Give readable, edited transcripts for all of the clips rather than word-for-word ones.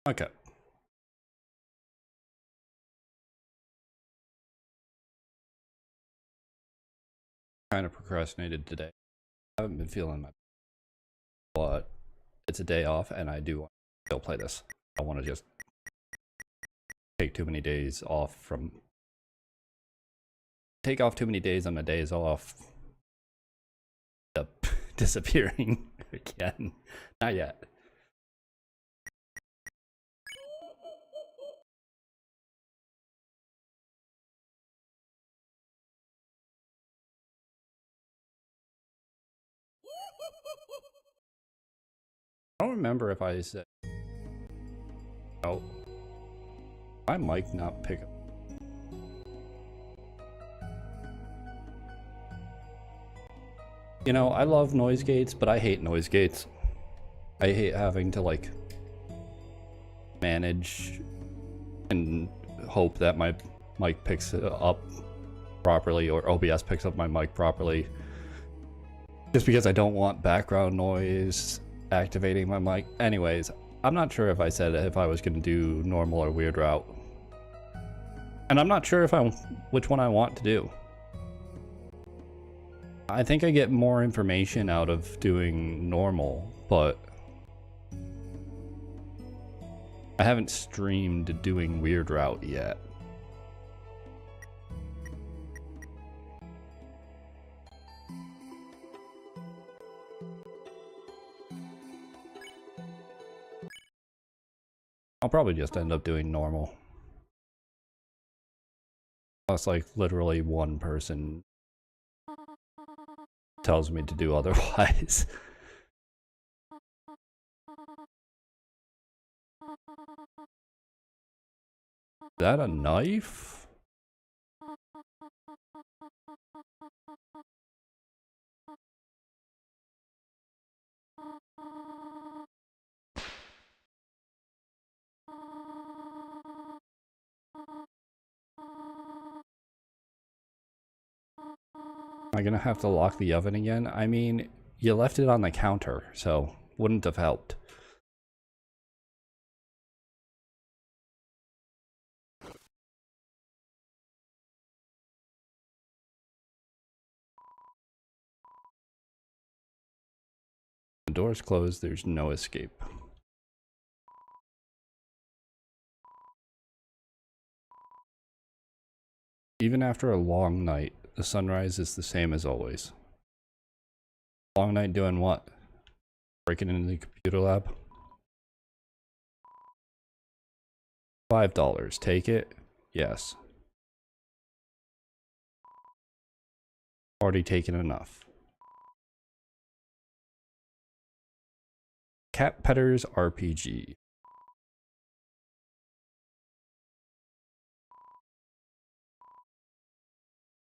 Okay. Kind of procrastinated today. I haven't been feeling my, but it's a day off and I do want to still play this. I want to just take too many days off from take off too many days on the days off. Up disappearing again. Not yet. I don't remember if I said, oh, my mic not pick up. You know, I love noise gates, but I hate noise gates. I hate having to like manage and hope that my mic picks it up properly, or OBS picks up my mic properly. Just because I don't want background noise activating my mic. Anyways, I'm not sure if I said if I was going to do normal or weird route. And I'm not sure if which one I want to do. I think I get more information out of doing normal, but I haven't streamed doing weird route yet. I'll probably just end up doing normal. Unless like literally one person tells me to do otherwise. Is that a knife? Am I gonna have to lock the oven again? I mean, you left it on the counter, so wouldn't have helped. The door's closed, there's no escape. Even after a long night, the sunrise is the same as always. Long night doing what? Breaking into the computer lab? $5. Take it? Yes. Already taken enough. Cat Petters RPG.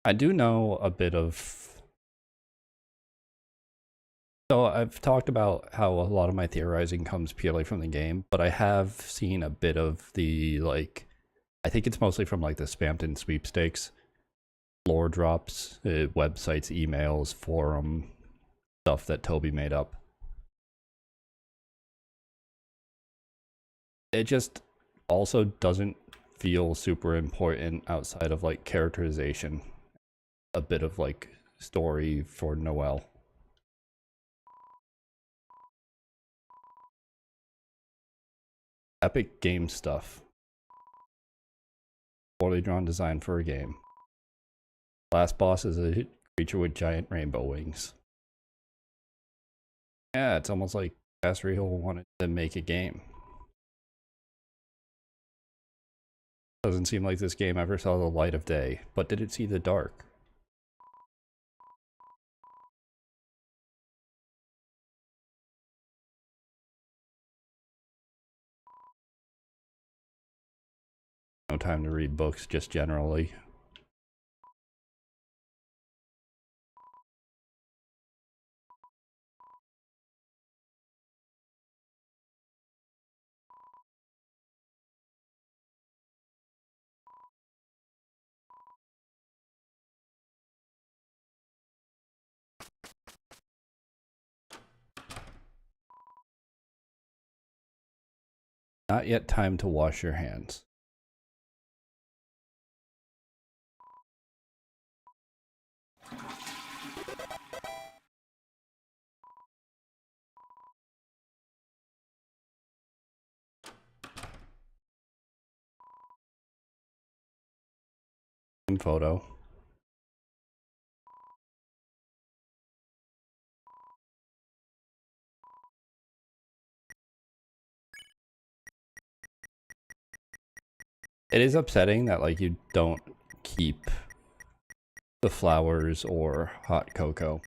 I do know a bit of... So I've talked about how a lot of my theorizing comes purely from the game, but I have seen a bit of the, like, I think it's mostly from like the Spamton sweepstakes, lore drops, websites, emails, forum, stuff that Toby made up. It just also doesn't feel super important outside of like characterization, a bit of like story for Noelle. Epic game stuff. Poorly drawn design for a game. Last boss is a creature with giant rainbow wings. Yeah, it's almost like Asriel wanted to make a game. Doesn't seem like this game ever saw the light of day, but did it see the dark? No time to read books, just generally. Not yet time to wash your hands. Photo. It is upsetting that like you don't keep the flowers or hot cocoa.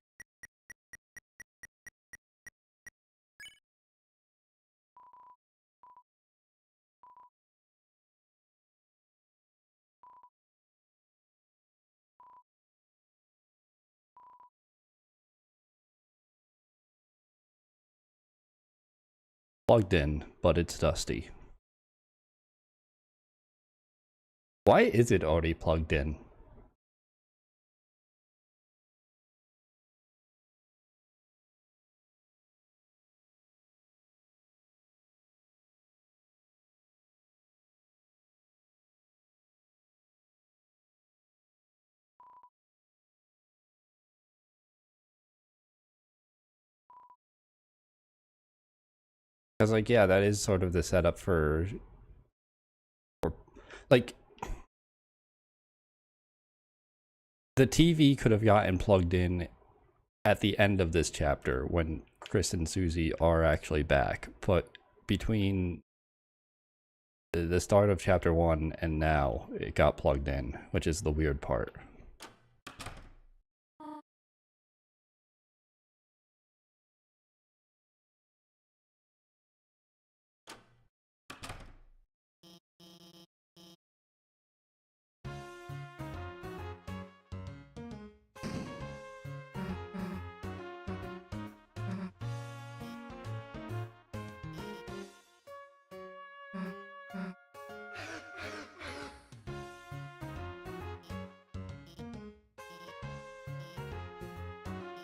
Plugged in, but it's dusty. Why is it already plugged in? Because like, yeah, that is sort of the setup for like the TV could have gotten plugged in at the end of this chapter when Chris and Susie are actually back, but between the start of chapter 1 and now, it got plugged in, which is the weird part.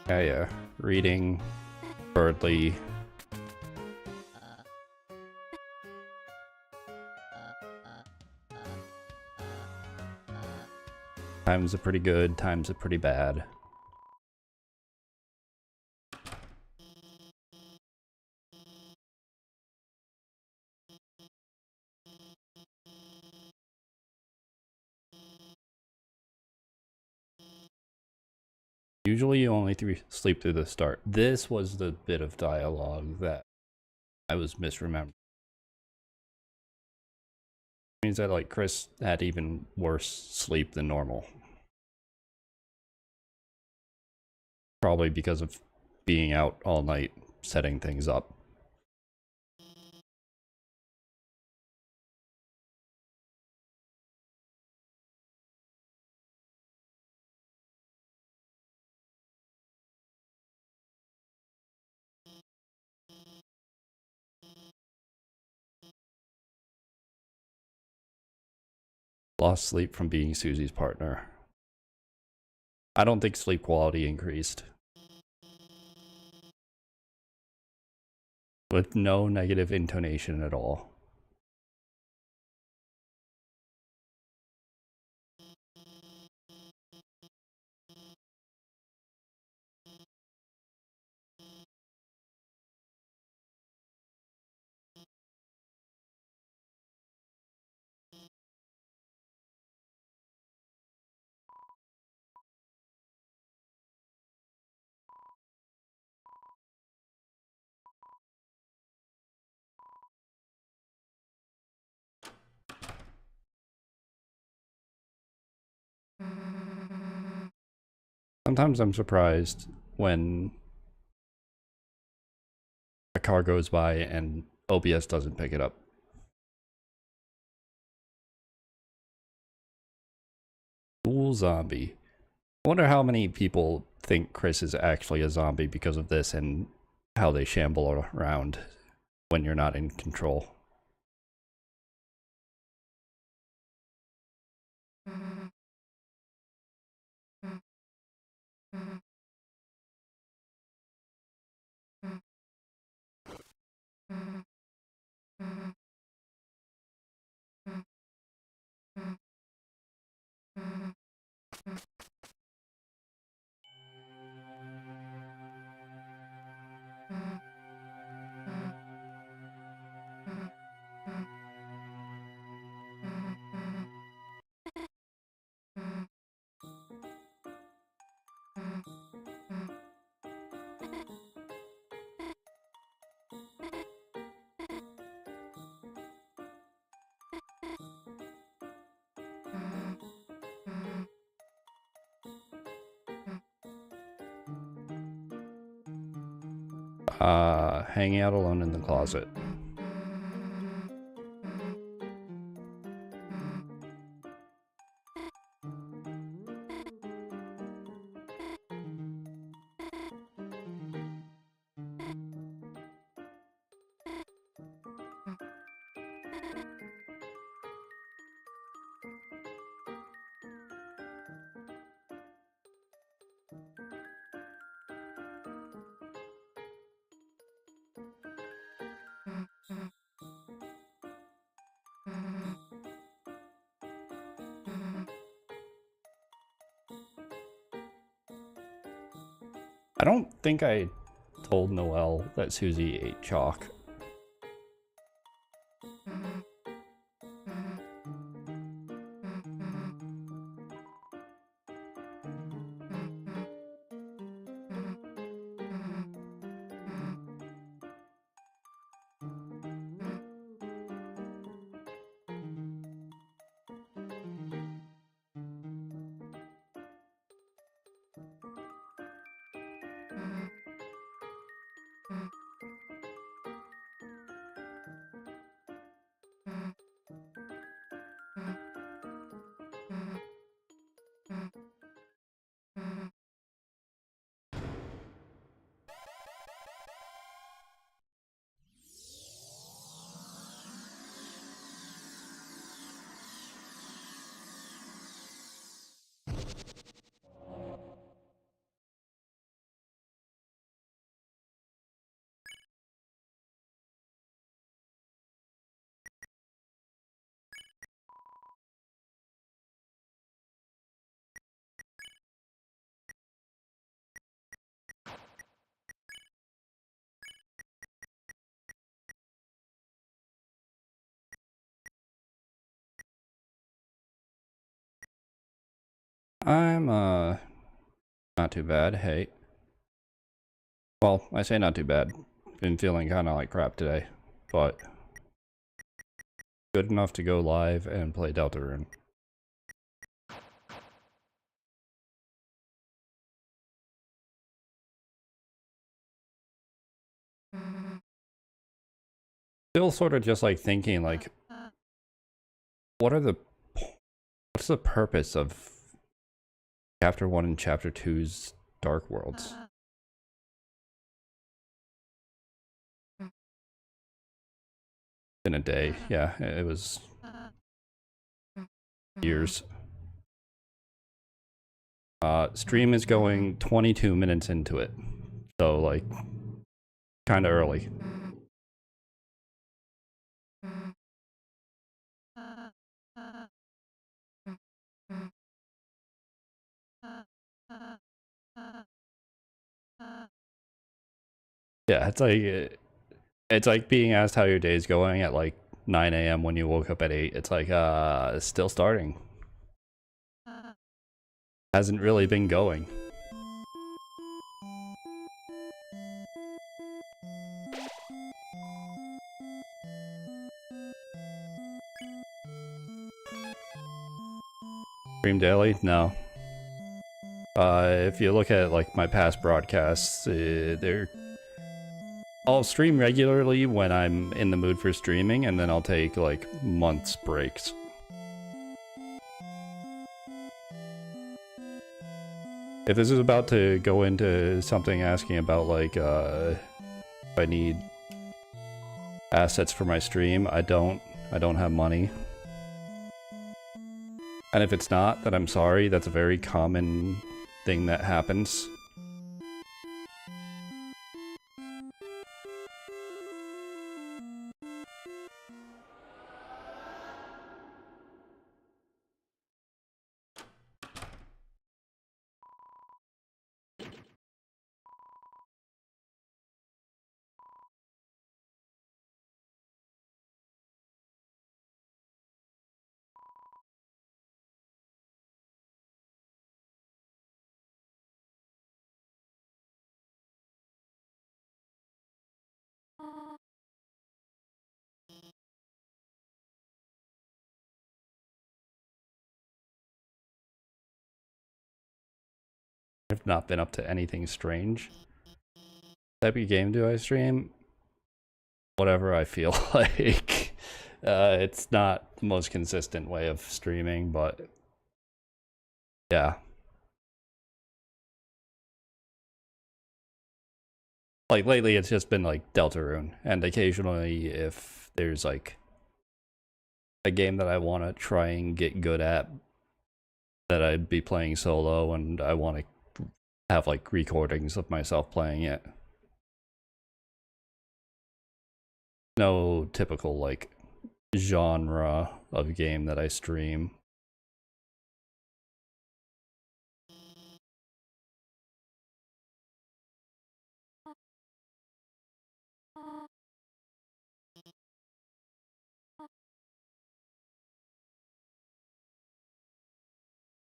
Yeah, reading, Birdly. Times are pretty good, times are pretty bad. Usually you only sleep through the start. This was the bit of dialogue that I was misremembering. It means that like Chris had even worse sleep than normal. Probably because of being out all night setting things up. Lost sleep from being Susie's partner. I don't think sleep quality increased. With no negative intonation at all. Sometimes I'm surprised when a car goes by and OBS doesn't pick it up. Cool zombie. I wonder how many people think Chris is actually a zombie because of this and how they shamble around when you're not in control. Hanging out alone in the closet. I don't think I told Noelle that Susie ate chalk. I'm, not too bad, hey. Well, I say not too bad. Been feeling kinda like crap today, but good enough to go live and play Deltarune. Still sort of just like thinking like, what's the purpose of Chapter 1 and Chapter 2's Dark Worlds? In a day, yeah, it was years. Stream is going 22 minutes into it, so like, kinda early. Yeah, it's like being asked how your day's going at like 9 a.m. when you woke up at 8. It's like, it's still starting. Hasn't really been going. Stream daily? No. If you look at like my past broadcasts, I'll stream regularly when I'm in the mood for streaming, and then I'll take like months breaks. If this is about to go into something asking about like if I need assets for my stream, I don't have money. And if it's not, then I'm sorry, that's a very common thing that happens. I've not been up to anything strange. What type of game do I stream? Whatever I feel like. It's not the most consistent way of streaming, but yeah. Like lately it's just been like Deltarune, and occasionally if there's like a game that I want to try and get good at that I'd be playing solo and I want to have like recordings of myself playing it. No typical like genre of game that I stream.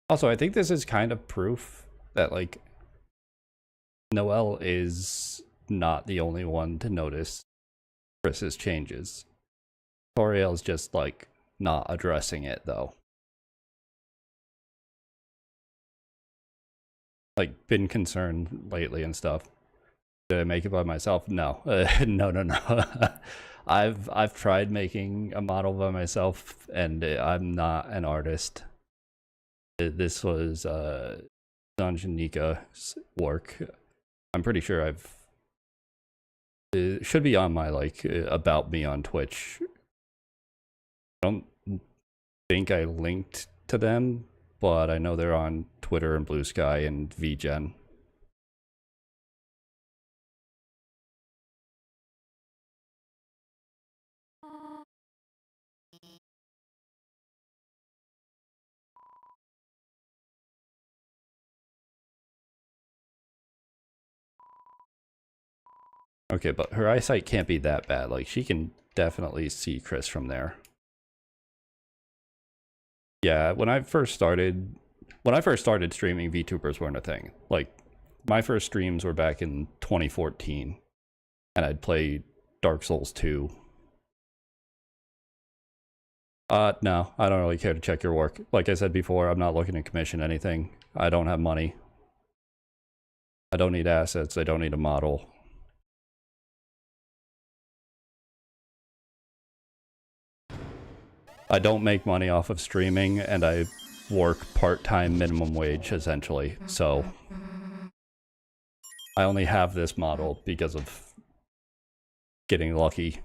Also, I think this is kind of proof that like Noelle is not the only one to notice Chris's changes. Toriel's just like not addressing it though. Like been concerned lately and stuff. Did I make it by myself? No. No. I've tried making a model by myself and I'm not an artist. This was Sanjanika's work. I'm pretty sure it should be on my like about me on Twitch. I don't think I linked to them, but I know they're on Twitter and Blue Sky and VGen. Okay, but her eyesight can't be that bad. Like, she can definitely see Chris from there. Yeah, when I first started streaming, VTubers weren't a thing. Like, my first streams were back in 2014, and I'd play Dark Souls 2. No, I don't really care to check your work. Like I said before, I'm not looking to commission anything. I don't have money. I don't need assets. I don't need a model. I don't make money off of streaming, and I work part-time minimum wage, essentially. So I only have this model because of getting lucky.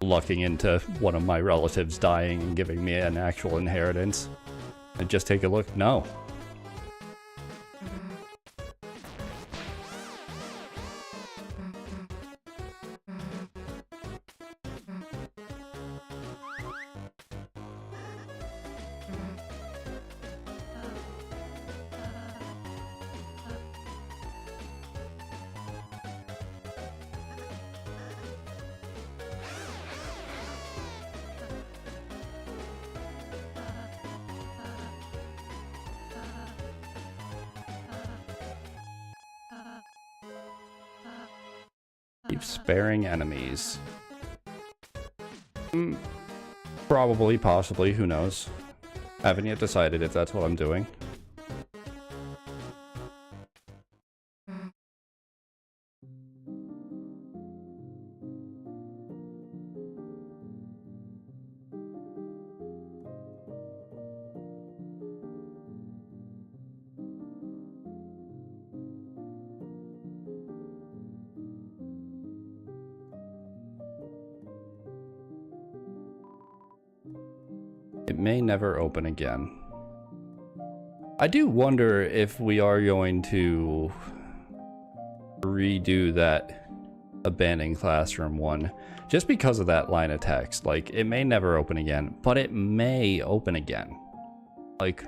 Lucking into one of my relatives dying and giving me an actual inheritance. And just take a look. No. Keep sparing enemies. Probably, possibly, who knows. Haven't yet decided if that's what I'm doing. It may never open again. I do wonder if we are going to redo that abandoned classroom one, just because of that line of text. Like, it may never open again, but it may open again. Like,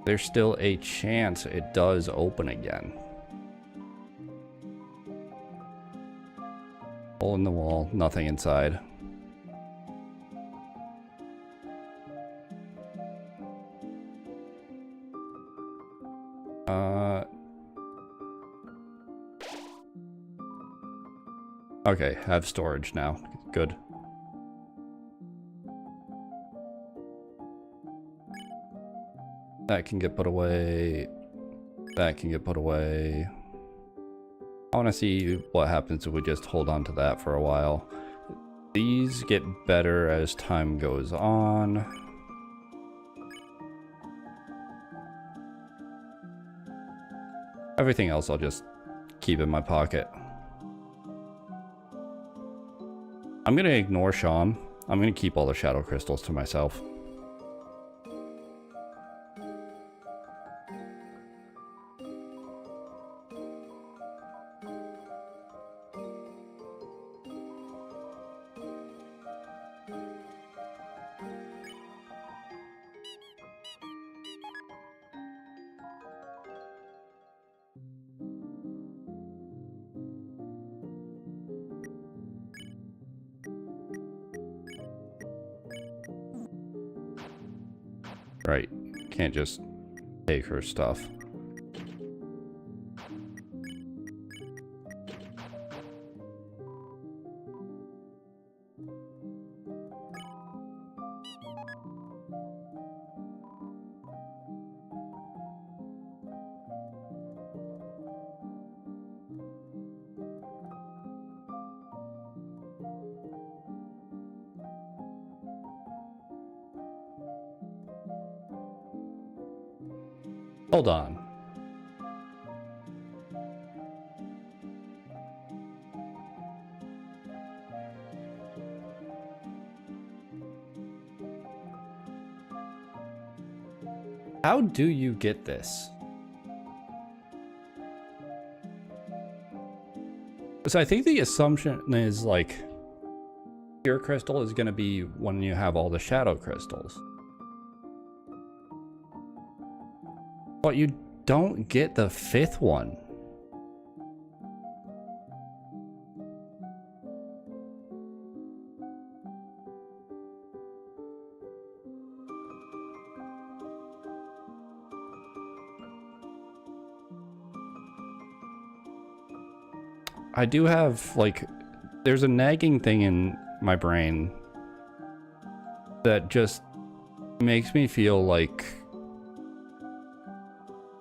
there's still a chance it does open again. hole in the wall, nothing inside. Okay, have storage now. Good. That can get put away. That can get put away. I want to see what happens if we just hold on to that for a while. These get better as time goes on. Everything else I'll just keep in my pocket. I'm gonna ignore Sean. I'm gonna keep all the shadow crystals to myself. Right, can't just take her stuff. Hold on. How do you get this? So I think the assumption is like your crystal is going to be when you have all the shadow crystals. But you don't get the fifth one. I do have, like, there's a nagging thing in my brain that just makes me feel like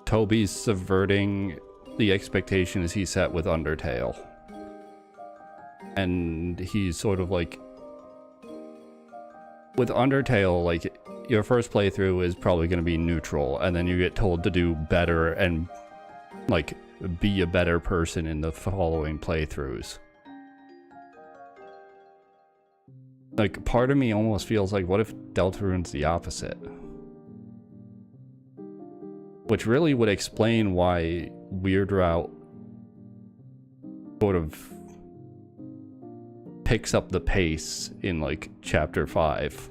Toby's subverting the expectations he set with Undertale. And he's sort of like, with Undertale, like, your first playthrough is probably going to be neutral, and then you get told to do better and, like, be a better person in the following playthroughs. Like, part of me almost feels like, what if Deltarune's the opposite? Which really would explain why Weird Route sort of picks up the pace in, like, Chapter 5.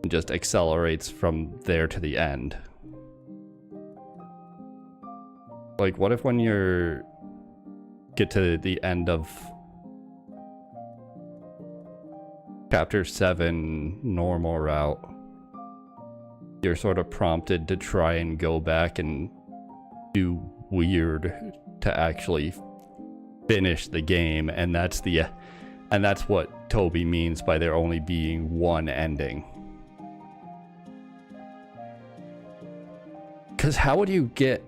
And just accelerates from there to the end. Like, what if when you get to the end of Chapter 7, normal route, you're sort of prompted to try and go back and do weird to actually finish the game, and that's what Toby means by there only being one ending. Because how would you get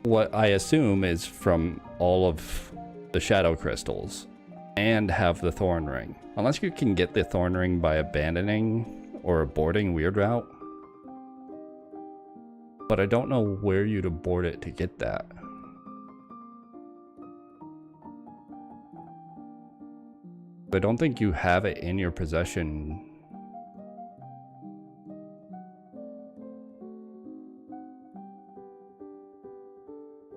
what I assume is from all of the shadow crystals and have the thorn ring? Unless you can get the thorn ring by abandoning or aborting Weird Route. But I don't know where you'd abort it to get that. I don't think you have it in your possession.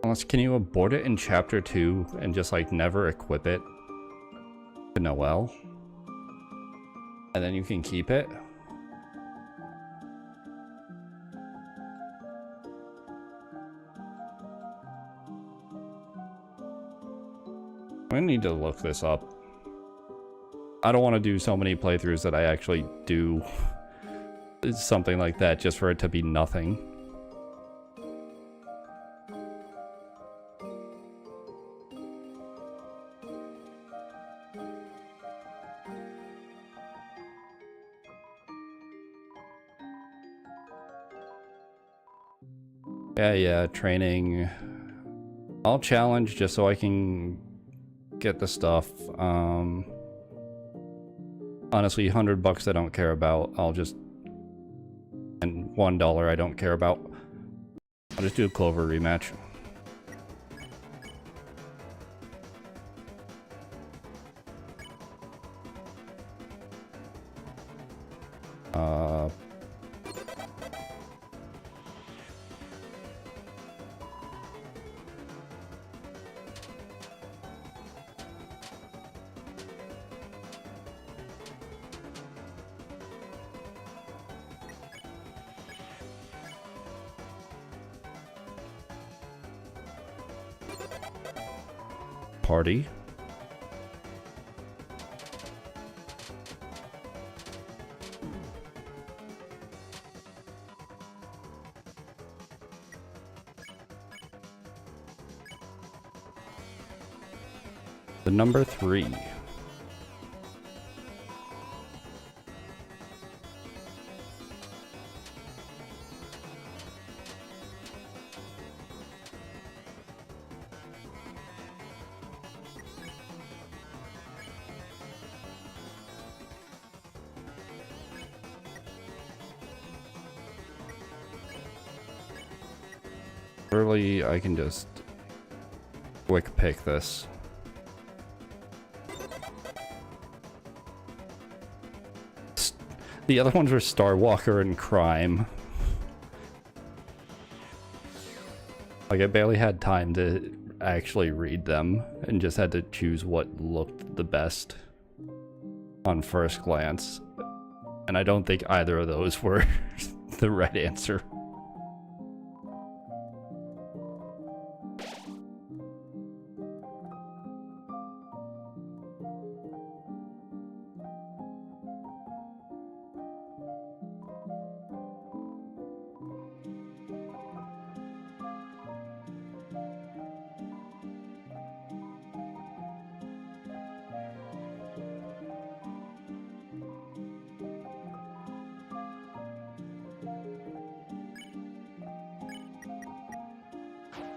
Unless, can you abort it in Chapter 2 and just, like, never equip it to Noelle? And then you can keep it? I'm gonna need to look this up. I don't want to do so many playthroughs that I actually do something like that just for it to be nothing. Yeah, training. I'll challenge just so I can get the stuff. Honestly, $100 I don't care about. I'll just... And $1 I don't care about. I'll just do a Clover rematch. Party. The number 3. Surely I can just quick pick this. The other ones were Star Walker and Crime. Like, I barely had time to actually read them and just had to choose what looked the best on first glance. And I don't think either of those were the right answer.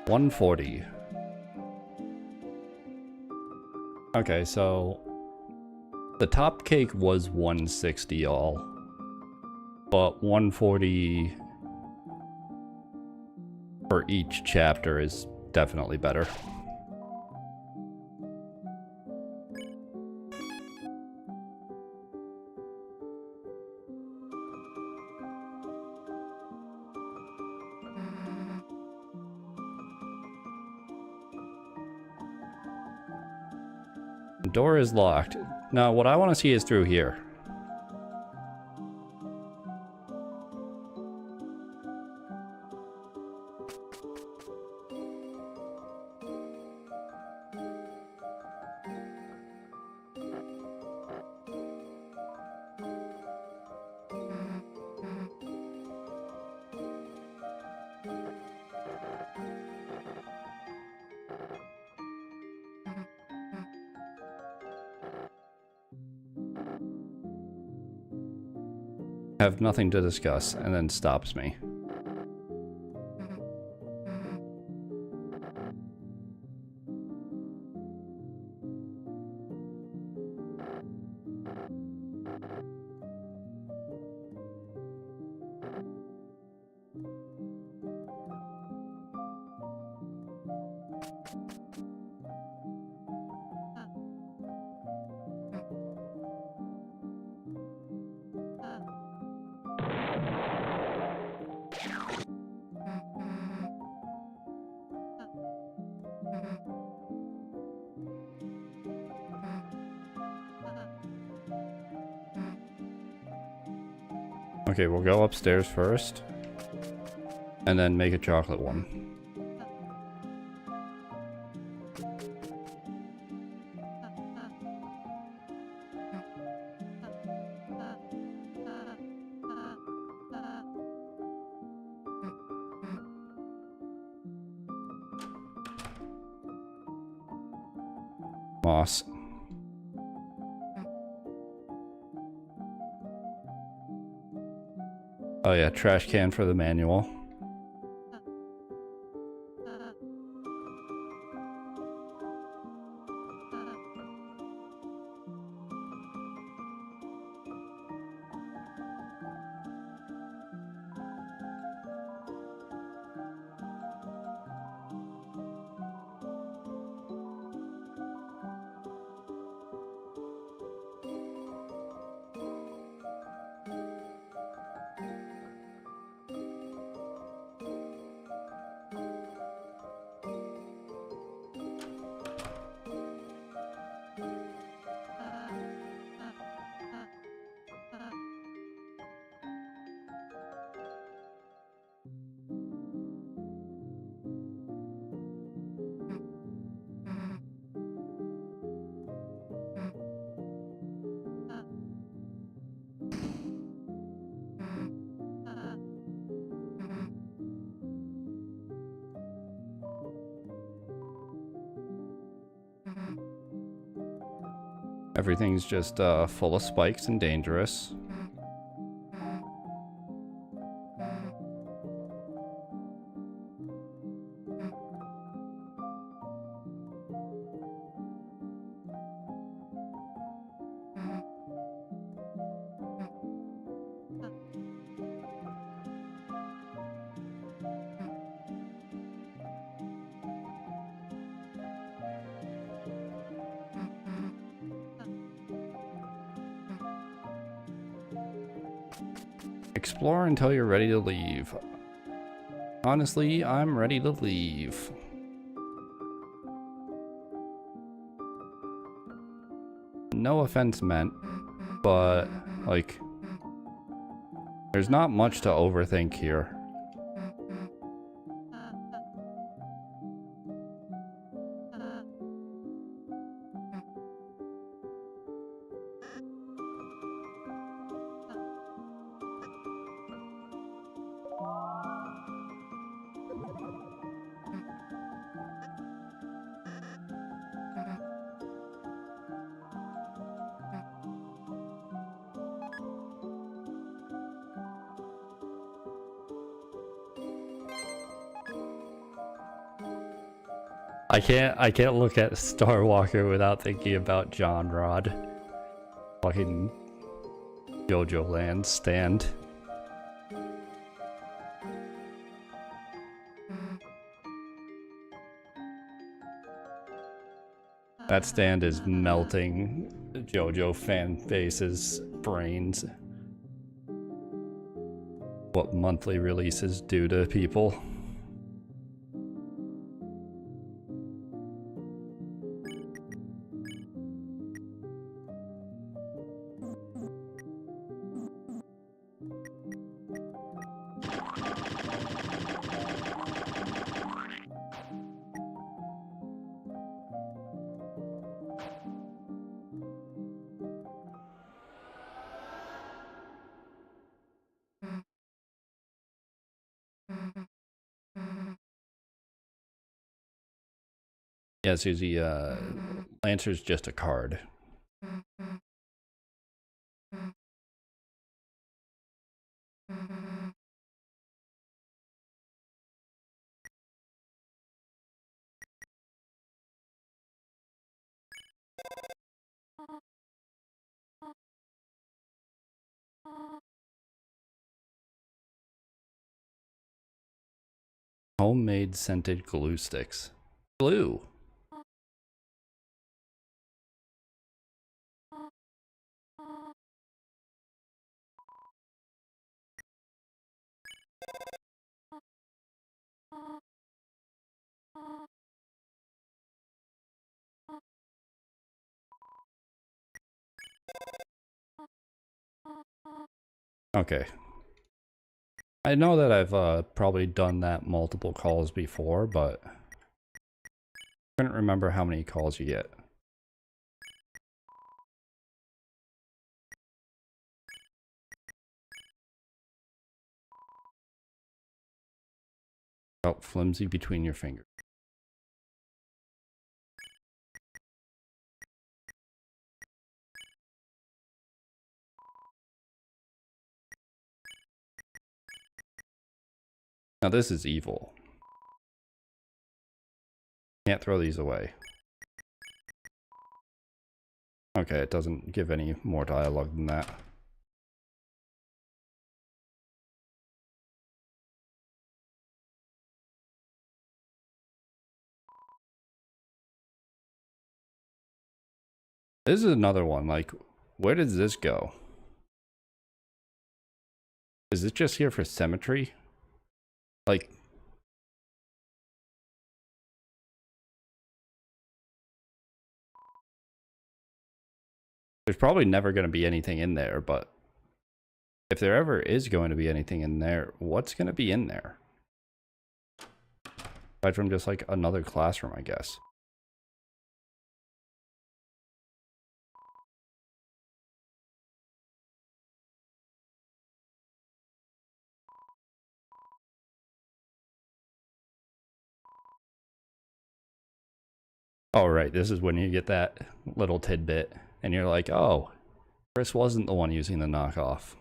$140. Okay, so the top cake was $160 all, but $140 for each chapter is definitely better. Door is locked. Now, what I want to see is through here. Have nothing to discuss, and then stops me. Okay, we'll go upstairs first, and then make a chocolate one. Moss. Oh yeah, trash can for the manual. Everything's just full of spikes and dangerous. Explore until you're ready to leave. Honestly, I'm ready to leave. No offense meant, but like, there's not much to overthink here. I can't look at Star Walker without thinking about John Rod. Fucking JoJo Land stand. That stand is melting JoJo fan base's brains. What monthly releases do to people. Yeah, Susie, Lancer's just a card. Homemade scented glue sticks. Glue. Okay. I know that I've probably done that multiple calls before, but I couldn't remember how many calls you get. Felt flimsy between your fingers. Now this is evil. Can't throw these away. Okay, it doesn't give any more dialogue than that. This is another one, like, where does this go? Is it just here for symmetry? Like, there's probably never going to be anything in there, but if there ever is going to be anything in there, what's going to be in there? Aside from just like another classroom, I guess. Oh, right. This is when you get that little tidbit and you're like, oh, Chris wasn't the one using the knockoff.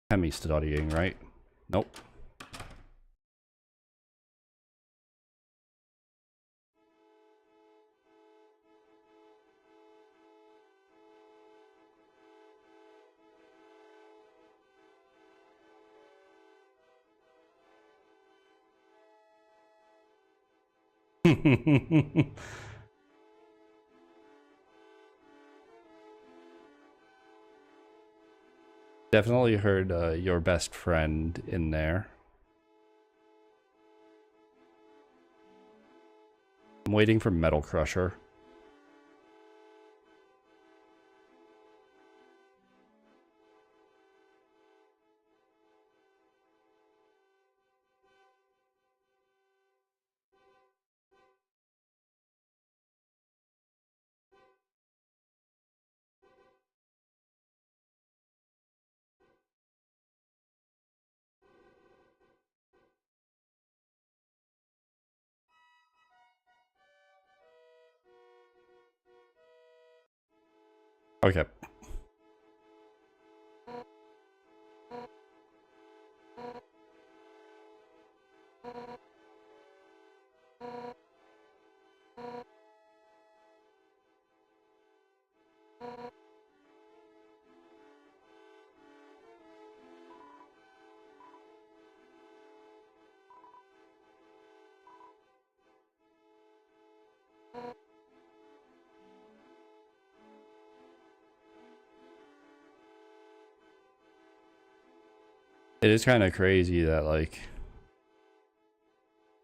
Hemi studying, right? Nope. Definitely heard your best friend in there. I'm waiting for Metal Crusher. Okay. It is kind of crazy that, like,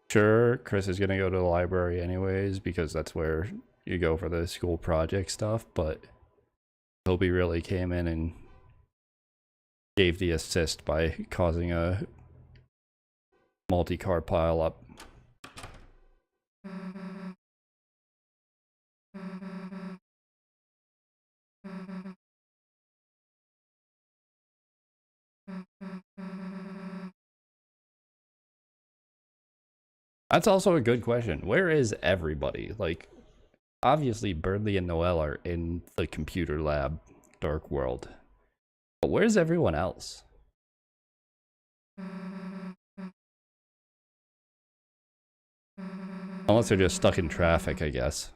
sure, Chris is going to go to the library anyways, because that's where you go for the school project stuff, but Toby really came in and gave the assist by causing a multi-car pile up. That's also a good question. Where is everybody? Like, obviously Burnley and Noel are in the computer lab, Dark World. But where's everyone else? Unless they're just stuck in traffic, I guess.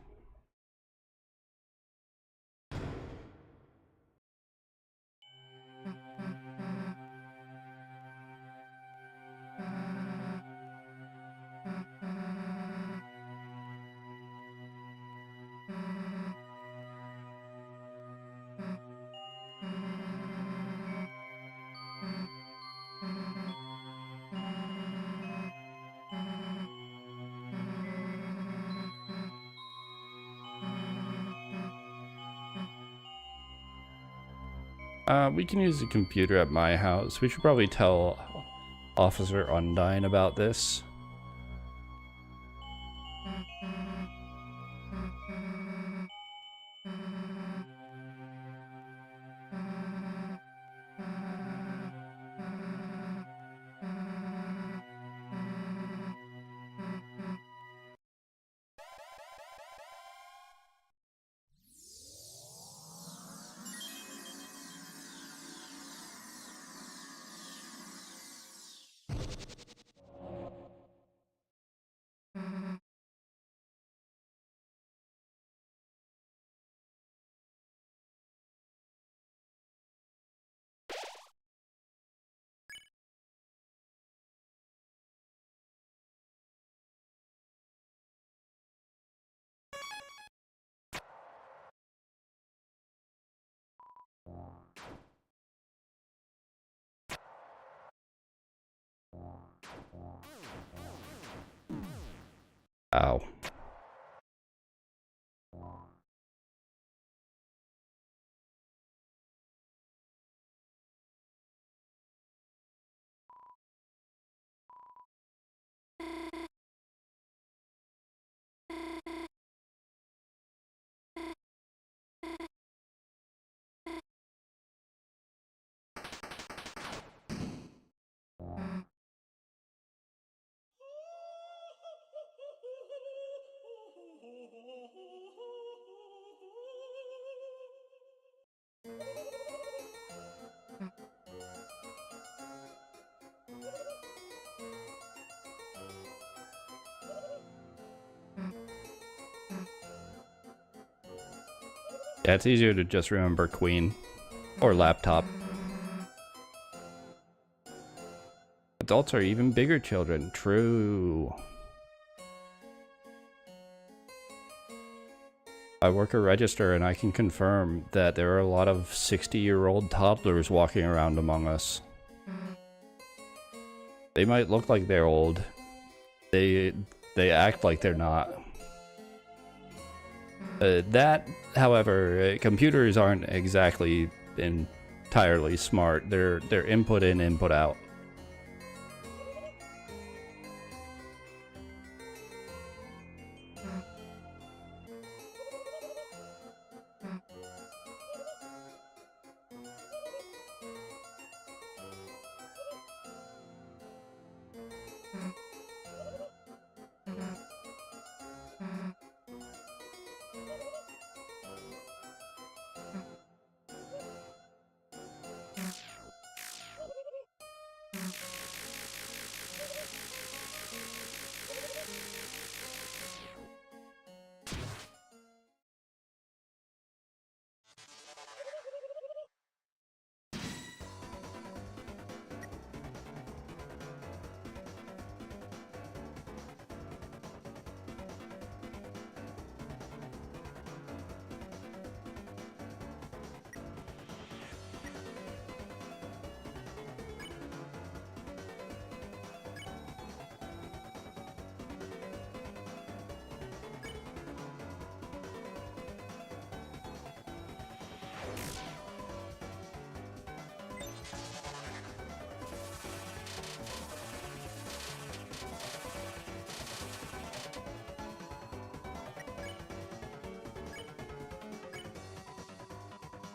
We can use the computer at my house. We should probably tell Officer Undyne about this. Ow. Yeah, it's easier to just remember Queen or laptop. Adults are even bigger children. True. I work a register and I can confirm that there are a lot of 60-year-old toddlers walking around among us. They might look like they're old. They act like they're not. However, computers aren't exactly entirely smart. They're input in, input out.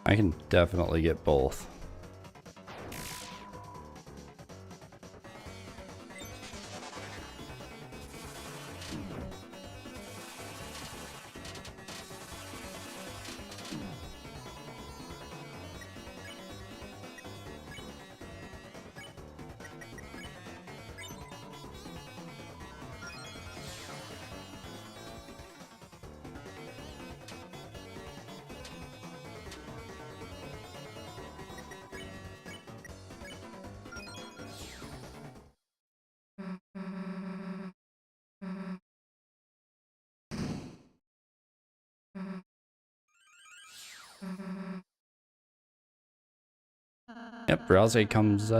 I can definitely get both. Yep, Rouse comes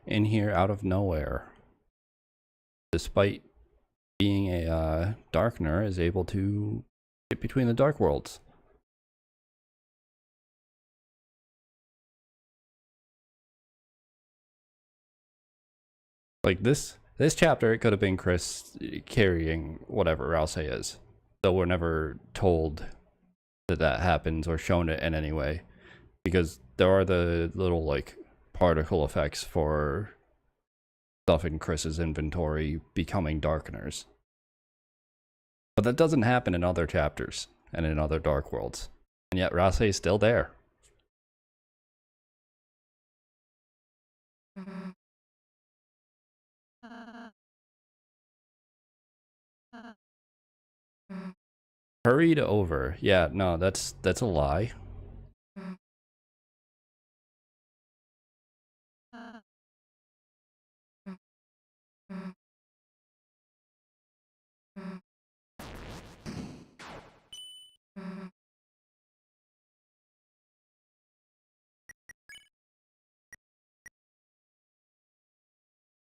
in here out of nowhere. Despite being a Darkener, is able to get between the Dark Worlds. Like this chapter, it could have been Chris carrying whatever Rouse is. Though we're never told that that happens or shown it in any way. Because there are the little, like, particle effects for stuff in Chris's inventory becoming Darkeners. But that doesn't happen in other chapters and in other Dark Worlds. And yet Rouse is still there. Hurried over. Yeah, no, that's a lie.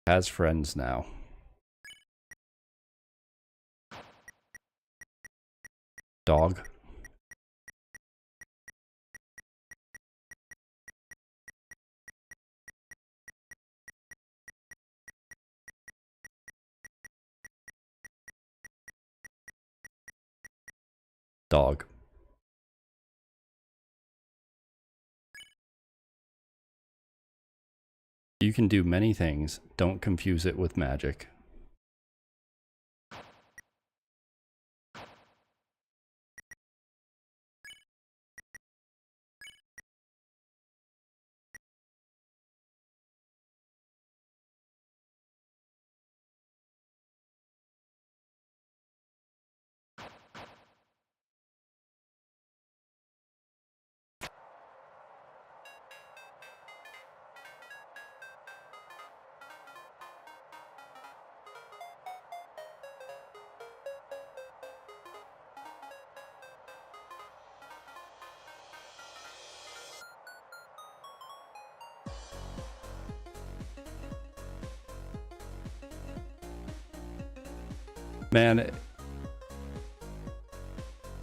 Has friends now. Dog. Dog. You can do many things. Don't confuse it with magic. Man,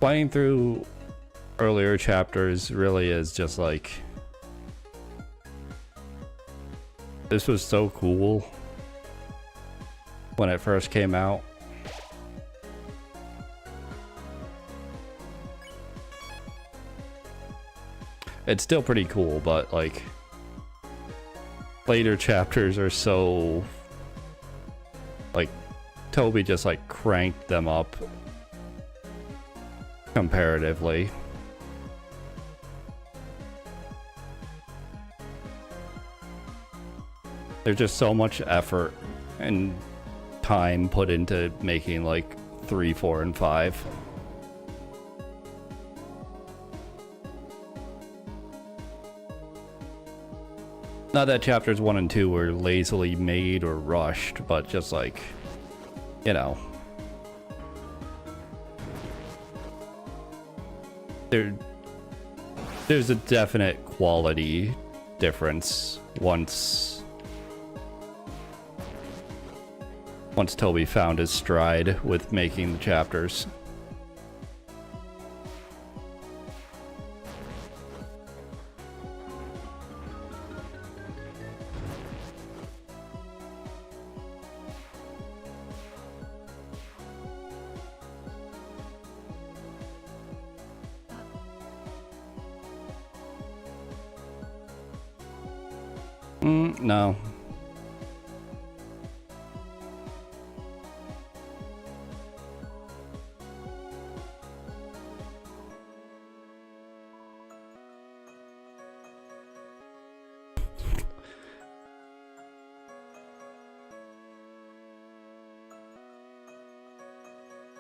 playing through earlier chapters really is just like, this was so cool when it first came out. It's still pretty cool, but like later chapters are so like Toby just like cranked them up comparatively. There's just so much effort and time put into making like 3, 4, and 5. Not that chapters 1 and 2 were lazily made or rushed, but just like, you know, there's a definite quality difference once Toby found his stride with making the chapters. No.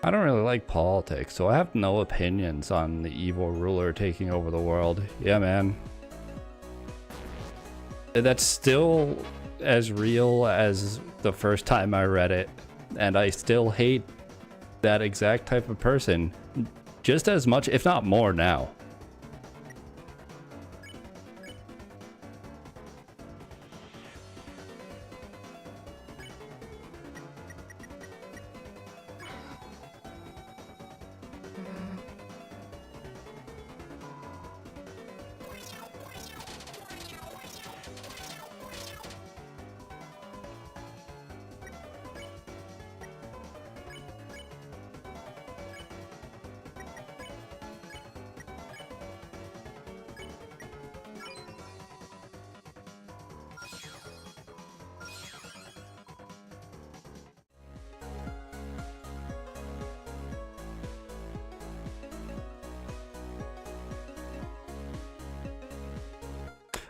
I don't really like politics, so I have no opinions on the evil ruler taking over the world. Yeah, man. That's still as real as the first time I read it, and I still hate that exact type of person just as much, if not more now.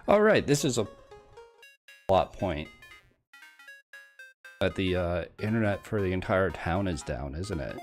All right, this is a plot point that the internet for the entire town is down, isn't it?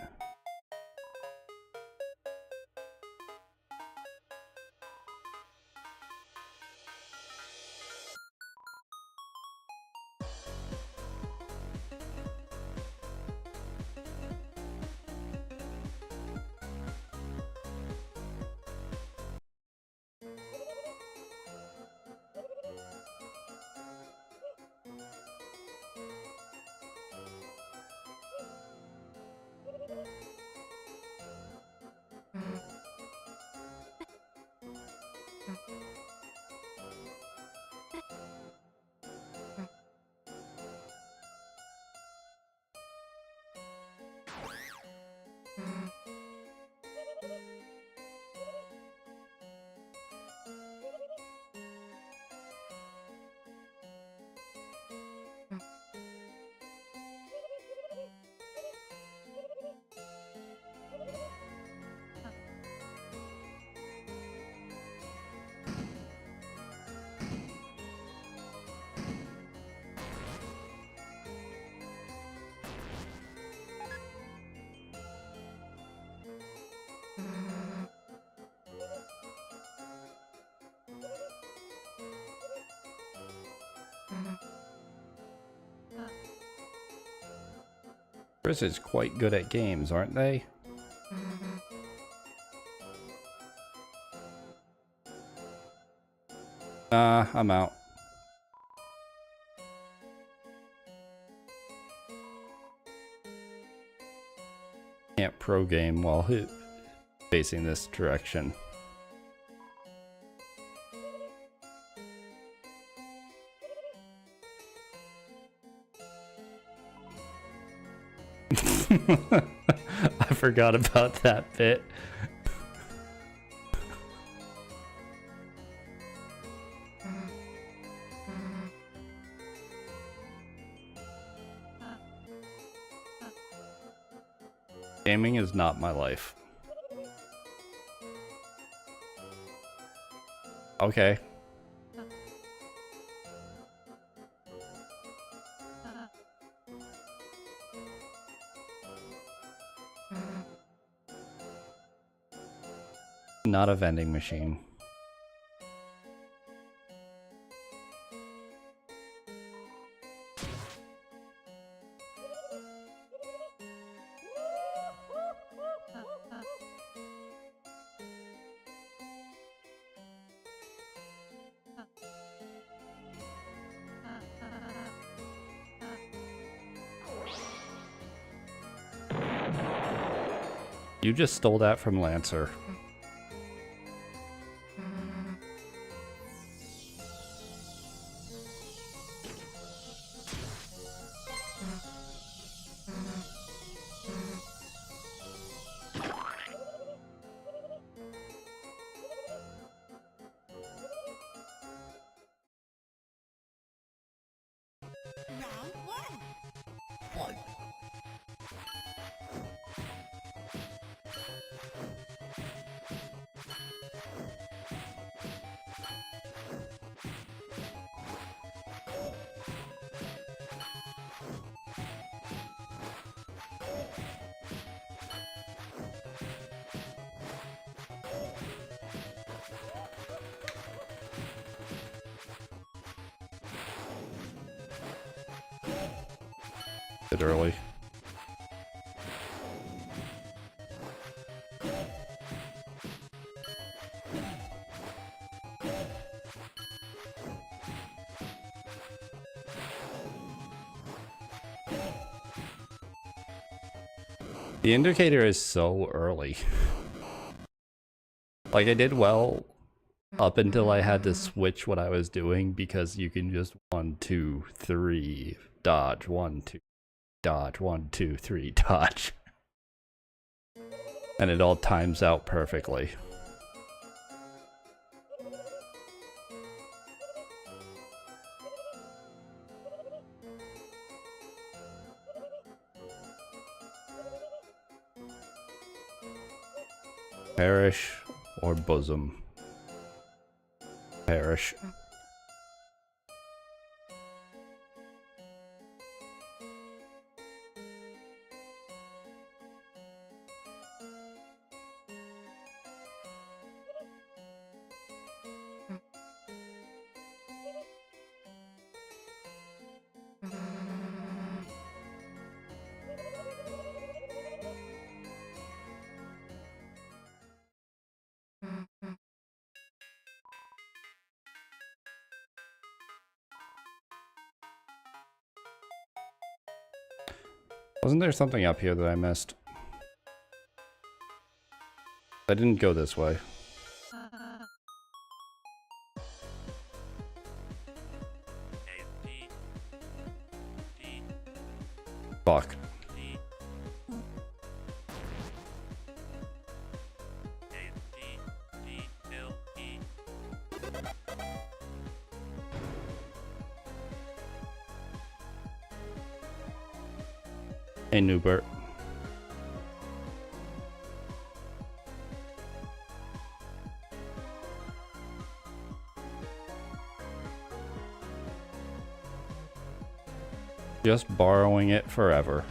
Chris is quite good at games, aren't they? I'm out. Can't pro game while facing this direction. I forgot about that bit. Gaming is not my life. Okay. Not a vending machine. You just stole that from Lancer. Bit early. The indicator is so early. Like, I did well up until I had to switch what I was doing, because you can just 1, 2, 3, dodge, 1, 2, dodge, 1, 2, 3, dodge. And it all times out perfectly. Perish or bosom. Perish. Wasn't there something up here that I missed? I didn't go this way. Fuck. Hey, Newbert. Just borrowing it forever.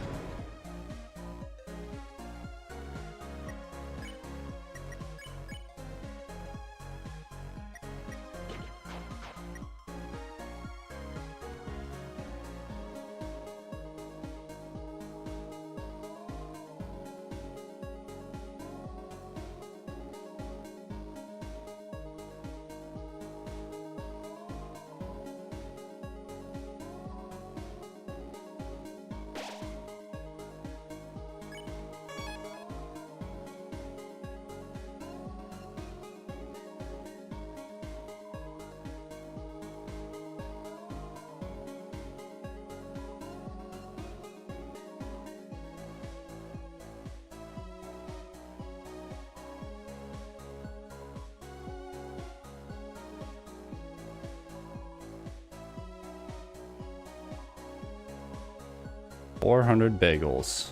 400 bagels.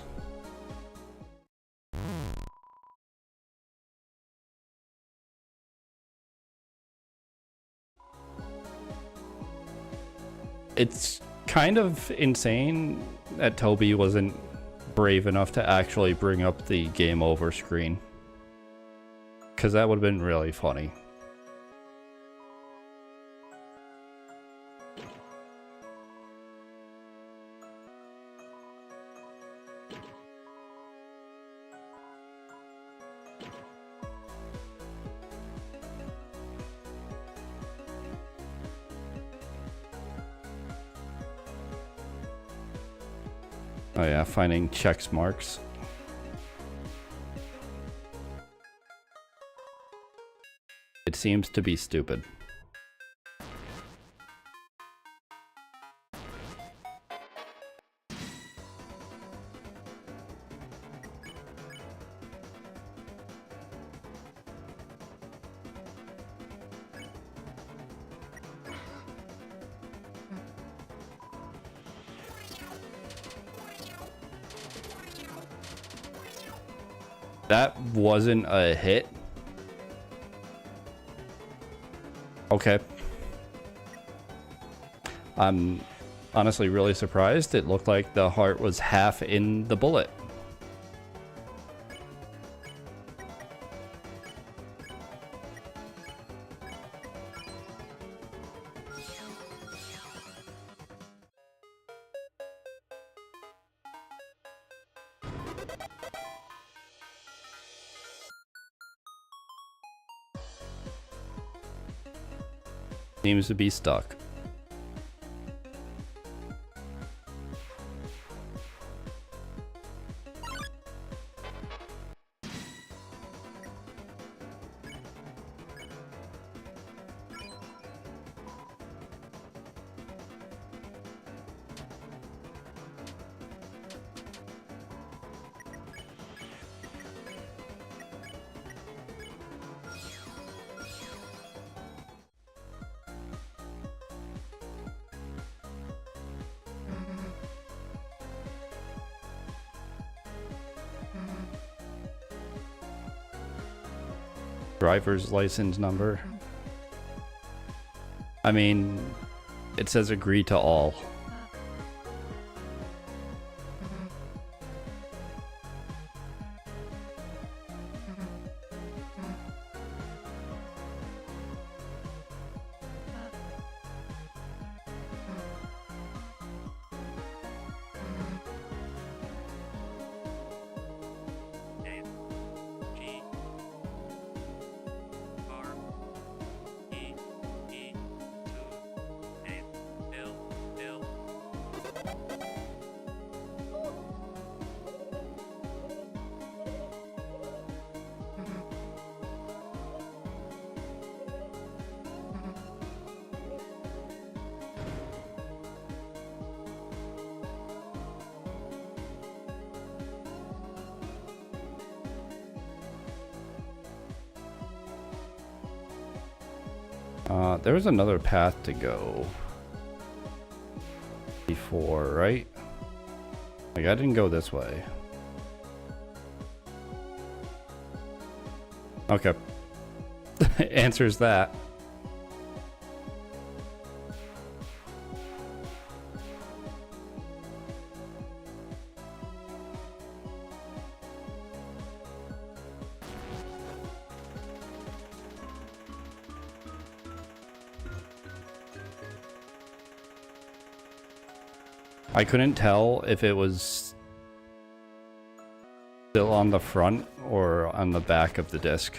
It's kind of insane that Toby wasn't brave enough to actually bring up the game over screen. Because that would have been really funny. Oh yeah, finding checks marks. It seems to be stupid. That wasn't a hit. Okay. I'm honestly really surprised. It looked like the heart was half in the bullet. Seems to be stuck. Driver's license number. I mean, it says agree to all. There was another path to go before, right? Like, I didn't go this way. Okay. Answers that. I couldn't tell if it was still on the front or on the back of the disc.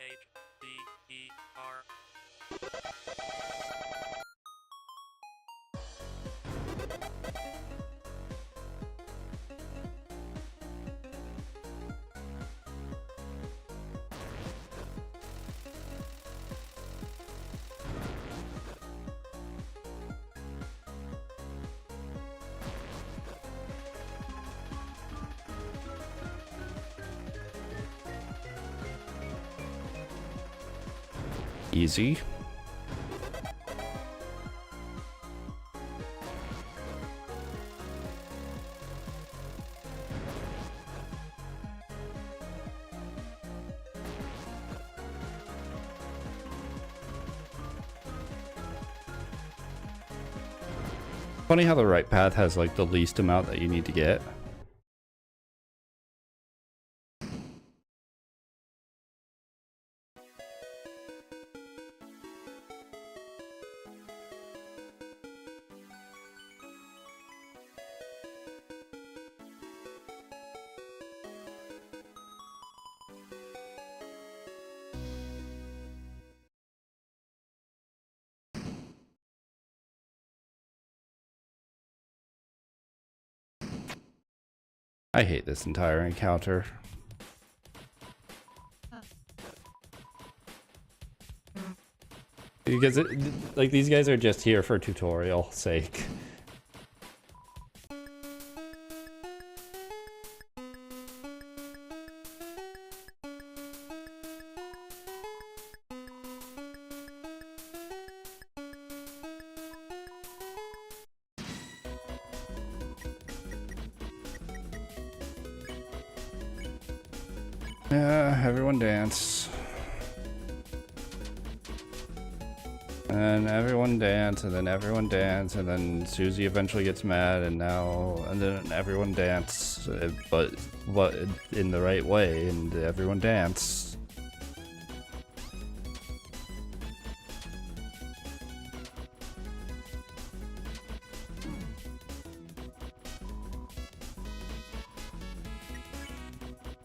H Easy. Funny how the right path has like the least amount that you need to get. I hate this entire encounter. Because like these guys are just here for tutorial sake. Yeah, everyone dance. And everyone dance, and then everyone dance, and then Susie eventually gets mad, and then everyone dance, but in the right way, and everyone dance.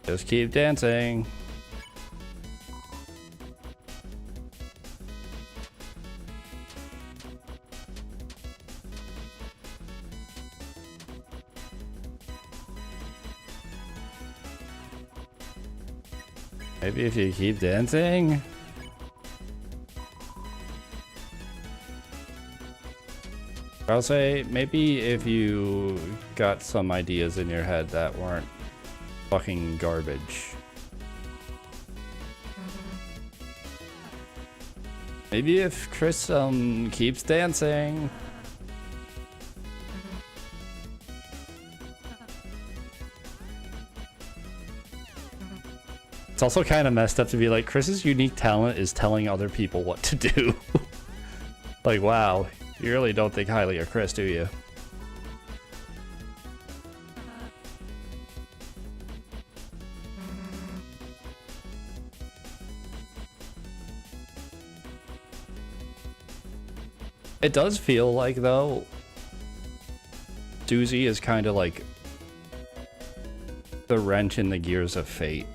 Just keep dancing. Maybe if you keep dancing? I'll say maybe if you got some ideas in your head that weren't fucking garbage. Maybe if Chris keeps dancing. It's also kind of messed up to be like, Chris's unique talent is telling other people what to do. Like, wow, you really don't think highly of Chris, do you? It does feel like, though, Susie is kind of like the wrench in the gears of fate.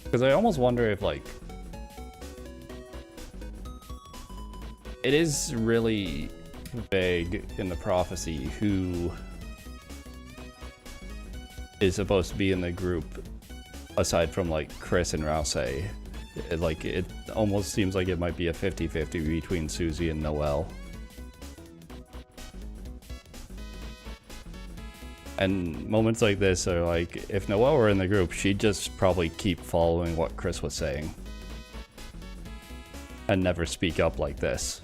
Because I almost wonder if, like, it is really vague in the prophecy who is supposed to be in the group aside from, like, Chris and Rouse. It almost seems like it might be a 50-50 between Susie and Noelle. And moments like this are like, if Noelle were in the group, she'd just probably keep following what Chris was saying. And never speak up like this.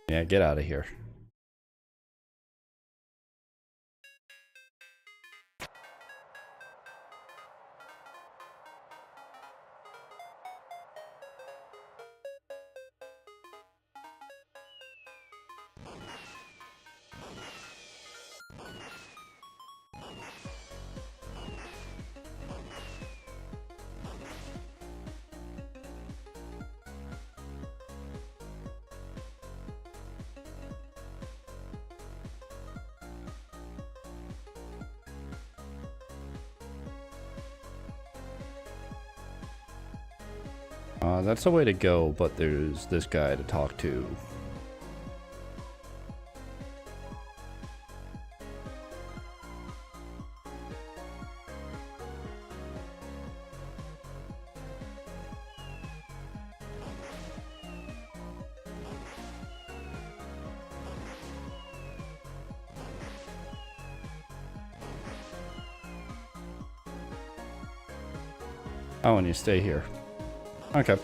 Yeah, get out of here. That's the way to go, but there's this guy to talk to. Oh, and you stay here. Okay.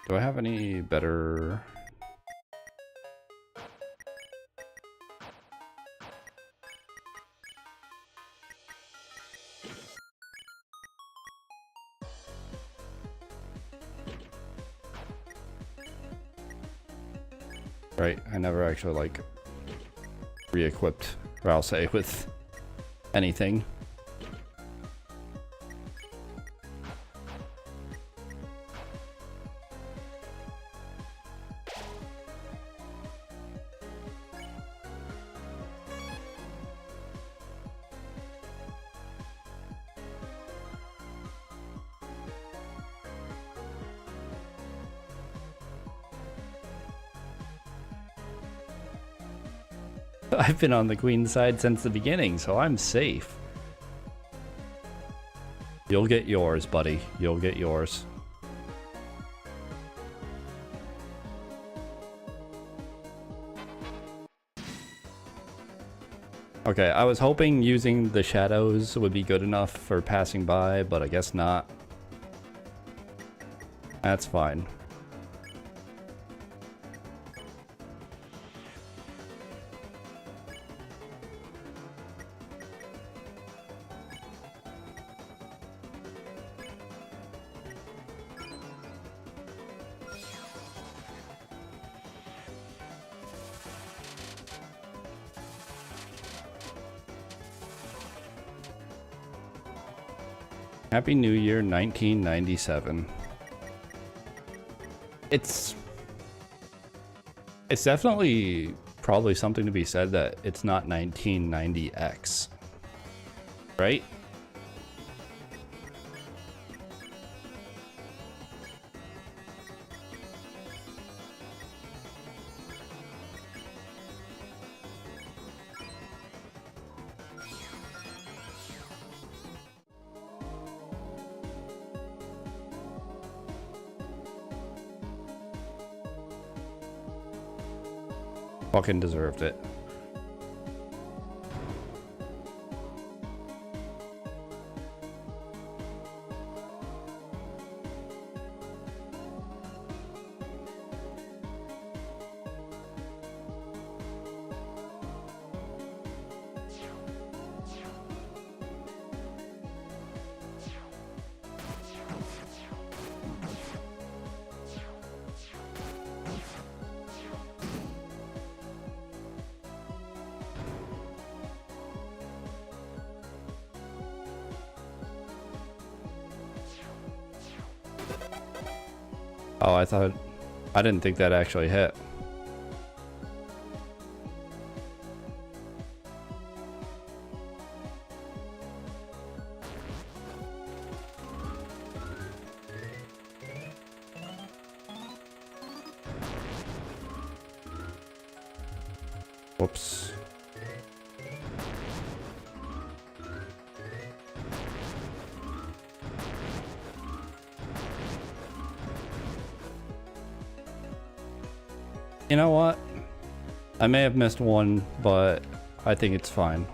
Do I have any better... Right, I never actually, like, re-equipped, or I'll say, with anything. I've been on the queen side since the beginning, so I'm safe. You'll get yours, buddy. You'll get yours. Okay, I was hoping using the shadows would be good enough for passing by, but I guess not. That's fine. Happy New Year 1997. It's definitely probably something to be said that it's not 1990X, right? Fucking deserved it. Oh, I didn't think that actually hit. Whoops. You know what? I may have missed one, but I think it's fine.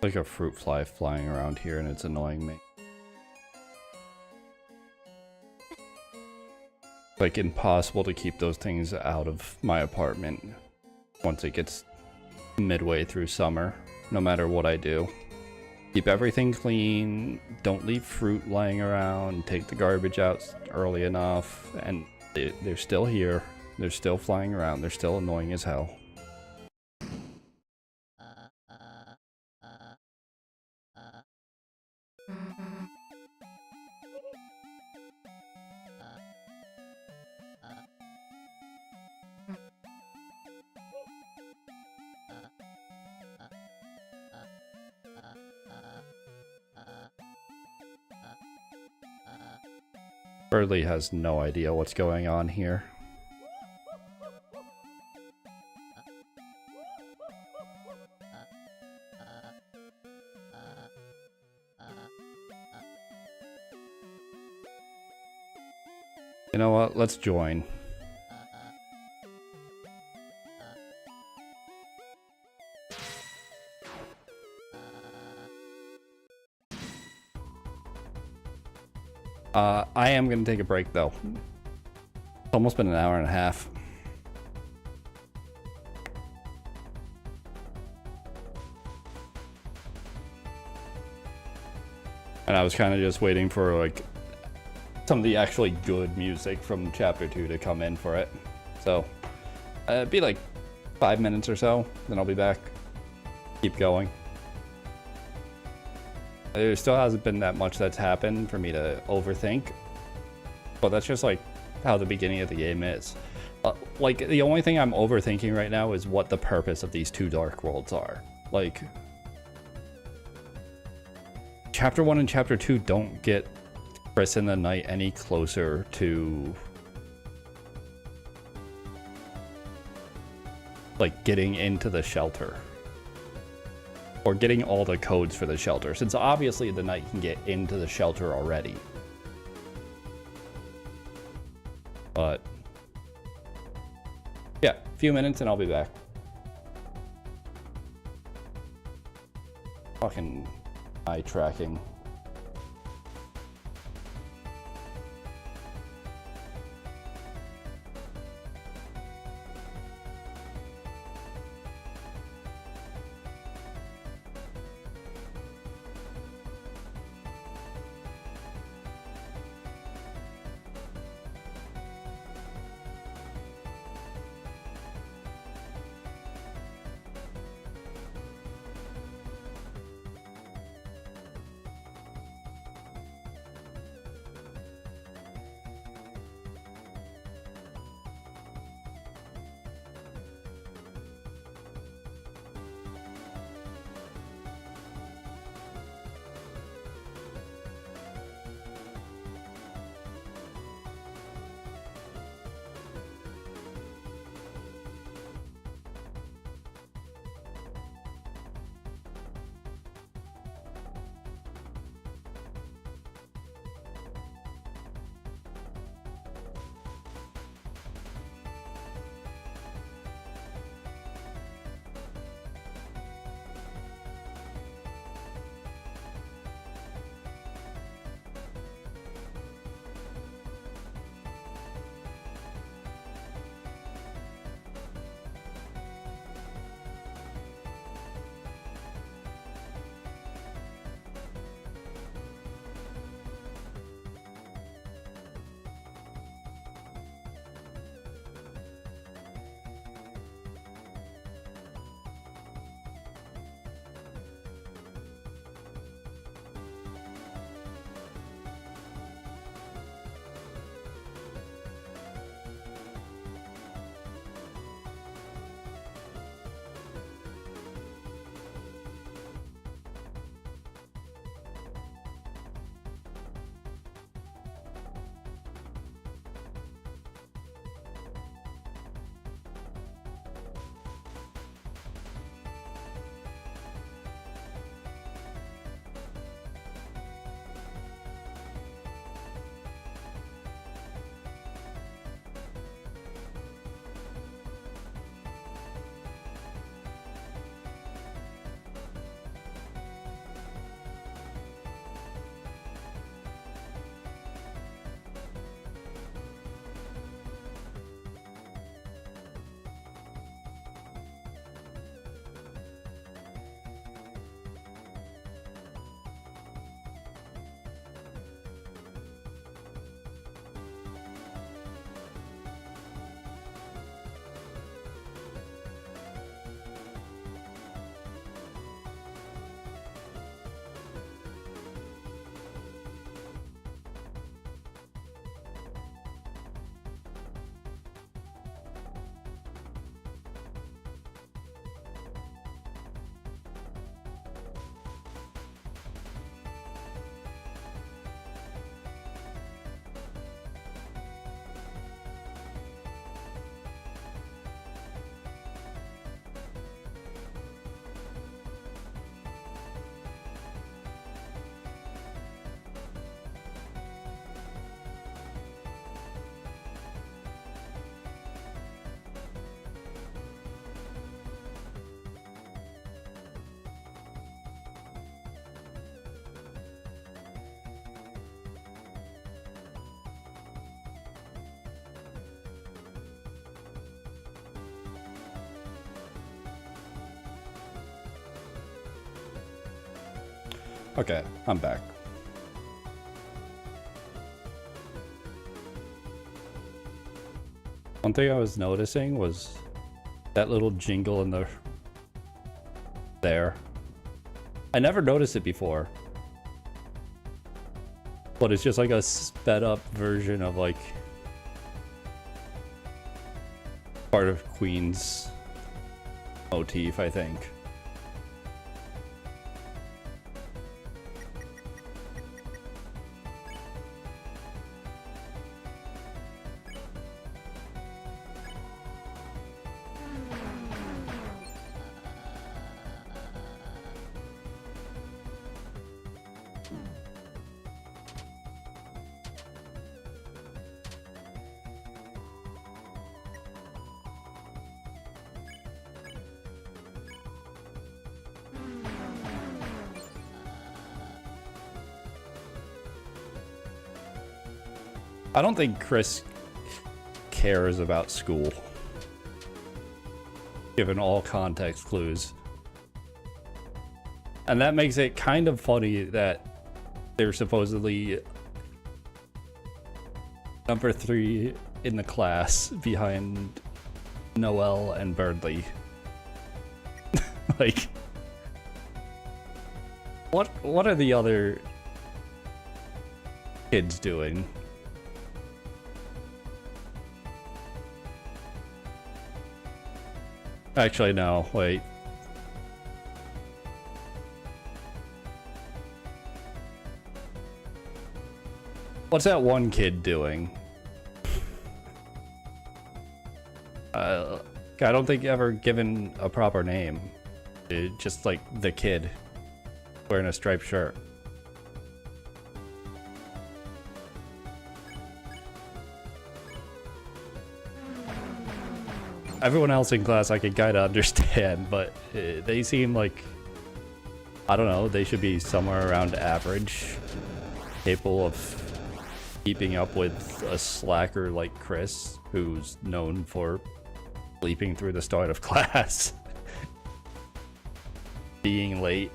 Like a fruit fly flying around here and it's annoying me. Like impossible to keep those things out of my apartment once it gets midway through summer, no matter what I do. Keep everything clean, don't leave fruit lying around, take the garbage out early enough, and they're still here, they're still flying around, they're still annoying as hell. Birdley has no idea what's going on here. You know what? Let's join. I am gonna take a break though. It's almost been an hour and a half. And I was kind of just waiting for like some of the actually good music from chapter 2 to come in for it. So it'd be like 5 minutes or so, then I'll be back. Keep going. There still hasn't been that much that's happened for me to overthink, but that's just like how the beginning of the game is. Like the only thing I'm overthinking right now is what the purpose of these two dark worlds are. Like chapter 1 and chapter 2 don't get Chris and the Knight any closer to like getting into the shelter. Or getting all the codes for the shelter, since obviously the Knight can get into the shelter already. But yeah, a few minutes and I'll be back. Fucking eye tracking. Okay, I'm back. One thing I was noticing was that little jingle in the... there. I never noticed it before. But it's just like a sped up version of like... part of Queen's motif, I think. I don't think Chris cares about school, given all context clues. And that makes it kind of funny that they're supposedly number 3 in the class behind Noelle and Burnley. Like, what are the other kids doing? Actually, no, wait. What's that one kid doing? I don't think ever given a proper name. Just like the kid wearing a striped shirt. Everyone else in class I can kind of understand, but they seem like, I don't know, they should be somewhere around average, capable of keeping up with a slacker like Chris, who's known for sleeping through the start of class, being late.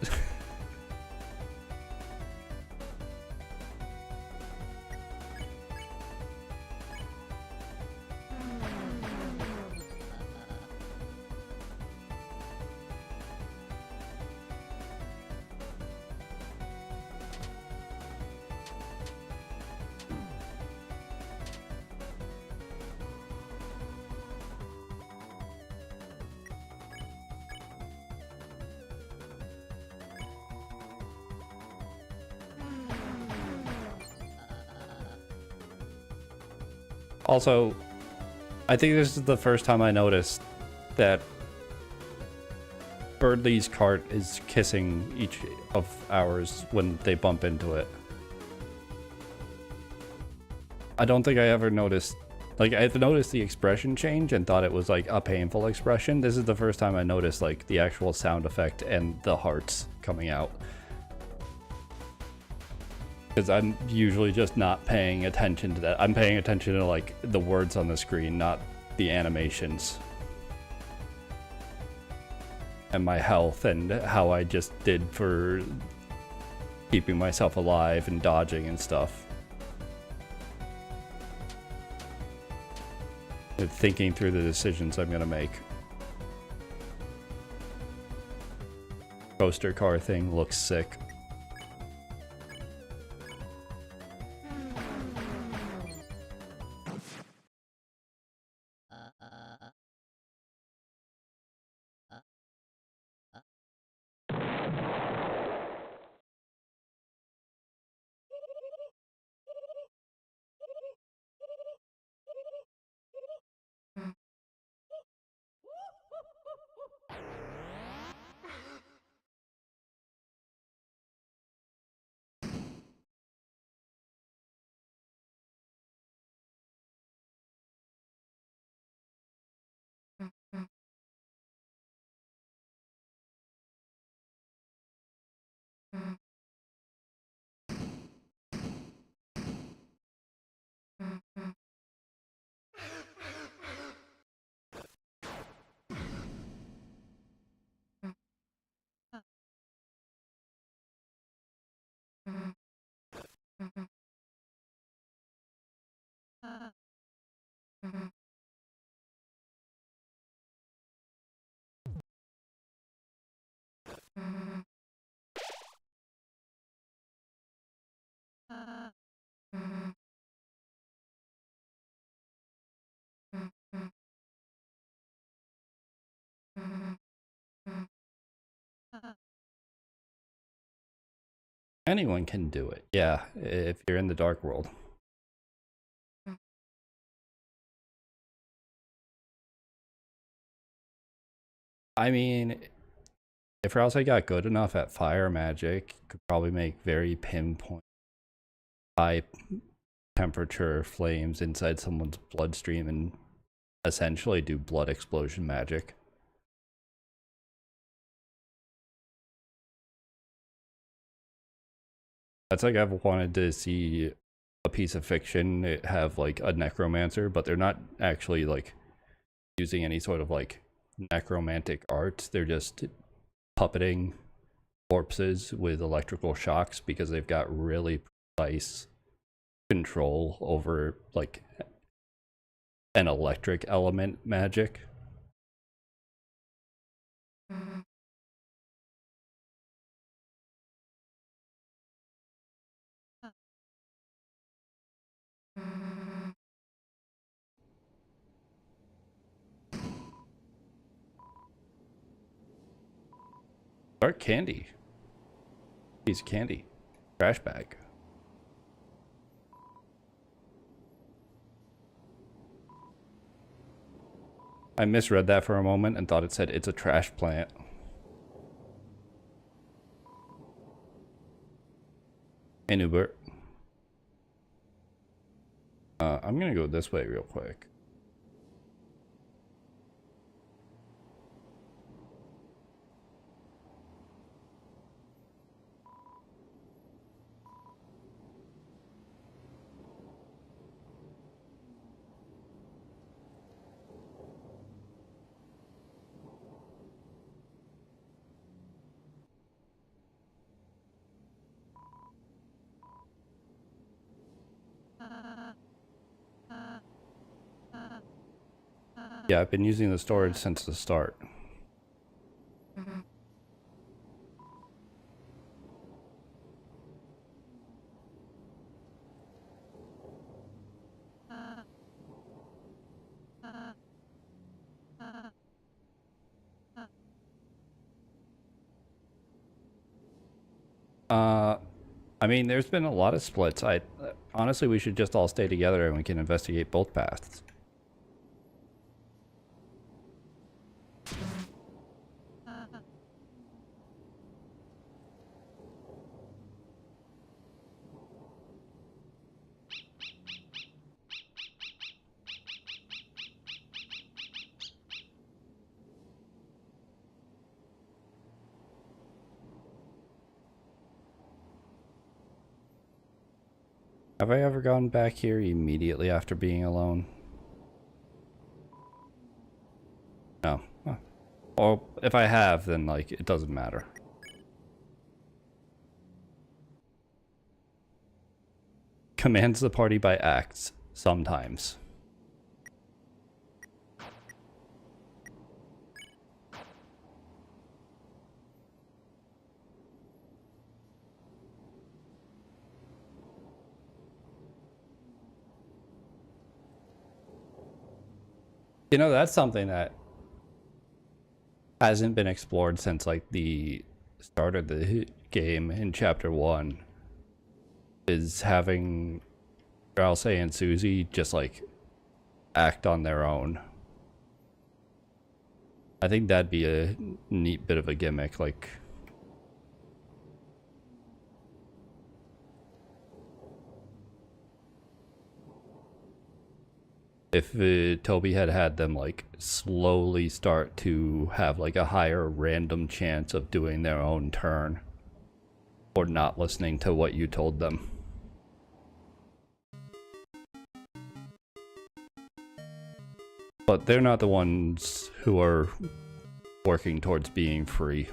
Also, I think this is the first time I noticed that Birdley's cart is kissing each of ours when they bump into it. I don't think I ever noticed, like, I noticed the expression change and thought it was like a painful expression. This is the first time I noticed like the actual sound effect and the hearts coming out. Because I'm usually just not paying attention to that. I'm paying attention to like the words on the screen, not the animations. And my health and how I just did for keeping myself alive and dodging and stuff. And thinking through the decisions I'm gonna make. Coaster car thing looks sick. Anyone can do it. Yeah, if you're in the dark world. I mean, if else I got good enough at fire magic, could probably make very pinpoint high temperature flames inside someone's bloodstream and essentially do blood explosion magic. That's like I've wanted to see a piece of fiction have like a necromancer, but they're not actually like using any sort of like necromantic art. They're just puppeting corpses with electrical shocks because they've got really precise control over like an electric element magic. Dark candy. Piece of candy. Trash bag. I misread that for a moment and thought it said it's a trash plant. Hey, Newbert. I'm gonna go this way real quick. Yeah, I've been using the storage since the start. I mean, there's been a lot of splits. Honestly, we should just all stay together and we can investigate both paths. Have I ever gone back here immediately after being alone? No. Huh. Or if I have, then like it doesn't matter. Commands the party by acts, sometimes. You know, that's something that hasn't been explored since like the start of the game in chapter 1 is having Ralsei and Susie just like act on their own. I think that'd be a neat bit of a gimmick, like if Toby had had them like slowly start to have like a higher random chance of doing their own turn or not listening to what you told them. But they're not the ones who are working towards being free.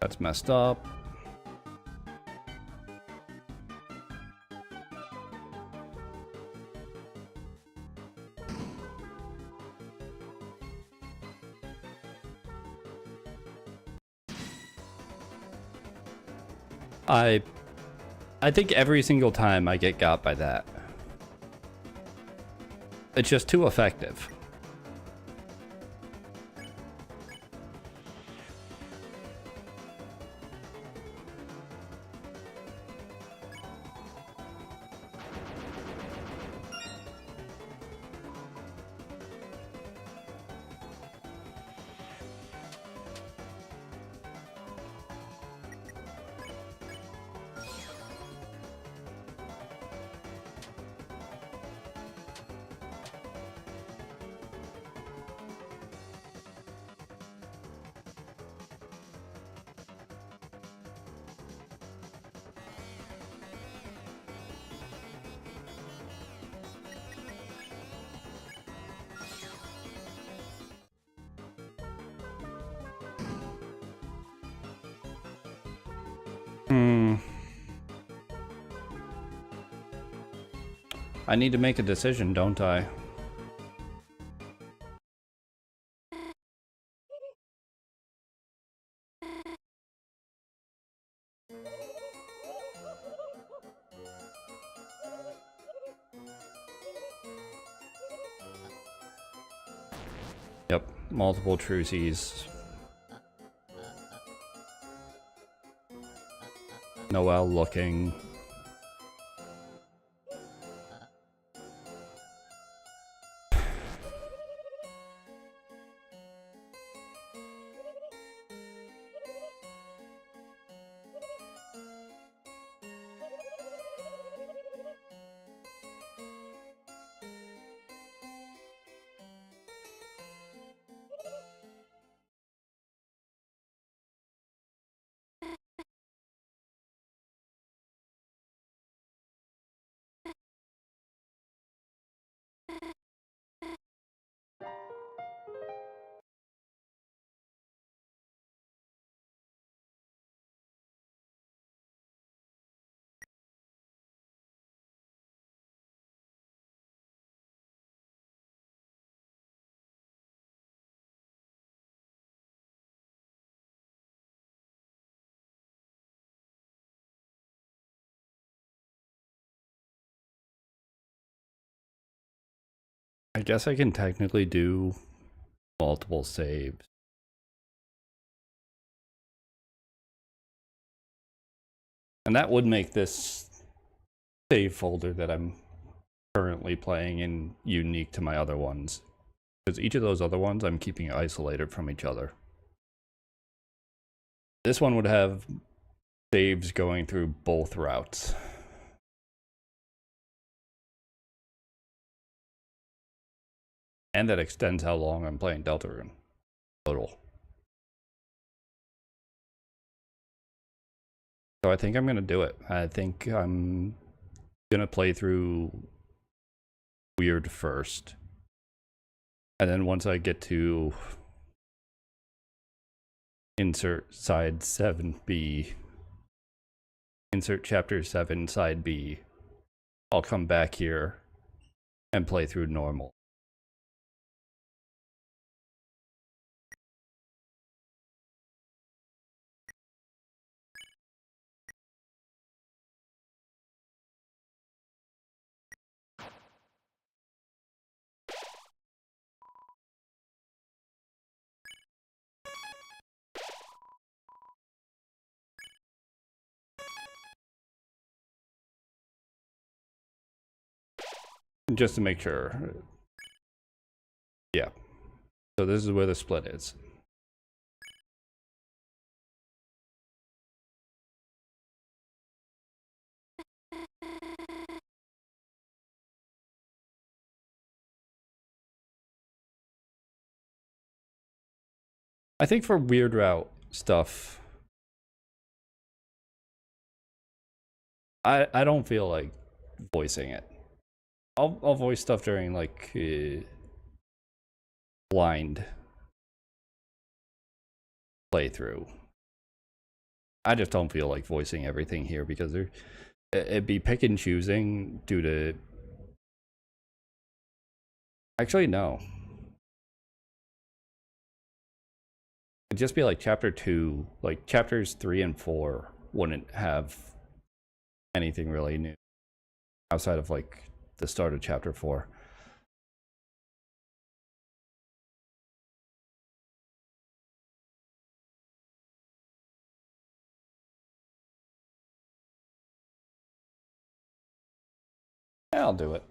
That's messed up. I think every single time I get got by that. It's just too effective. I need to make a decision, don't I? Yep, multiple truces. Noel looking. I guess I can technically do multiple saves. And that would make this save folder that I'm currently playing in unique to my other ones. Because each of those other ones I'm keeping isolated from each other. This one would have saves going through both routes. And that extends how long I'm playing Deltarune total. So I think I'm gonna do it. I think I'm gonna play through Weird first. And then once I get to insert side 7B, insert chapter 7 side B, I'll come back here and play through normal. Just to make sure. Yeah. So this is where the split is. I think for weird route stuff, I don't feel like voicing it. I'll voice stuff during like blind playthrough. I just don't feel like voicing everything here because it'd be pick and choosing due to... Actually, no. It'd just be like chapter 2, like chapters 3 and 4 wouldn't have anything really new outside of like the start of chapter 4. Yeah, I'll do it.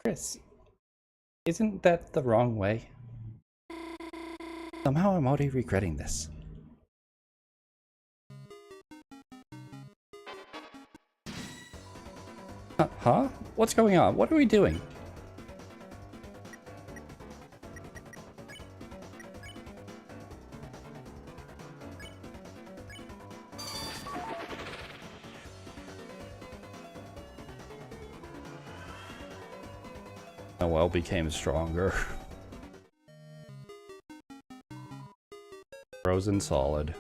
Chris, isn't that the wrong way? Somehow I'm already regretting this. Huh? What's going on? What are we doing? Noelle became stronger. Frozen solid.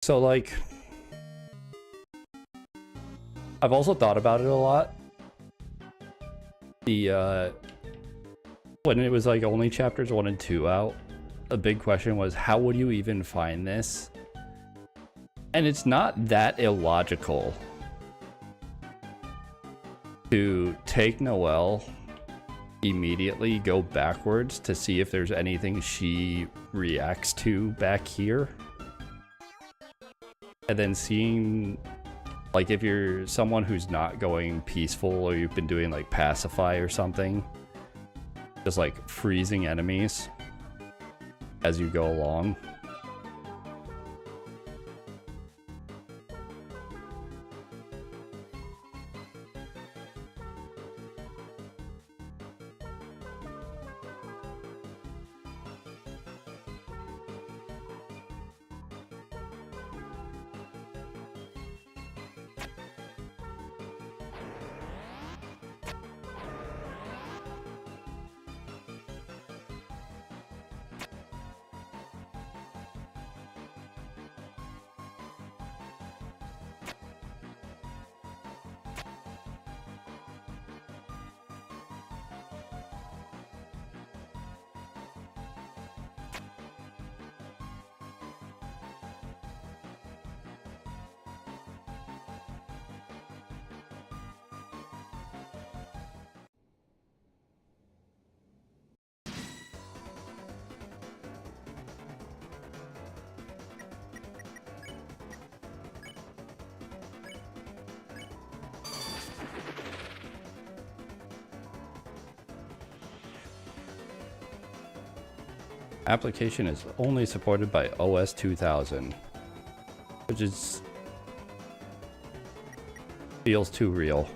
So like, I've also thought about it a lot. The when it was like only chapters 1 and 2 out, a big question was how would you even find this? And it's not that illogical to take Noelle, immediately go backwards to see if there's anything she reacts to back here, and then seeing like if you're someone who's not going peaceful or you've been doing like pacify or something, just like freezing enemies as you go along. Application is only supported by OS 2000, which is feels too real.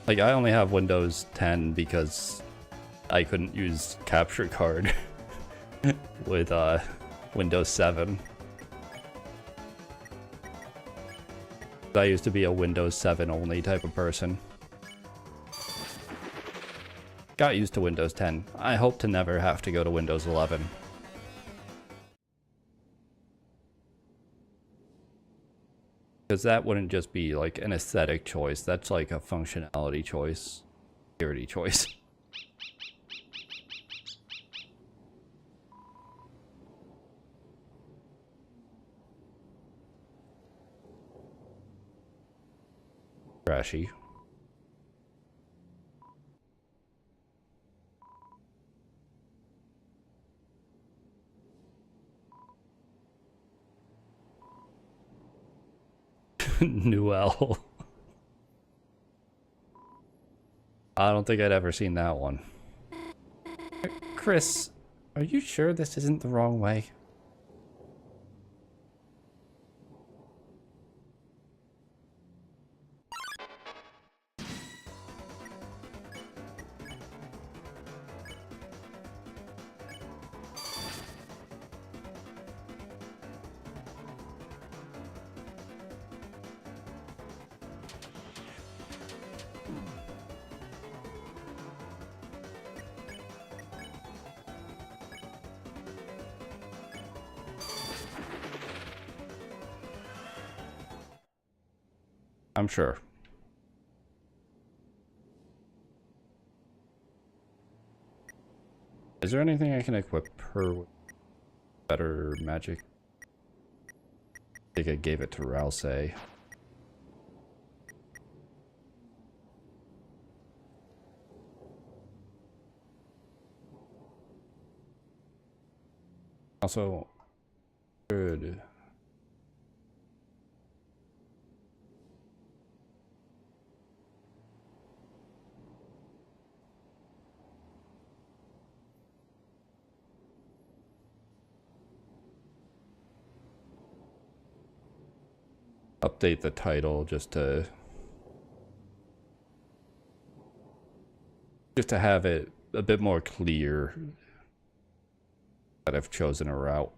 Like I only have Windows 10 because I couldn't use capture card with Windows 7. I used to be a Windows 7 only type of person. Got used to Windows 10. I hope to never have to go to Windows 11. Because that wouldn't just be like an aesthetic choice, that's like a functionality choice, security choice. Trashy. Noelle. I don't think I'd ever seen that one. Chris, are you sure this isn't the wrong way? I'm sure. Is there anything I can equip her with better magic? I think I gave it to Rouse. Also, good. Update the title just to have it a bit more clear that I've chosen a route.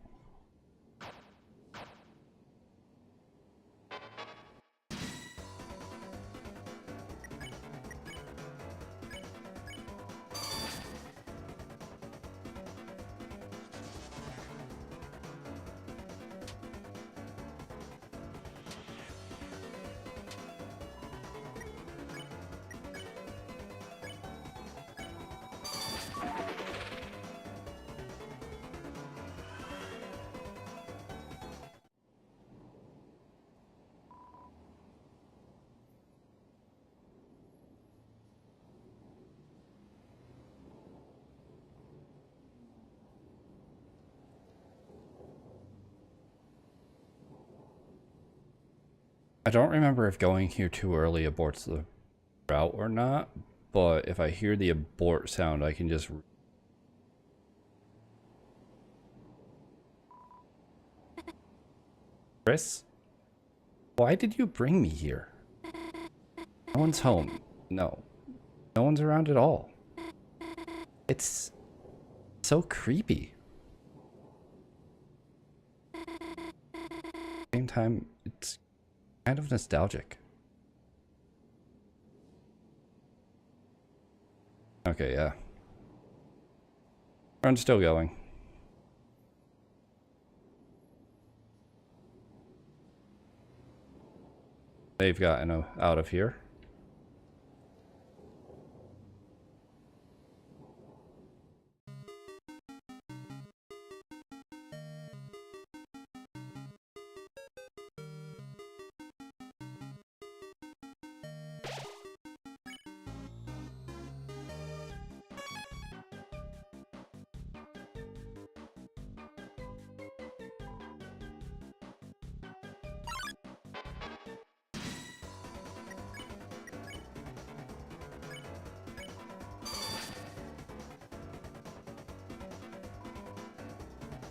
I don't remember if going here too early aborts the route or not, but if I hear the abort sound, I can just... Chris? Why did you bring me here? No one's home. No. No one's around at all. It's so creepy. At the same time, it's kind of nostalgic. Okay, yeah. Run's still going. They've gotten out of here.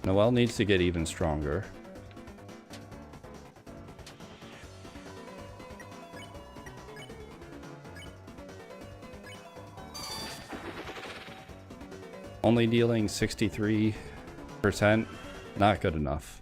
Noelle needs to get even stronger. Only dealing 63%, not good enough.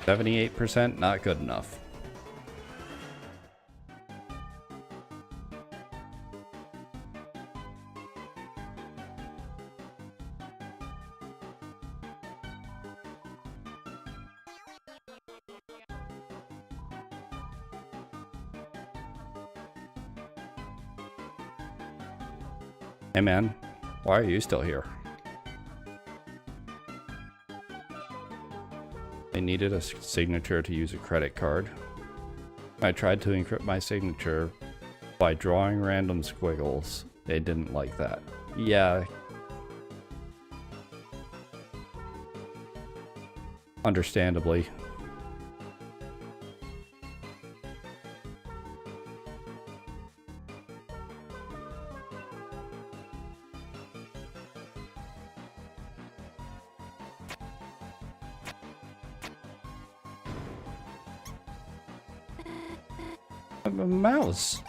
%, not good enough. Hey man, why are you still here? I needed a signature to use a credit card. I tried to encrypt my signature by drawing random squiggles. They didn't like that. Yeah. Understandably. A mouse.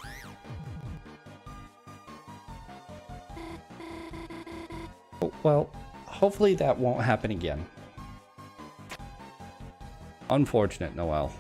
Well, hopefully that won't happen again. Unfortunate, Noel.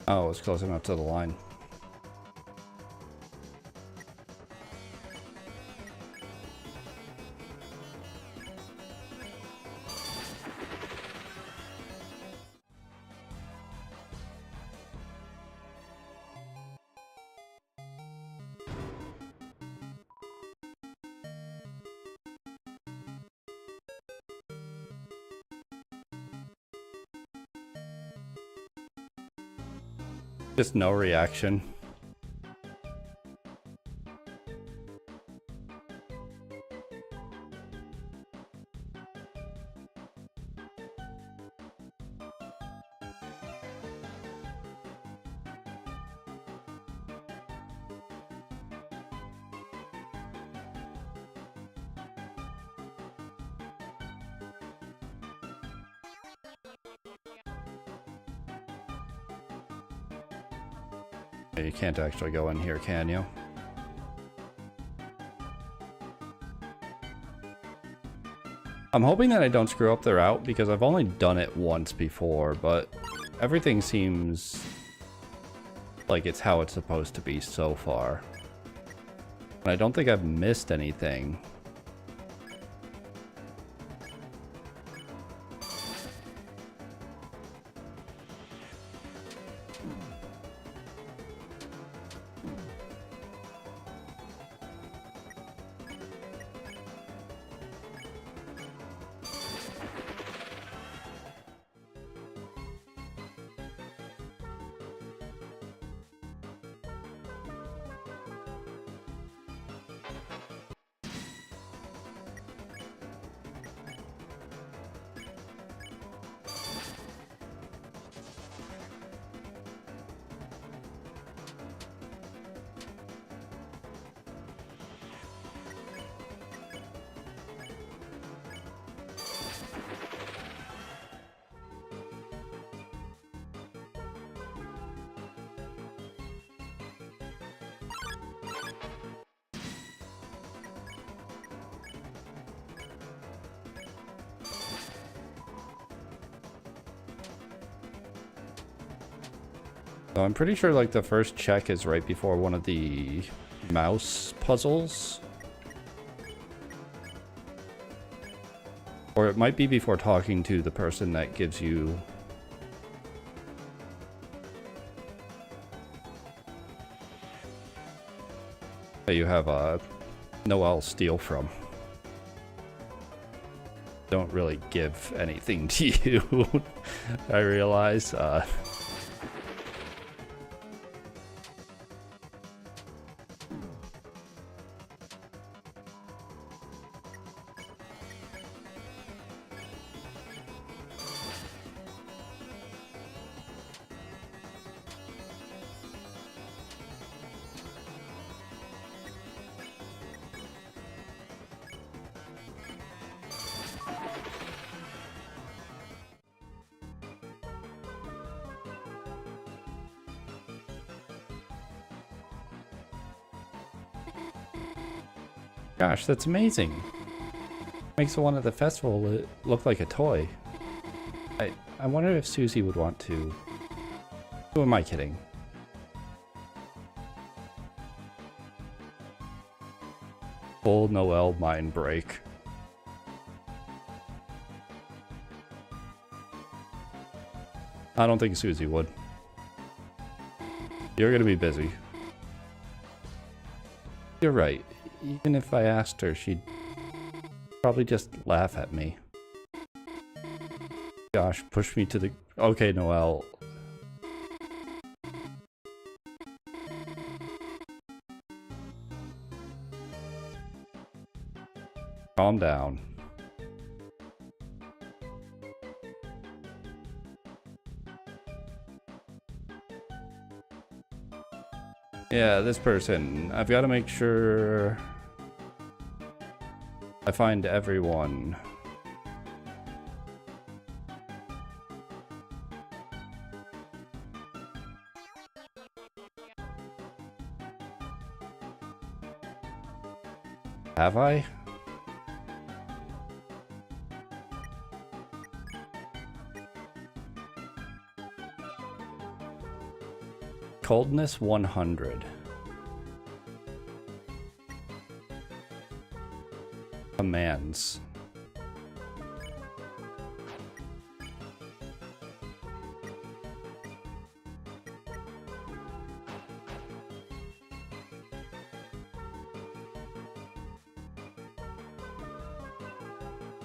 Oh, it's close enough to the line. Just no reaction. You can't actually go in here, can you? I'm hoping that I don't screw up the route because I've only done it once before, but everything seems like it's how it's supposed to be so far. And I don't think I've missed anything. So I'm pretty sure like the first check is right before one of the mouse puzzles. Or it might be before talking to the person that gives you... that you have Noel steal from. Don't really give anything to you, I realize. Gosh, that's amazing. Makes the one at the festival look like a toy. I wonder if Susie would want to... Who am I kidding? Full Noel mind break. I don't think Susie would. You're gonna be busy. You're right. Even if I asked her, she'd probably just laugh at me. Gosh, push me to the... Okay, Noelle. Calm down. Yeah, this person. I've got to make sure I find everyone. Have I? Coldness 100. Commands.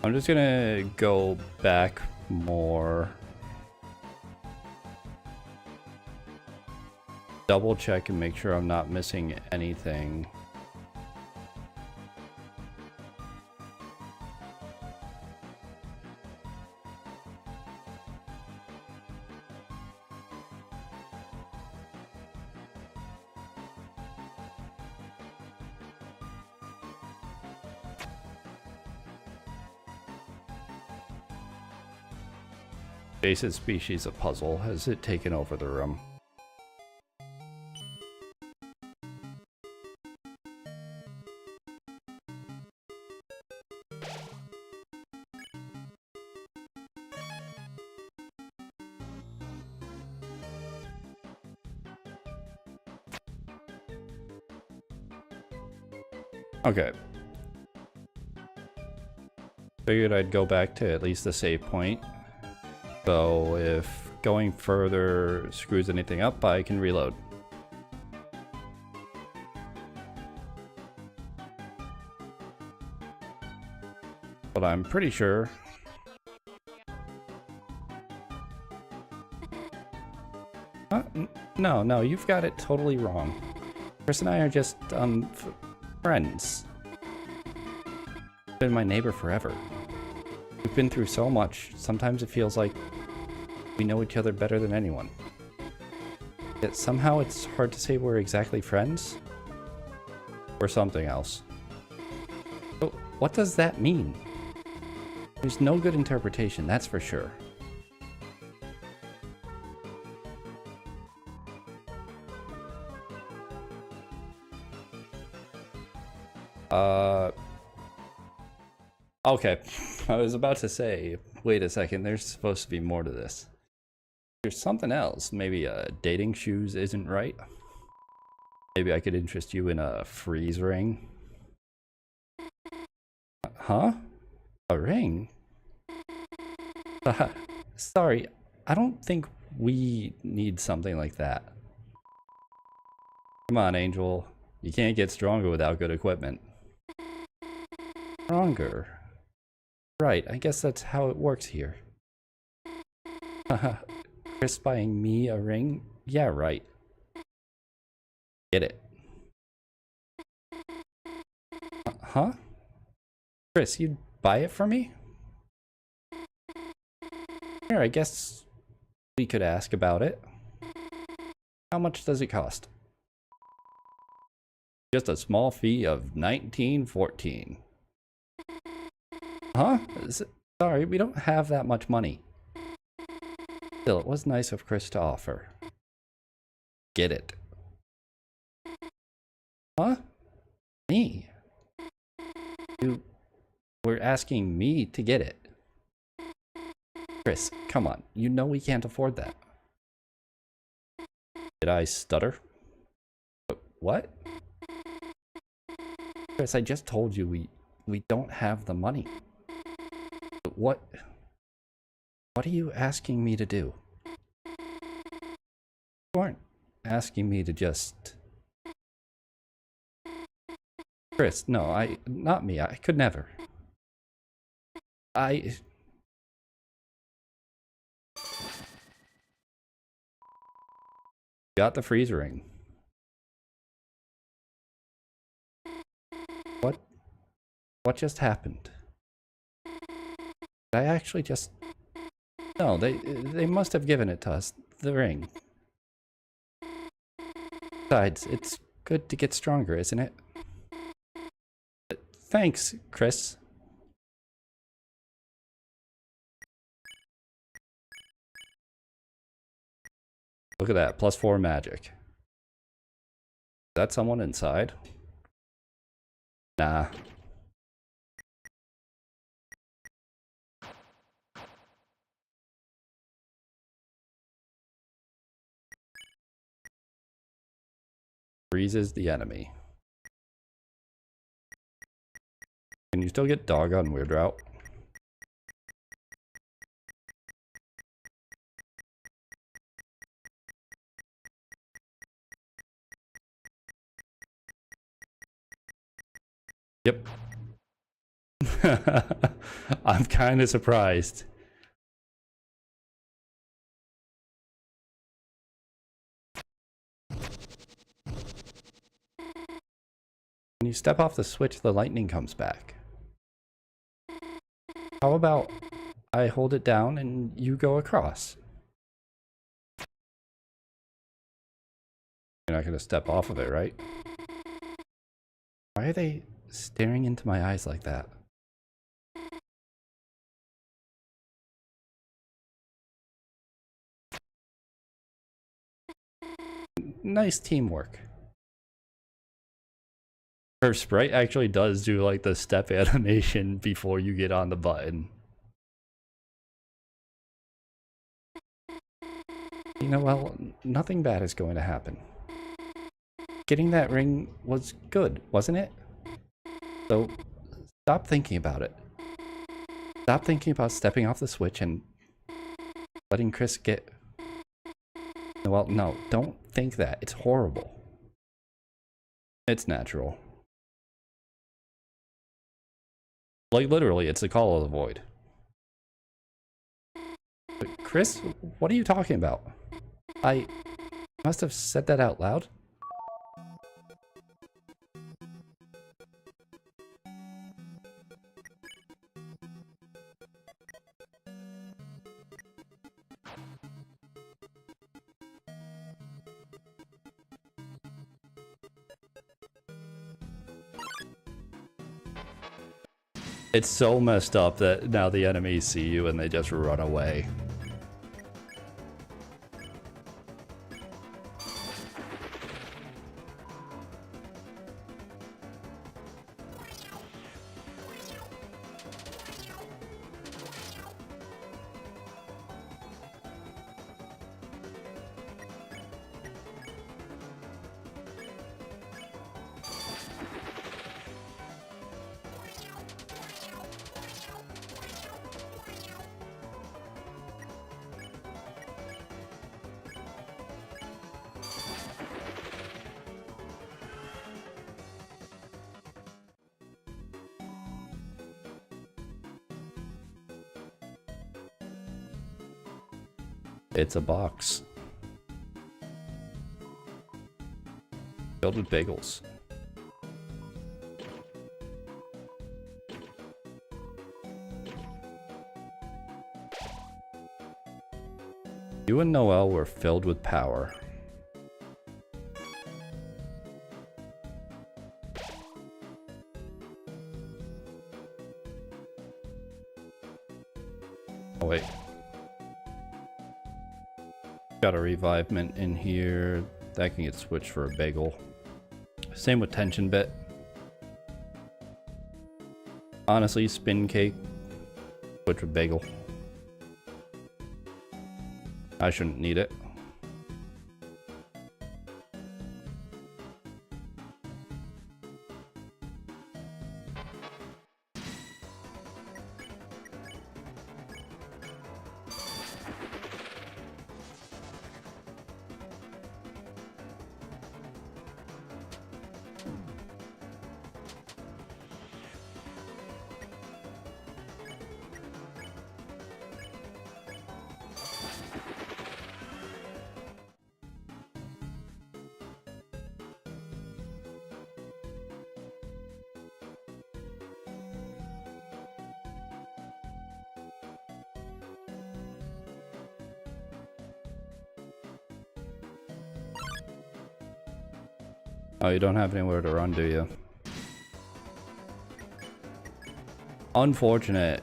I'm just gonna go back more. Double check and make sure I'm not missing anything. Basic species of puzzle. Has it taken over the room? Okay. Figured I'd go back to at least the save point. So if going further screws anything up, I can reload. But I'm pretty sure. No, you've got it totally wrong. Chris and I are just, friends. Been my neighbor forever. We've been through so much, sometimes it feels like we know each other better than anyone. Yet somehow it's hard to say we're exactly friends. Or something else. But what does that mean? There's no good interpretation, that's for sure. Okay, I was about to say, wait a second, there's supposed to be more to this. There's something else. Maybe dating shoes isn't right. Maybe I could interest you in a freeze ring. Huh? A ring? Sorry, I don't think we need something like that. Come on, Angel. You can't get stronger without good equipment. Stronger? Right, I guess that's how it works here. Haha, Chris buying me a ring? Yeah, right. Get it. Huh? Chris, you'd buy it for me? Here, I guess we could ask about it. How much does it cost? Just a small fee of $19.14. Huh? Sorry, we don't have that much money. Still, it was nice of Chris to offer. Get it. Huh? Me? You were asking me to get it. Chris, come on. You know we can't afford that. Did I stutter? What? Chris, I just told you we don't have the money. What are you asking me to do? You aren't asking me to just... Chris, no, not me. I could never. Got the freeze ring. What just happened? I actually just... No, they must have given it to us, the ring. Besides, it's good to get stronger, isn't it? Thanks, Chris. Look at that, +4 magic. Is that someone inside? Nah. Freezes the enemy. Can you still get dog on weird route? Yep. I'm kind of surprised. When you step off the switch, the lightning comes back. How about I hold it down and you go across? You're not going to step off of it, right? Why are they staring into my eyes like that? Nice teamwork. Her sprite actually does do like the step animation before you get on the button. You know, well, nothing bad is going to happen. Getting that ring was good, wasn't it? So, stop thinking about it. Stop thinking about stepping off the switch and letting Chris get... Well, no, don't think that. It's horrible. It's natural. Like, literally, it's the call of the void. But Chris, what are you talking about? I must have said that out loud. It's so messed up that now the enemies see you and they just run away. It's a box filled with bagels. You and Noelle were filled with power. Oh wait. Got a revivement in here. That can get switched for a bagel. Same with tension bit. Honestly, spin cake, switch with bagel. I shouldn't need it. Oh, you don't have anywhere to run, do you? Unfortunate.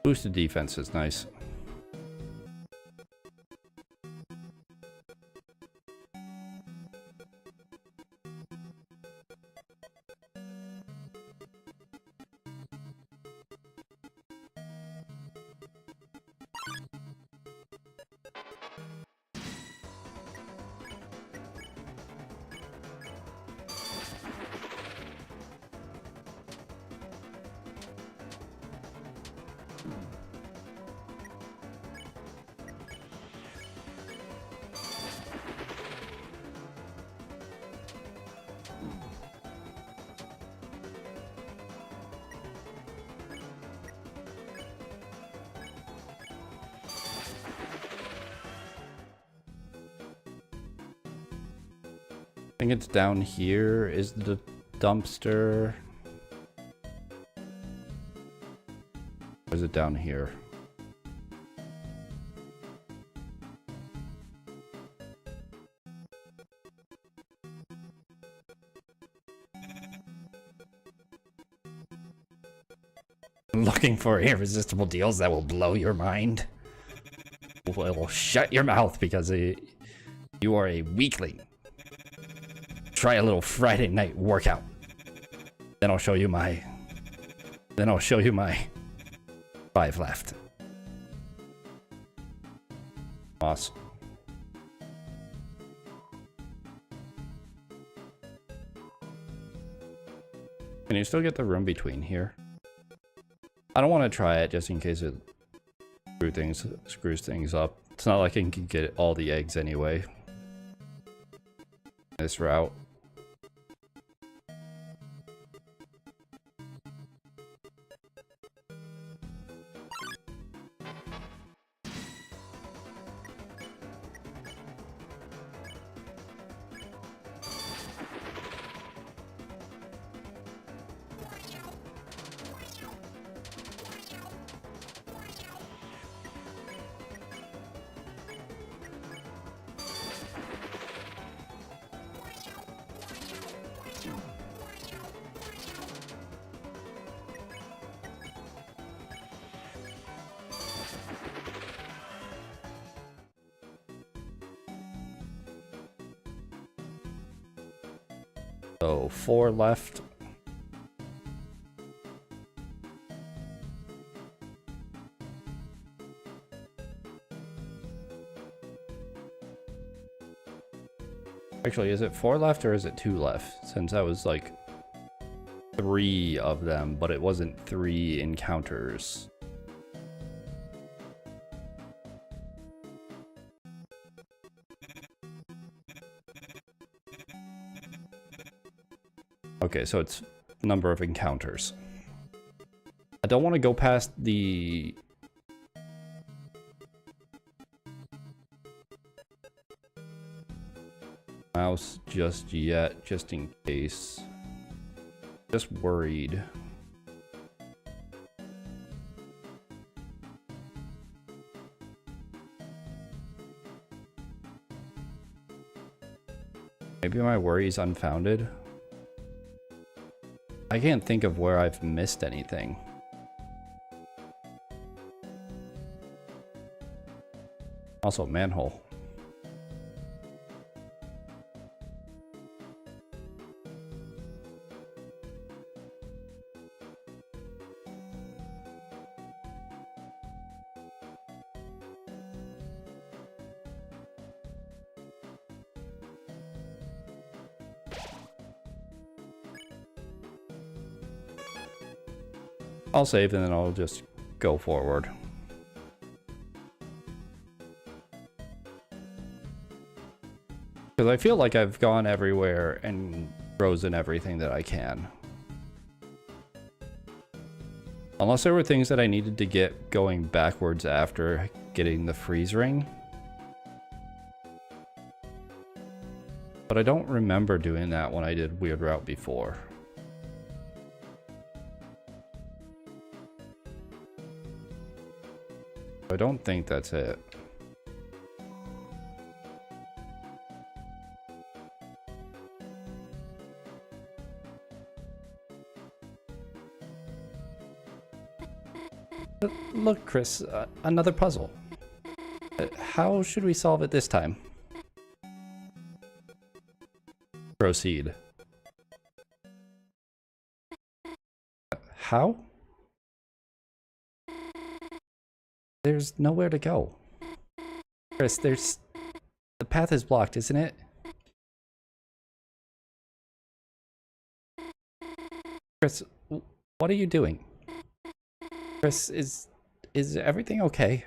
Boosted defense is nice. I think it's down here is the dumpster. Or is it down here? I'm looking for irresistible deals that will blow your mind. Well, shut your mouth because you are a weakling. Try a little Friday night workout. Then I'll show you my 5 left. Boss. Can you still get the room between here? I don't want to try it just in case it screws things up. It's not like I can get all the eggs anyway. This route. So 4 left. Actually, is it 4 left or is it 2 left? Since that was like 3 of them, but it wasn't 3 encounters. Okay, so it's number of encounters. I don't want to go past the mouse just yet, just in case. Just worried. Maybe my worry is unfounded. I can't think of where I've missed anything. Also, manhole. I'll save and then I'll just go forward. Because I feel like I've gone everywhere and throws in everything that I can. Unless there were things that I needed to get going backwards after getting the freeze ring. But I don't remember doing that when I did Weird Route before. I don't think that's it. Look, Chris, another puzzle. How should we solve it this time? Proceed. How? There's nowhere to go. Chris, the path is blocked, isn't it? Chris, what are you doing? Chris, is everything okay?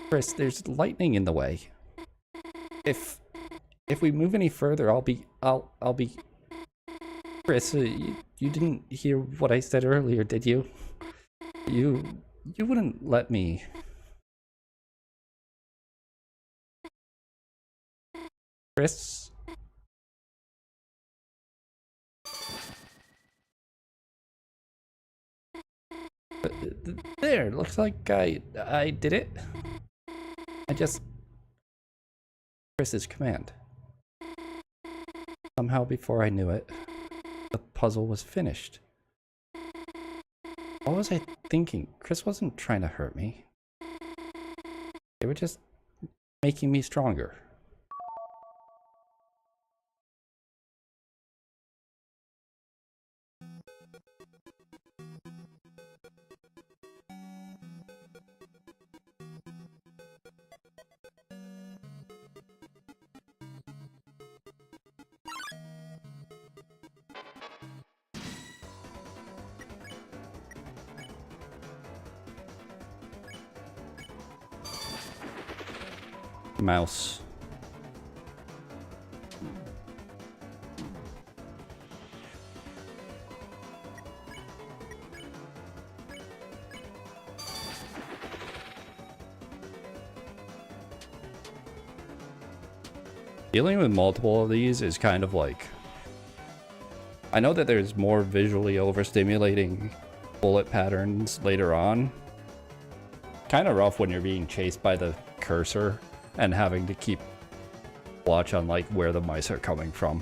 Chris, there's lightning in the way. If we move any further, I'll be. Chris, you didn't hear what I said earlier, did you? You wouldn't let me. Chris? There, looks like I did it. I just... Chris's command. Somehow before I knew it, the puzzle was finished. What was I thinking? Chris wasn't trying to hurt me. They were just making me stronger. Mouse. Dealing with multiple of these is kind of like... I know that there's more visually overstimulating bullet patterns later on. Kind of rough when you're being chased by the cursor and having to keep watch on like where the mice are coming from.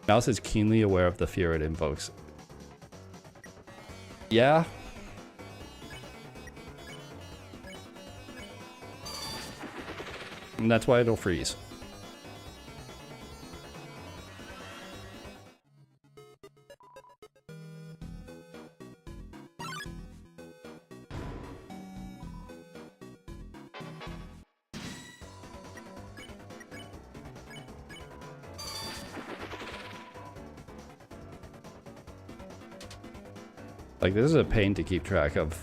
Mouse is keenly aware of the fear it invokes. Yeah. And that's why it'll freeze. Like, this is a pain to keep track of.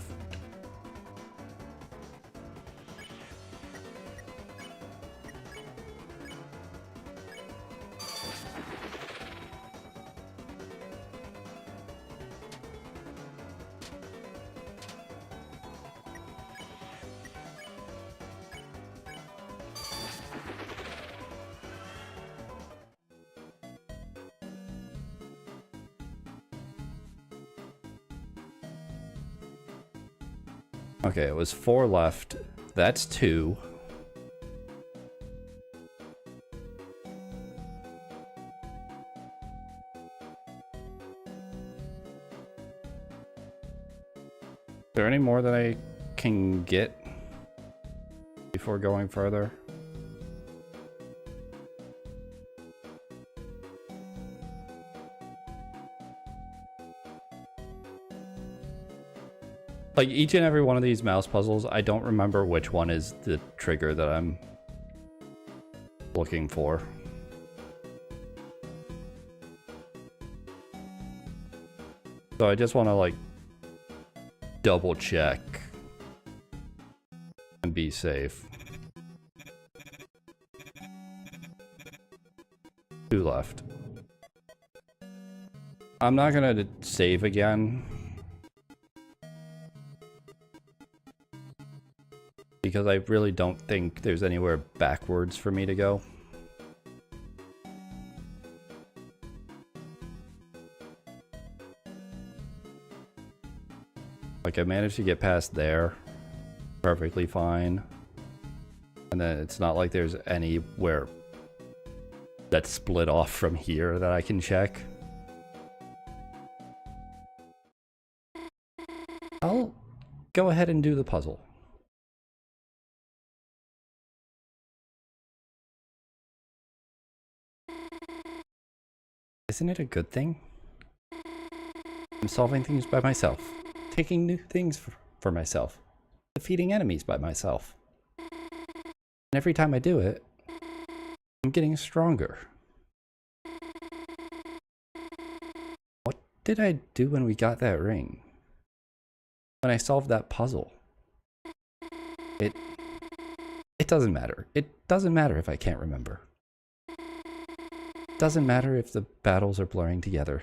Okay, it was 4 left. That's 2. Is there any more that I can get before going further? Like, each and every one of these mouse puzzles, I don't remember which one is the trigger that I'm looking for. So I just want to, like, double check and be safe. left. I'm not gonna save again. Because I really don't think there's anywhere backwards for me to go. Like, I managed to get past there perfectly fine. And then it's not like there's anywhere that's split off from here that I can check. I'll go ahead and do the puzzle. Isn't it a good thing? I'm solving things by myself, taking new things for myself, defeating enemies by myself. And every time I do it, I'm getting stronger. What did I do when we got that ring? When I solved that puzzle? It doesn't matter. It doesn't matter if I can't remember. It doesn't matter if the battles are blurring together.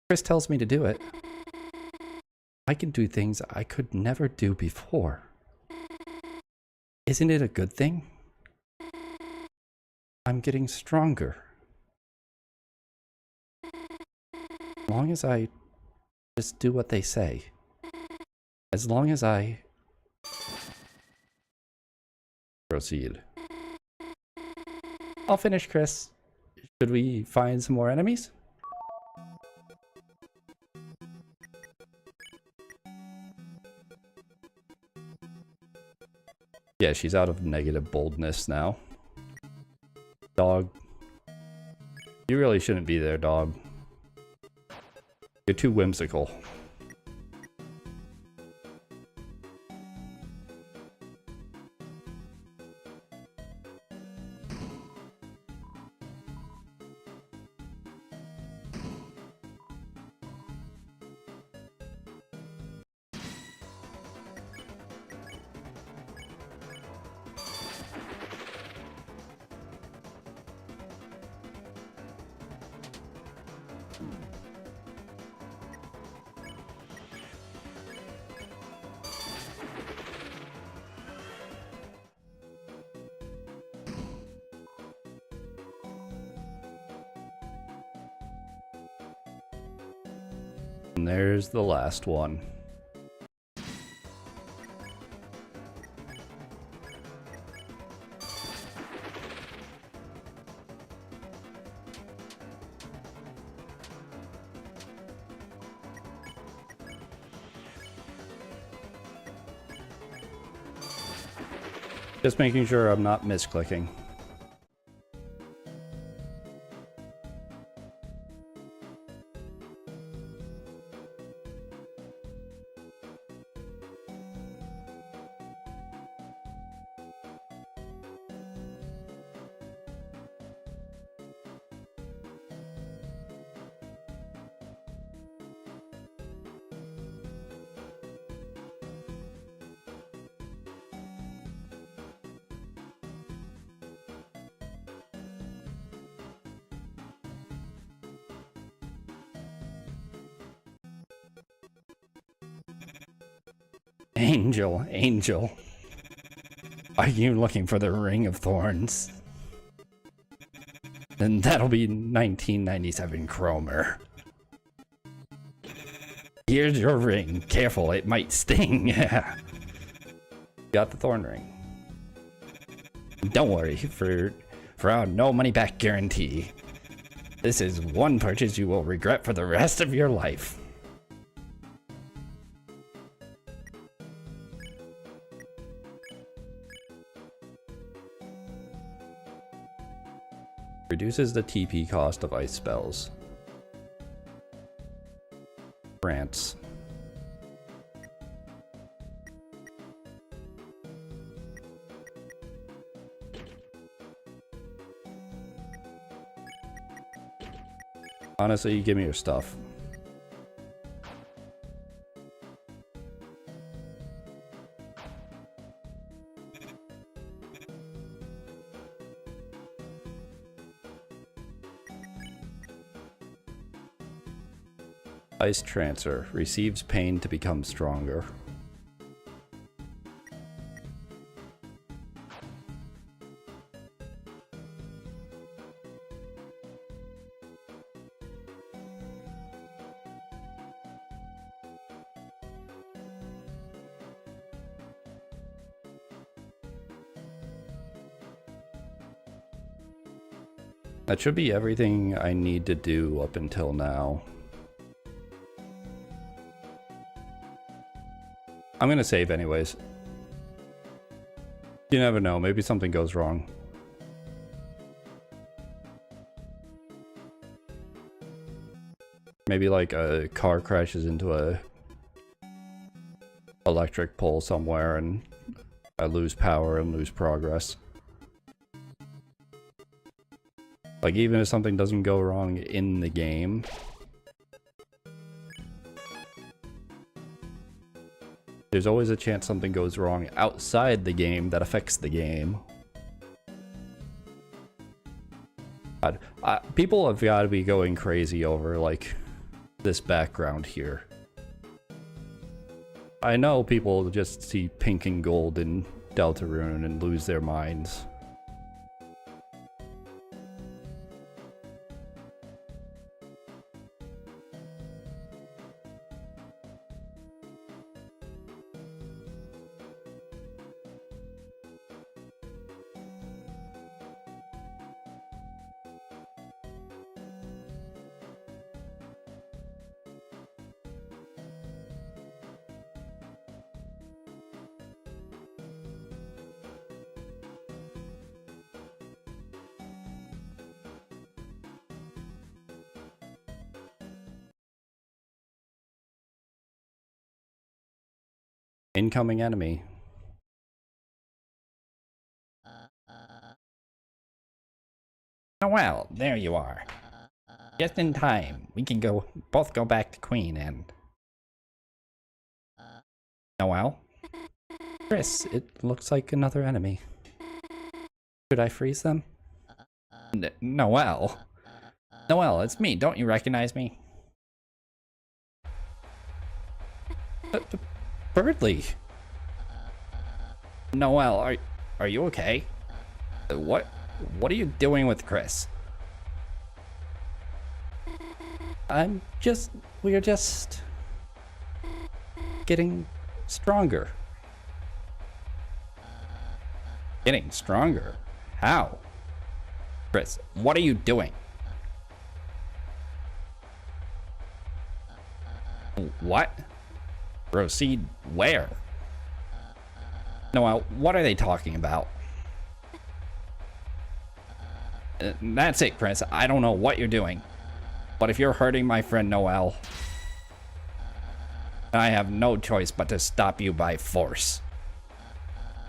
Chris tells me to do it. I can do things I could never do before. Isn't it a good thing? I'm getting stronger. As long as I just do what they say. As long as I proceed. I'll finish, Chris. Should we find some more enemies? Yeah, she's out of negative boldness now. Dog. You really shouldn't be there, dog. You're too whimsical. And there's the last one. Just making sure I'm not misclicking. Angel, Angel. Are you looking for the Ring of Thorns? Then that'll be 1997 Cromer. Here's your ring. Careful, it might sting. Got the thorn ring. Don't worry, for our no money back guarantee. This is one purchase you will regret for the rest of your life. Reduces the TP cost of ice spells. Grants. Honestly, give me your stuff. Ice Trancer. Receives pain to become stronger. That should be everything I need to do up until now. I'm gonna save anyways. You never know, maybe something goes wrong. Maybe like a car crashes into a electric pole somewhere and I lose power and lose progress. Like, even if something doesn't go wrong in the game, there's always a chance something goes wrong outside the game that affects the game. God, people have got to be going crazy over, like, this background here. I know people just see pink and gold in Deltarune and lose their minds. Incoming enemy. Oh well, there you are. Just in time. We can both go back to Queen and... Noelle? Chris, it looks like another enemy. Should I freeze them? Noelle? Noelle, it's me. Don't you recognize me? Birdly! Noelle, are you okay? What are you doing with Chris? We're just getting stronger. Getting stronger? How? Chris, what are you doing? What? Proceed where? Noelle, what are they talking about? That's it, Chris. I don't know what you're doing. But if you're hurting my friend Noelle, I have no choice but to stop you by force.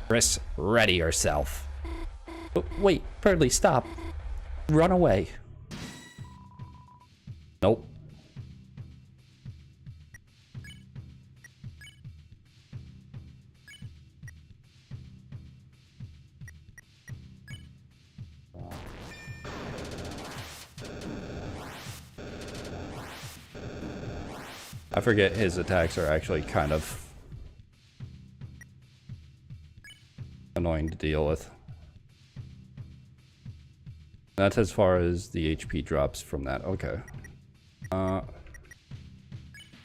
Chris, ready yourself. Wait, Birdly, stop. Run away. Nope. I forget his attacks are actually kind of annoying to deal with. That's as far as the HP drops from that. Okay. I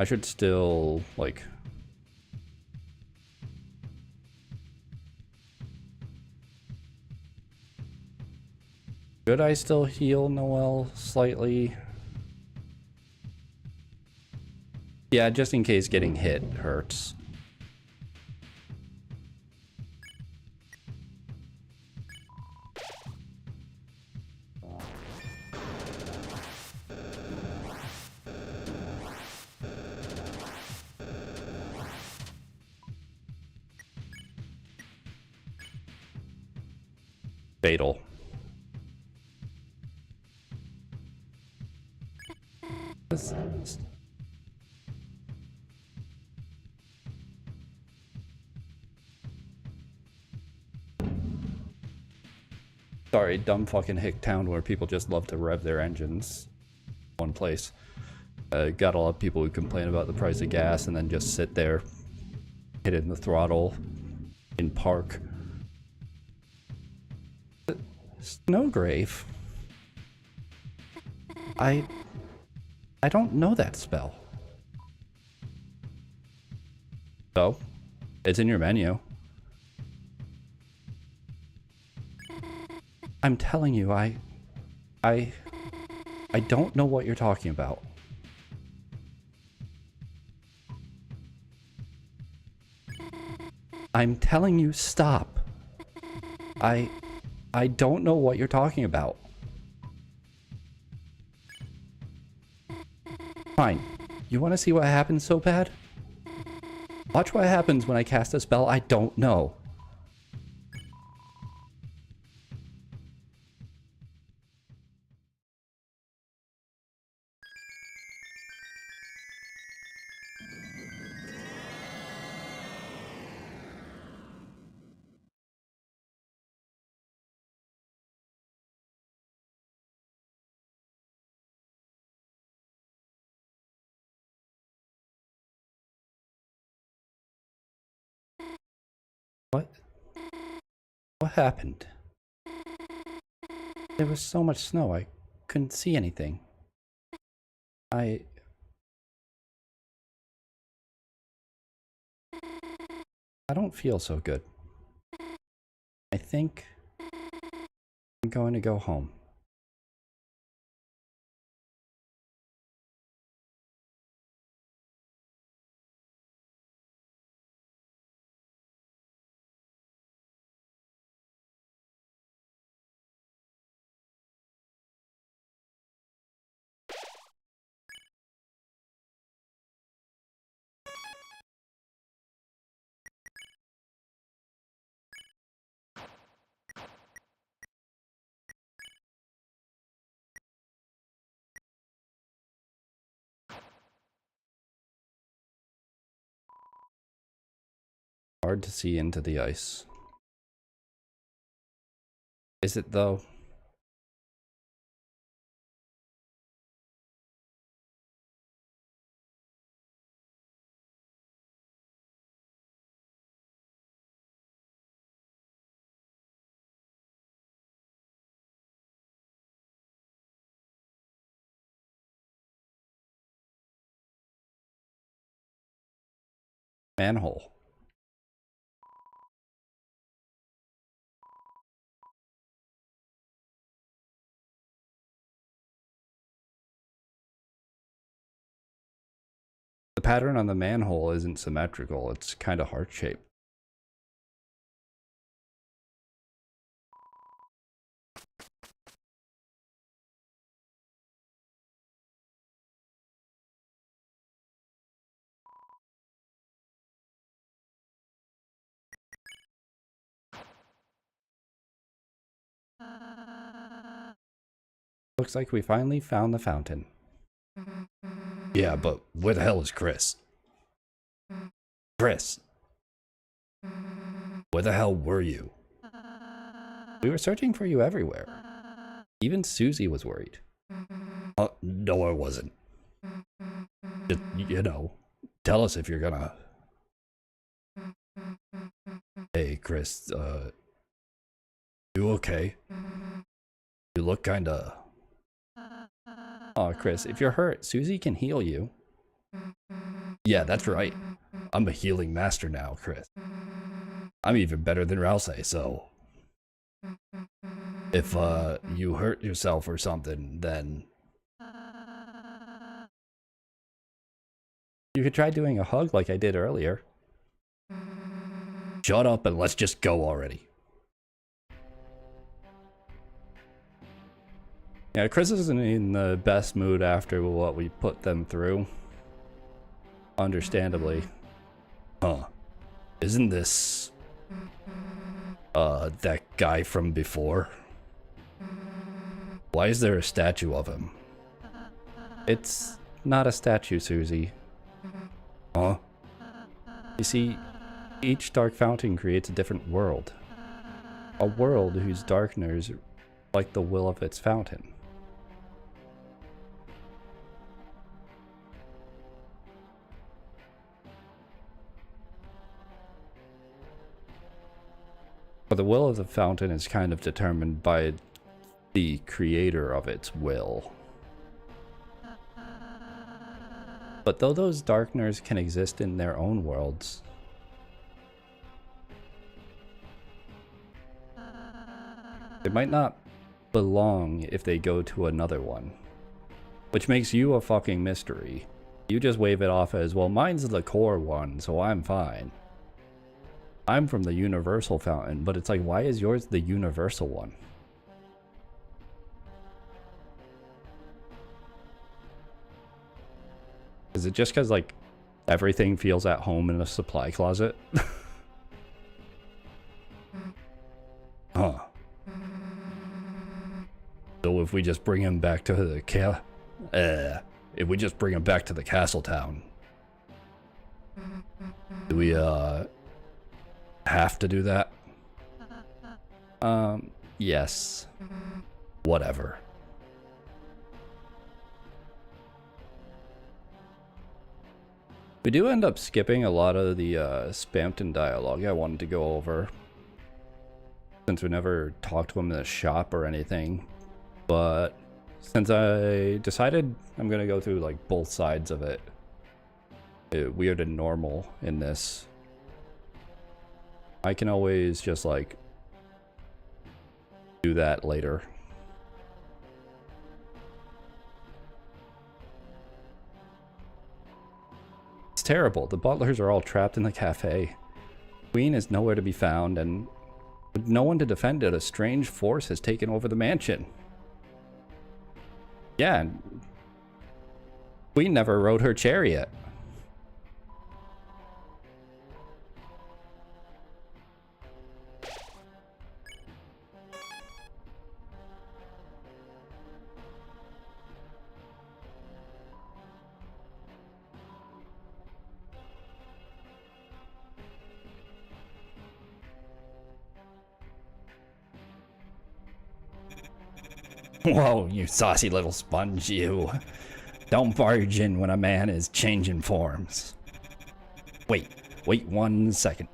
should still, like... Should I still heal Noelle slightly? Yeah, just in case getting hit hurts. Fatal. Sorry, dumb fucking hick town where people just love to rev their engines one place. Got a lot of people who complain about the price of gas and then just sit there hitting the throttle in park. Snowgrave? I don't know that spell. So, it's in your menu. I'm telling you, I don't know what you're talking about. I'm telling you, stop. I don't know what you're talking about. Fine. You want to see what happens so bad? Watch what happens when I cast a spell I don't know. What? What happened? There was so much snow, I couldn't see anything. I don't feel so good. I think I'm going to go home. Hard to see into the ice. Is it though? Manhole. The pattern on the manhole isn't symmetrical, it's kind of heart-shaped. Looks like we finally found the fountain. Yeah, but where the hell is Chris? Chris! Where the hell were you? We were searching for you everywhere. Even Susie was worried. No, I wasn't. Just, you know, tell us if you're gonna... Hey, Chris, you okay? You look kinda... Aw, Chris, if you're hurt, Susie can heal you. Yeah, that's right. I'm a healing master now, Chris. I'm even better than Rouse, so... If, you hurt yourself or something, then... You could try doing a hug like I did earlier. Shut up and let's just go already. Yeah, Chris isn't in the best mood after what we put them through. Understandably. Huh. Isn't this... that guy from before? Why is there a statue of him? It's not a statue, Susie. Huh? You see, each dark fountain creates a different world. A world whose darkeners like the will of its fountain. But the will of the fountain is kind of determined by the creator of its will. But though those darkeners can exist in their own worlds, they might not belong if they go to another one. Which makes you a fucking mystery. You just wave it off as, well, mine's the core one, so I'm fine. I'm from the universal fountain, but it's like, why is yours the universal one? Is it just because, like, everything feels at home in a supply closet? Huh. So if we just bring him back to the if we just bring him back to the castle town, do we, have to do that? Yes. Whatever. We do end up skipping a lot of the, Spampton dialogue I wanted to go over, since we never talked to him in the shop or anything. But since I decided I'm gonna go through like both sides of it, weird and normal in this, I can always just like do that later. It's terrible. The butlers are all trapped in the cafe. Queen is nowhere to be found, and with no one to defend it, a strange force has taken over the mansion. Yeah, and Queen never rode her chariot. Whoa, you saucy little sponge, you. Don't barge in when a man is changing forms. Wait 1 second.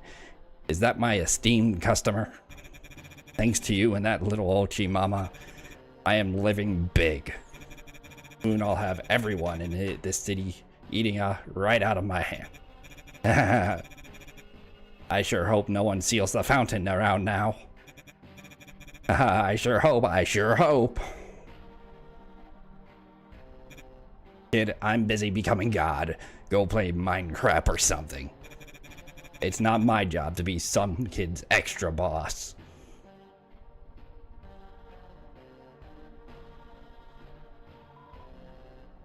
Is that my esteemed customer? Thanks to you and that little Ochi mama, I am living big. Soon I'll have everyone in this city eating right out of my hand. I sure hope no one seals the fountain around now. I sure hope. Kid, I'm busy becoming God. Go play Minecraft or something. It's not my job to be some kid's extra boss.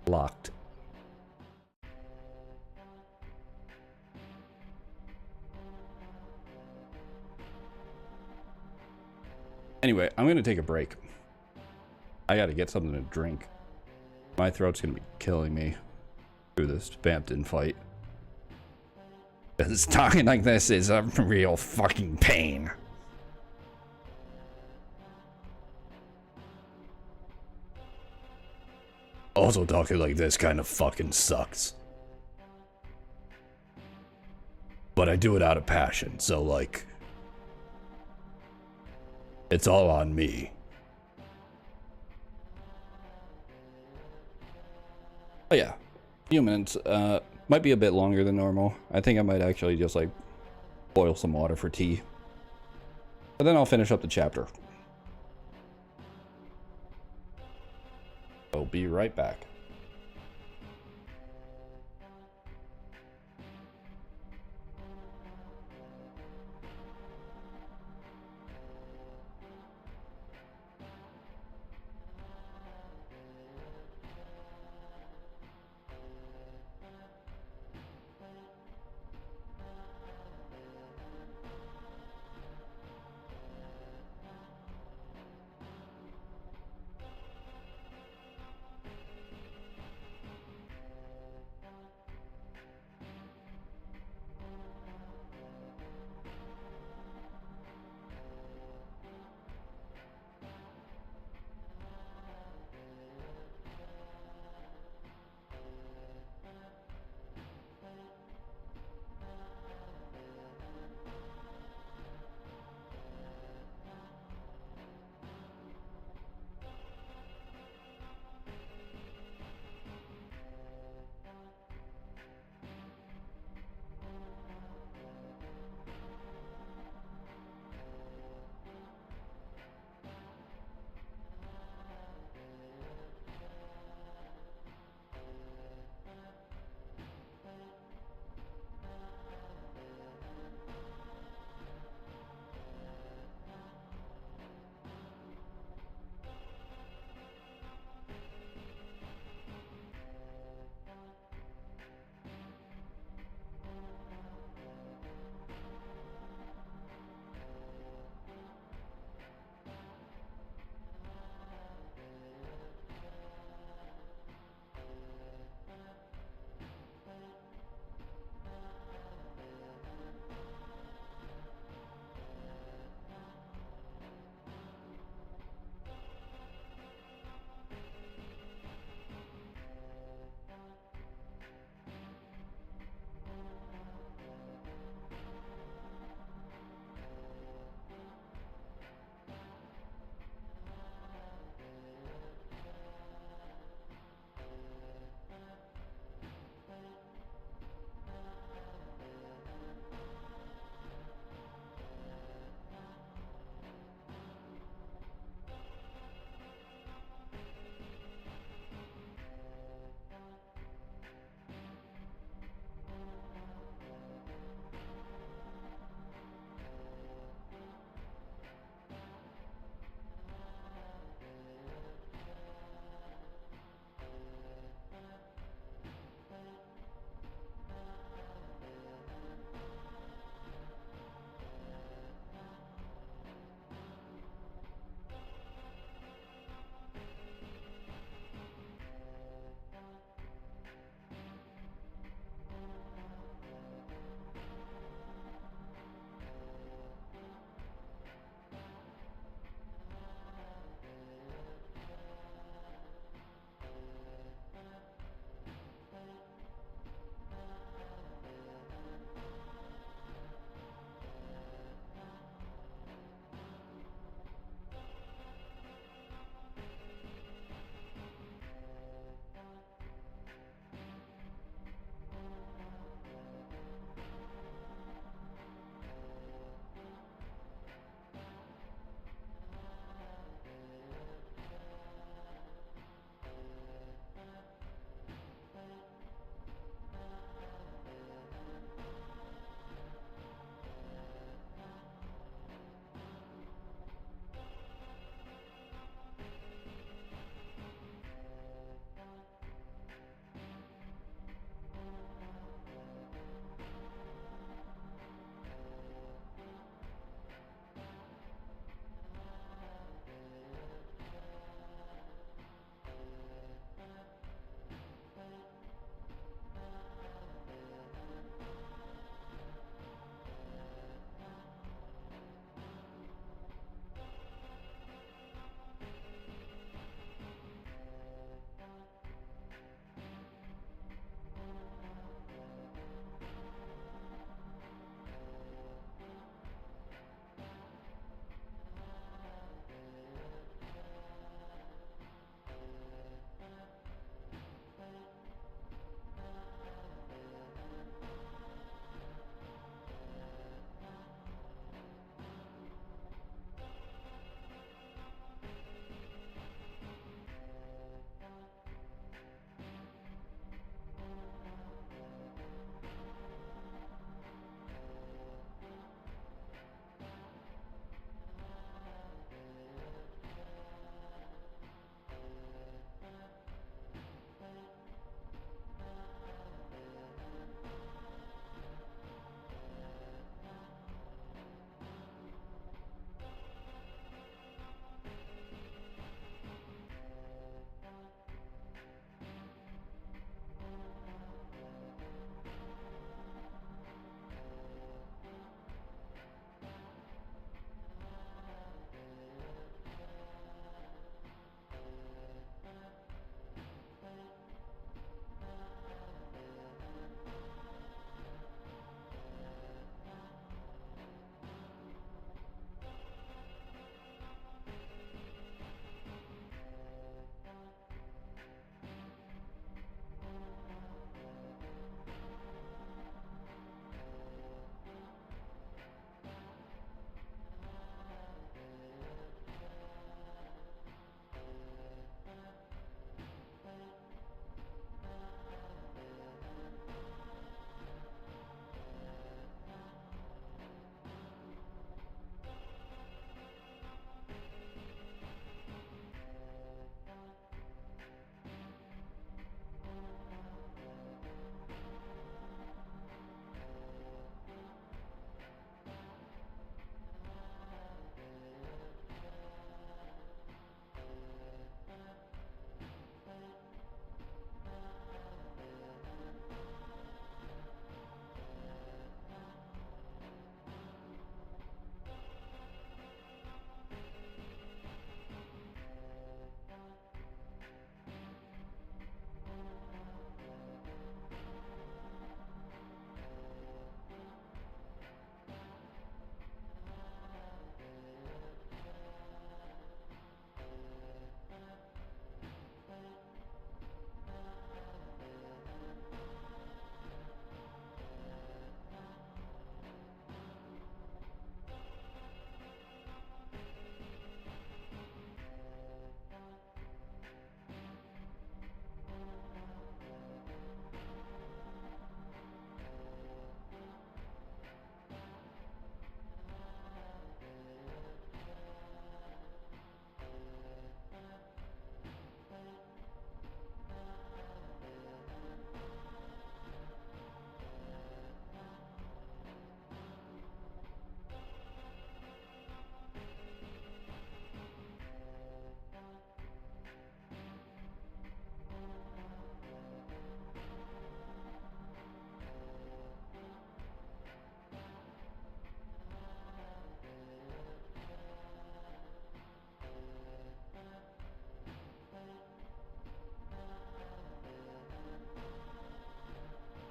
Locked. Anyway, I'm gonna take a break. I gotta get something to drink. My throat's gonna be killing me through this Spampton fight. Because talking like this is a real fucking pain. Also, talking like this kind of fucking sucks. But I do it out of passion, so like, it's all on me. Oh yeah, few minutes. Might be a bit longer than normal. I think I might actually just like boil some water for tea. But then I'll finish up the chapter. I'll be right back.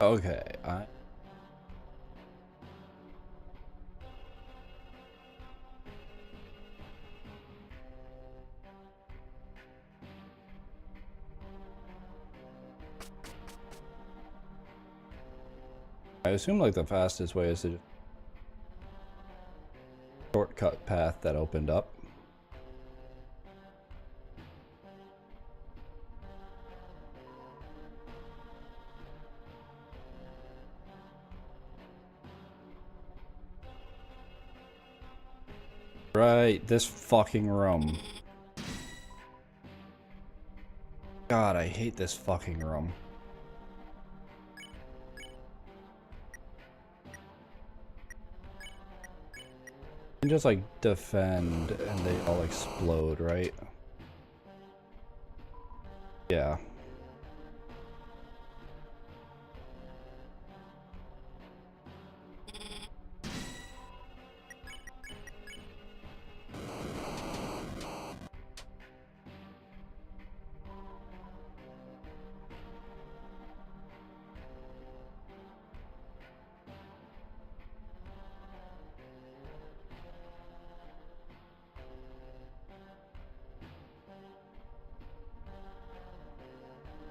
Okay, I assume like the fastest way is to just shortcut path that opened up. Right, this fucking room. God, I hate this fucking room. You can just like defend and they all explode, right? Yeah.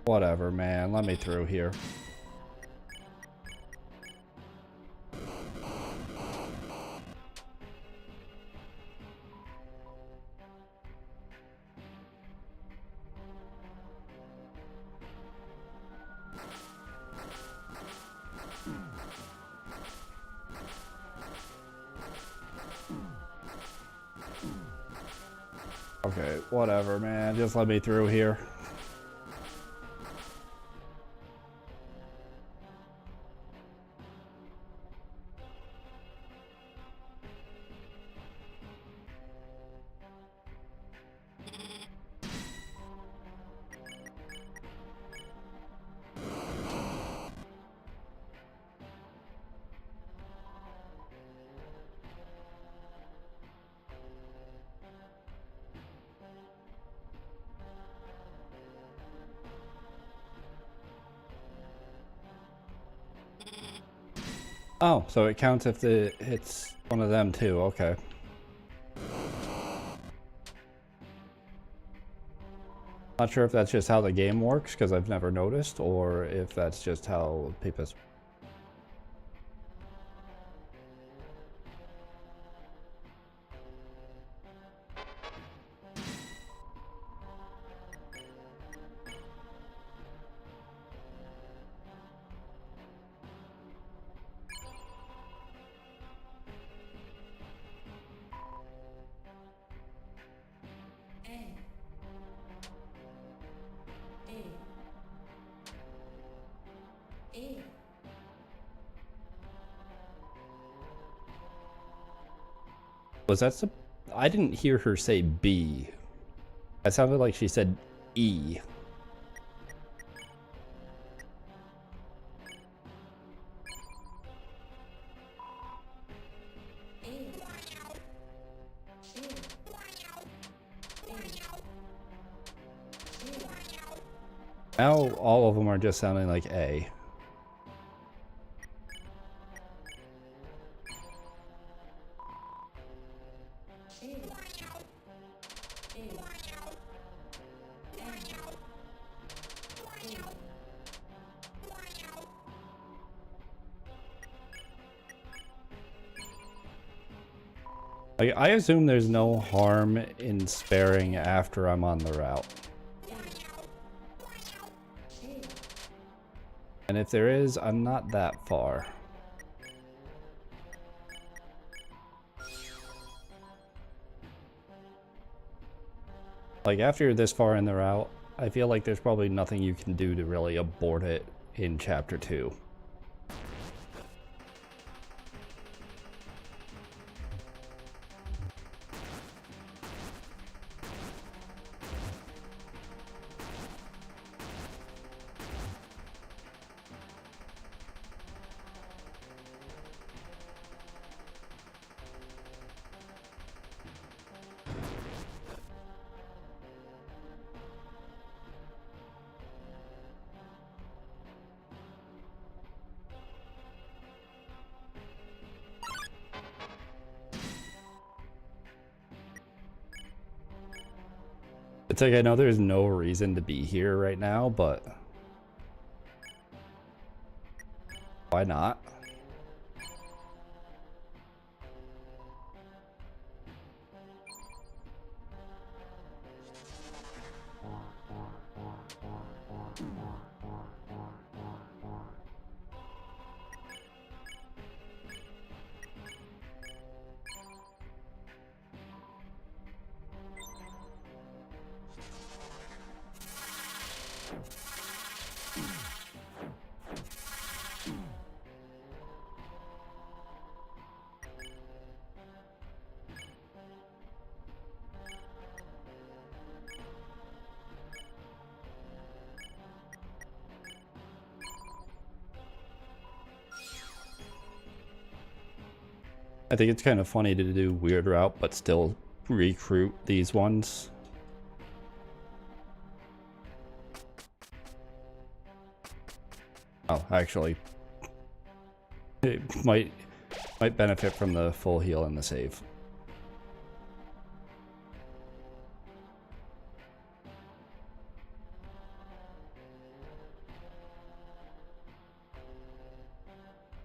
Whatever, man. Let me through here. Okay, whatever, man. Just let me through here. Oh, so it counts if it's one of them too. Okay. Not sure if that's just how the game works, because I've never noticed, or if that's just how people... Was that some... I didn't hear her say B. That sounded like she said E. Now all of them are just sounding like A. I assume there's no harm in sparing after I'm on the route. And if there is, I'm not that far. Like, after you're this far in the route, I feel like there's probably nothing you can do to really abort it in Chapter 2. It's like I know there's no reason to be here right now, but why not? I think it's kind of funny to do weird route, but still recruit these ones. Oh, actually, it might benefit from the full heal and the save.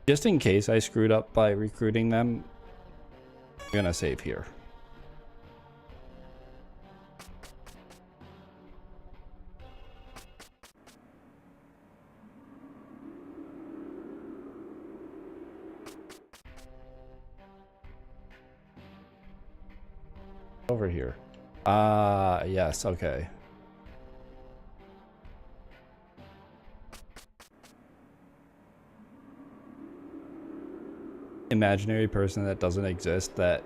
Just in case I screwed up by recruiting them, I'm gonna save here. Over here. Yes, okay. Imaginary person that doesn't exist that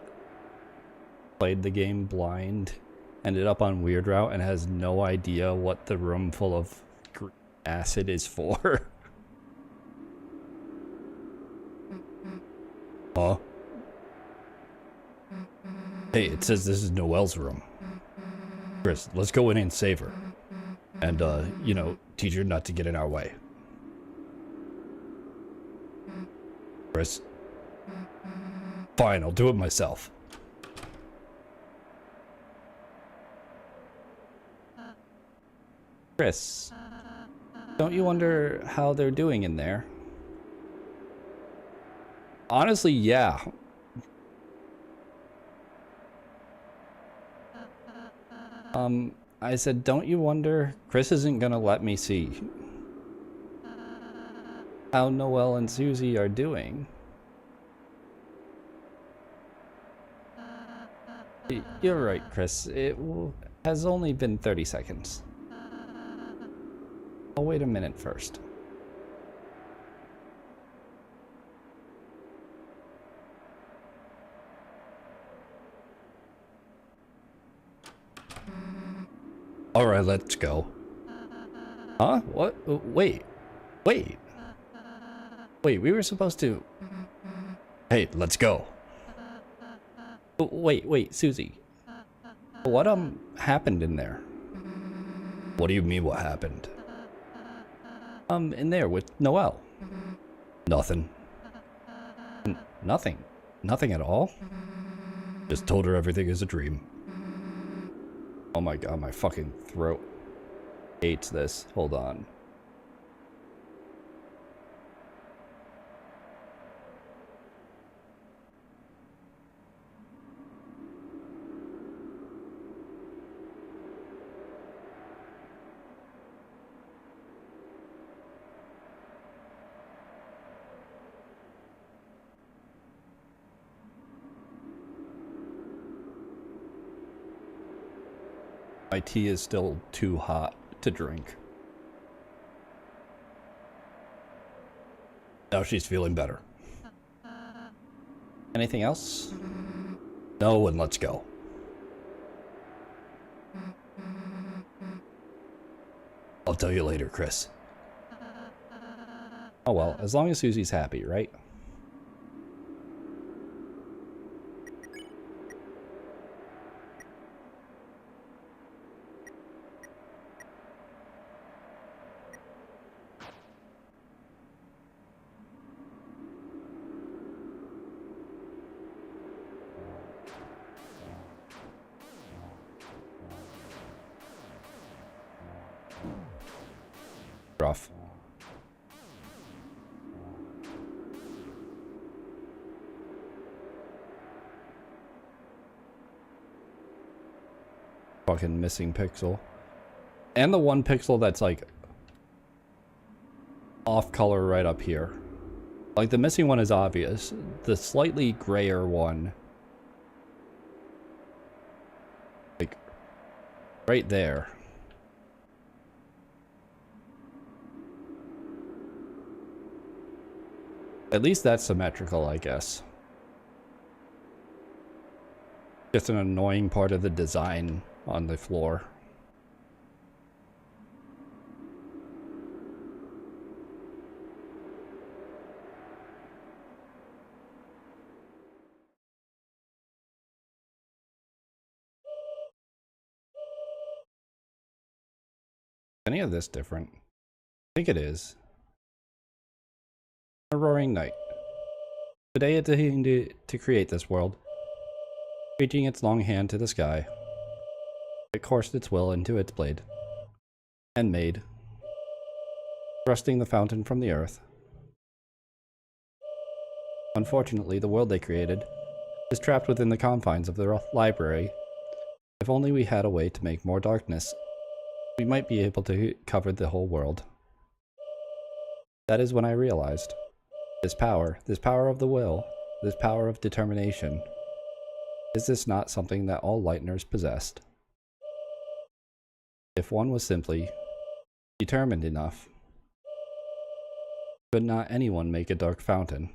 played the game blind, ended up on weird route and has no idea what the room full of green acid is for. Huh? Hey, it says this is Noelle's room. Chris, let's go in and save her. And, you know, teach her not to get in our way. Chris. Fine, I'll do it myself. Chris, don't you wonder how they're doing in there? Honestly, yeah. I said, don't you wonder? Chris isn't gonna let me see how Noelle and Susie are doing. You're right, Chris. It has only been 30 seconds. I'll wait a minute first. Alright, let's go. Huh? What? Wait. Wait. Wait, we were supposed to... Hey, let's go. Wait, Susie. What, happened in there? What do you mean, what happened? In there with Noelle. Nothing. Nothing? Nothing at all? Just told her everything is a dream. Oh my god, my fucking throat hates this. Hold on. My tea is still too hot to drink. Now she's feeling better. Anything else? No, and let's go. I'll tell you later, Chris. Oh well, as long as Susie's happy, right? Rough. Fucking missing pixel. And the one pixel that's like off color right up here. Like the missing one is obvious. The slightly grayer one, like right there. At least that's symmetrical, I guess. Just an annoying part of the design on the floor. Any of this different? I think it is. A roaring night. Today it aimed to create this world. Reaching its long hand to the sky, it coursed its will into its blade, and made, thrusting the fountain from the earth. Unfortunately, the world they created is trapped within the confines of the library. If only we had a way to make more darkness, we might be able to cover the whole world. That is when I realized, this power of the will, this power of determination, is this not something that all Lighteners possessed? If one was simply determined enough, could not anyone make a dark fountain?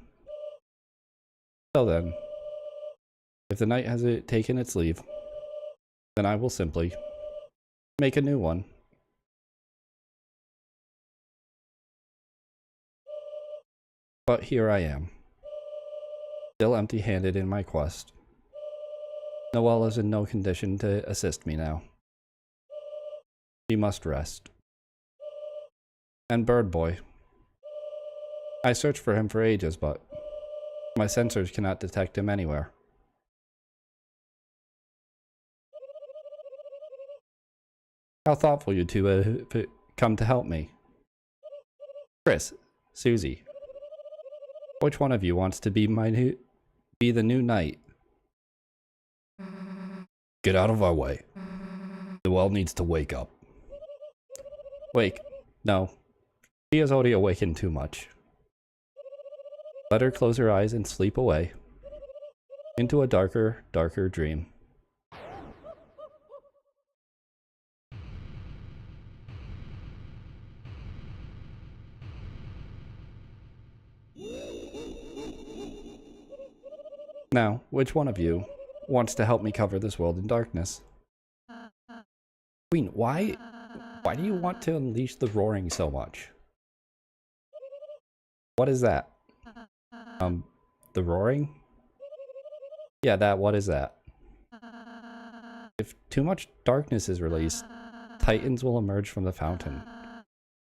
So then, if the night has taken its leave, then I will simply make a new one. But here I am, still empty-handed in my quest. Noelle is in no condition to assist me now. She must rest. And Bird Boy. I searched for him for ages, but my sensors cannot detect him anywhere. How thoughtful you two come to help me. Chris, Susie, which one of you wants to be the new knight? Get out of our way. Noelle needs to wake up. Wake? No. She has already awakened too much. Let her close her eyes and sleep away into a darker, darker dream. Now, which one of you wants to help me cover this world in darkness? Queen, why do you want to unleash the roaring so much? What is that? The roaring? Yeah, what is that? If too much darkness is released, titans will emerge from the fountain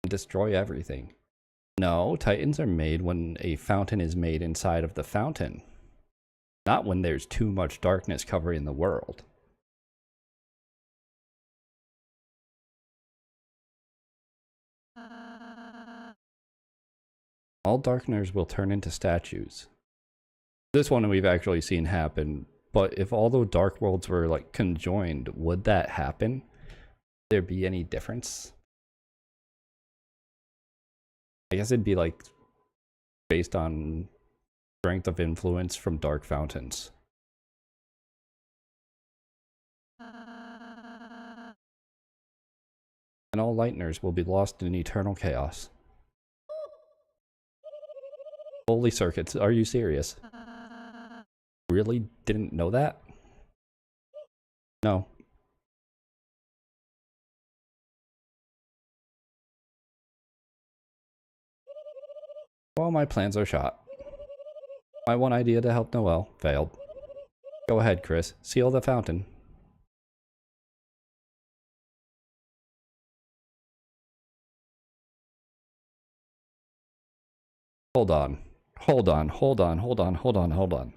and destroy everything. No, titans are made when a fountain is made inside of the fountain. Not when there's too much darkness covering the world. All darkeners will turn into statues. This one we've actually seen happen, but if all the dark worlds were like conjoined, would that happen? Would there be any difference? I guess it'd be like based on strength of influence from dark fountains. And all Lighteners will be lost in eternal chaos. Holy circuits, are you serious? Really didn't know that? No. Well, my plans are shot. My one idea to help Noelle failed. Go ahead, Chris. Seal the fountain. Hold on. Hold on. Hold on. Hold on. Hold on. Hold on.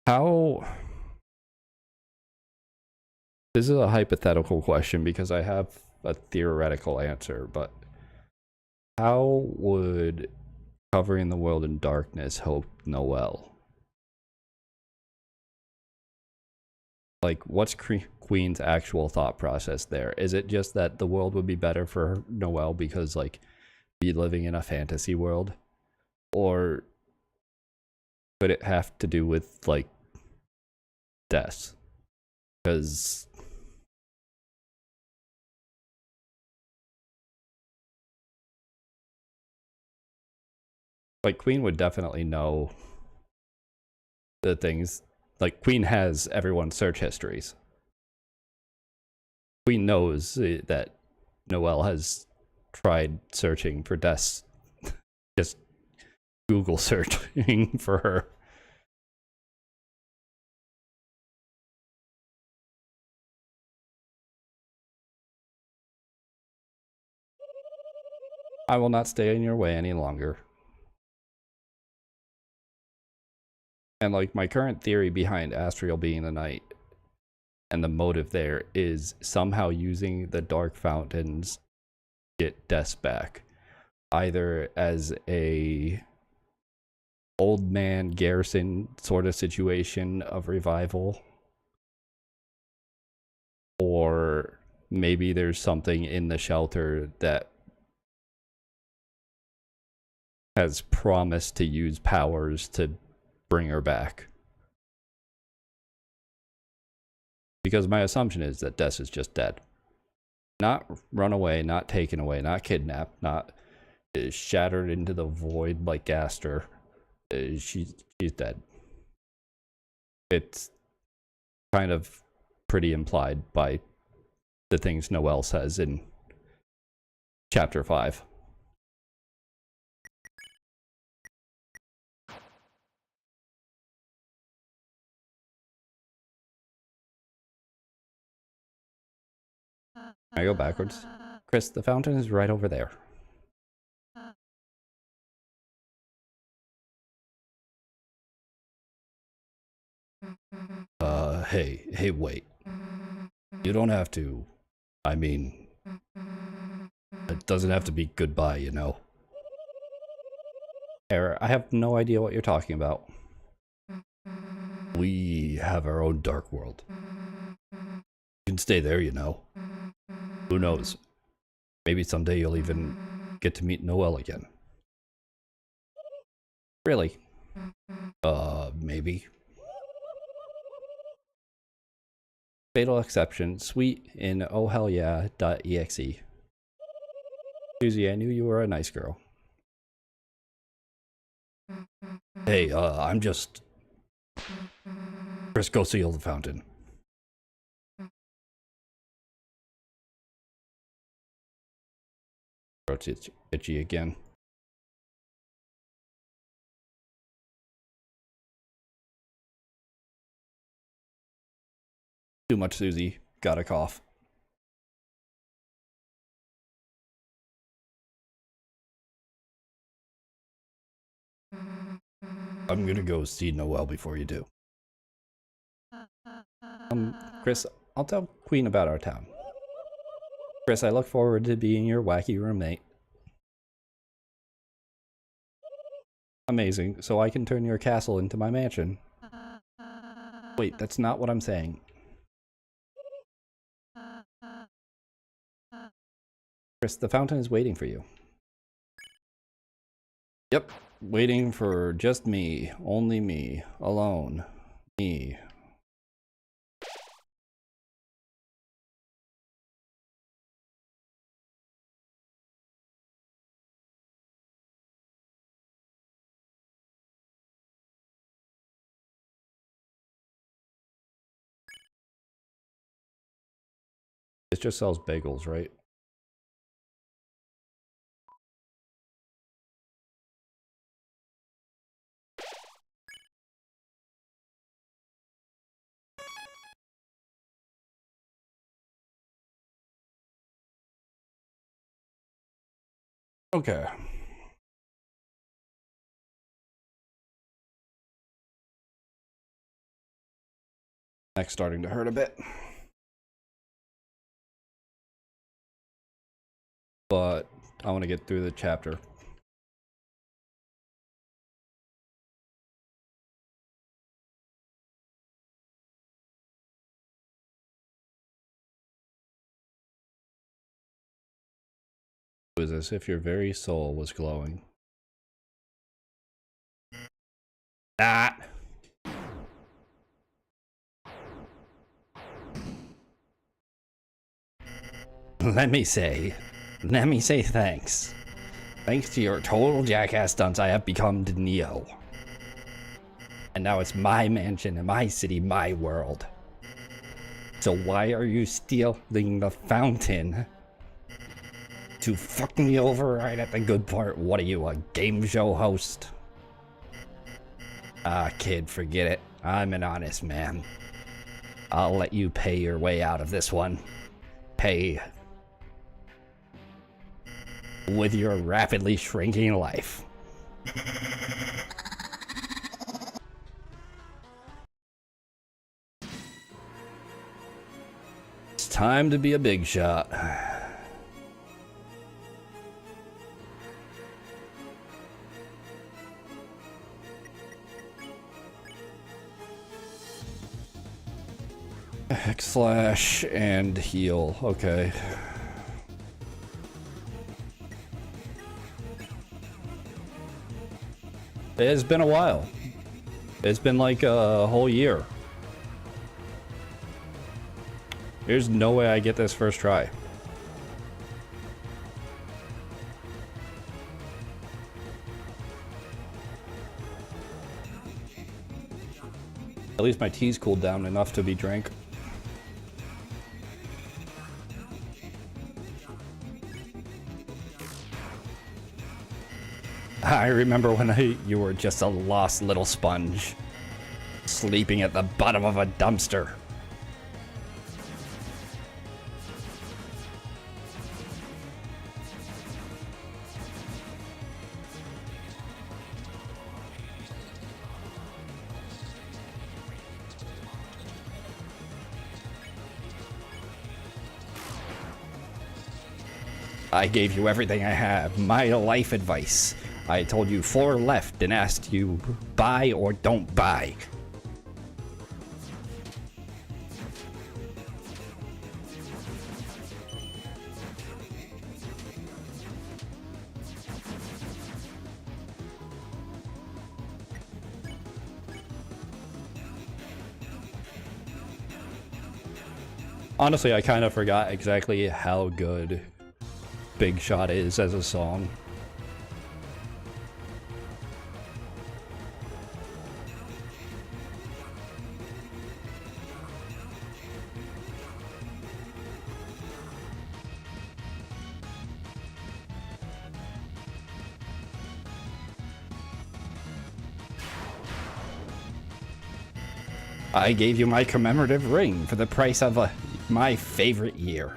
How... This is a hypothetical question because I have a theoretical answer, but how would covering the world in darkness help Noel? Like, what's Queen's actual thought process there? Is it just that the world would be better for Noel because, like, be living in a fantasy world? Or could it have to do with, like, death? Because, like, Queen would definitely know the things. Like, Queen has everyone's search histories. Queen knows that Noel has tried searching for deaths, just Google searching for her. I will not stay in your way any longer. And like my current theory behind Astriel being the knight and the motive there is somehow using the dark fountains to get deaths back. Either as a old man Garrison sort of situation of revival, or maybe there's something in the shelter that has promised to use powers to bring her back. Because my assumption is that Des is just dead. Not run away, not taken away, not kidnapped, not shattered into the void like Gaster. She's dead. It's kind of pretty implied by the things Noel says in chapter 5. I go backwards. Chris, the fountain is right over there. Hey, wait. You don't have to. I mean, it doesn't have to be goodbye, you know. Error, I have no idea what you're talking about. We have our own dark world. You can stay there, you know. Who knows? Maybe someday you'll even get to meet Noel again. Really? Maybe. Fatal exception. Sweet in oh hell yeah.exe. Susie, I knew you were a nice girl. Hey, I'm just... Chris, go seal the fountain. Throat's itchy again. Too much, Susie. Got a cough. I'm gonna go see Noel before you do. Chris, I'll tell Queen about our town. Chris, I look forward to being your wacky roommate. Amazing, so I can turn your castle into my mansion. Wait, that's not what I'm saying. Chris, the fountain is waiting for you. Yep, waiting for just me, only me, alone. Me. It just sells bagels, right? Okay. Neck's starting to hurt a bit. but I want to get through the chapter. Was as if your very soul was glowing. Ah! Let me say thanks. Thanks to your total jackass stunts, I have become Neo. And now it's my mansion and my city, my world. So why are you stealing the fountain? To fuck me over right at the good part? What are you, a game show host? Ah, kid, forget it. I'm an honest man. I'll let you pay your way out of this one. Pay with your rapidly shrinking life. It's time to be a big shot. Backslash and heal. Okay. It's been a while. It's been like a whole year. There's no way I get this first try. At least my tea's cooled down enough to be drank. I remember when you were just a lost little sponge, sleeping at the bottom of a dumpster. I gave you everything I have, my life advice. I told you 4 left and asked you buy or don't buy. Honestly, I kind of forgot exactly how good Big Shot is as a song. I gave you my commemorative ring for the price of my favorite year.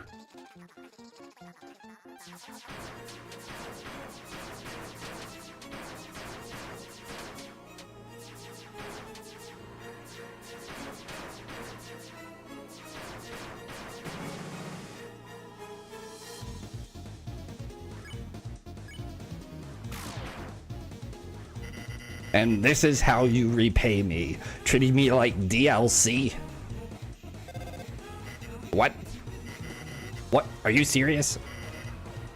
And this is how you repay me, treating me like DLC? What? What? Are you serious?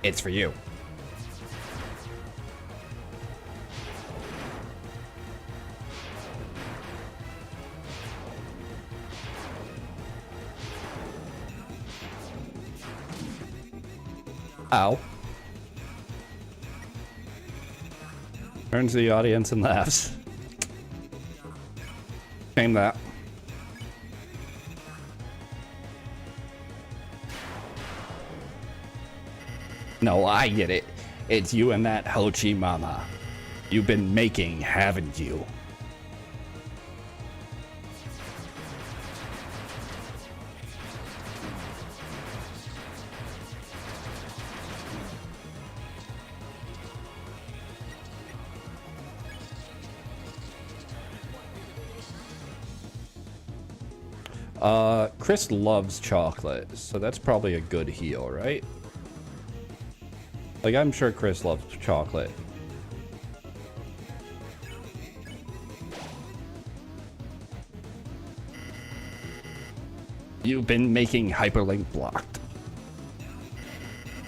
It's for you. Ow. Turns to the audience and laughs. Shame that. No, I get it. It's you and that Hochi Mama. You've been making, haven't you? Chris loves chocolate, so that's probably a good heal, right? Like, I'm sure Chris loves chocolate. You've been making hyperlink blocked.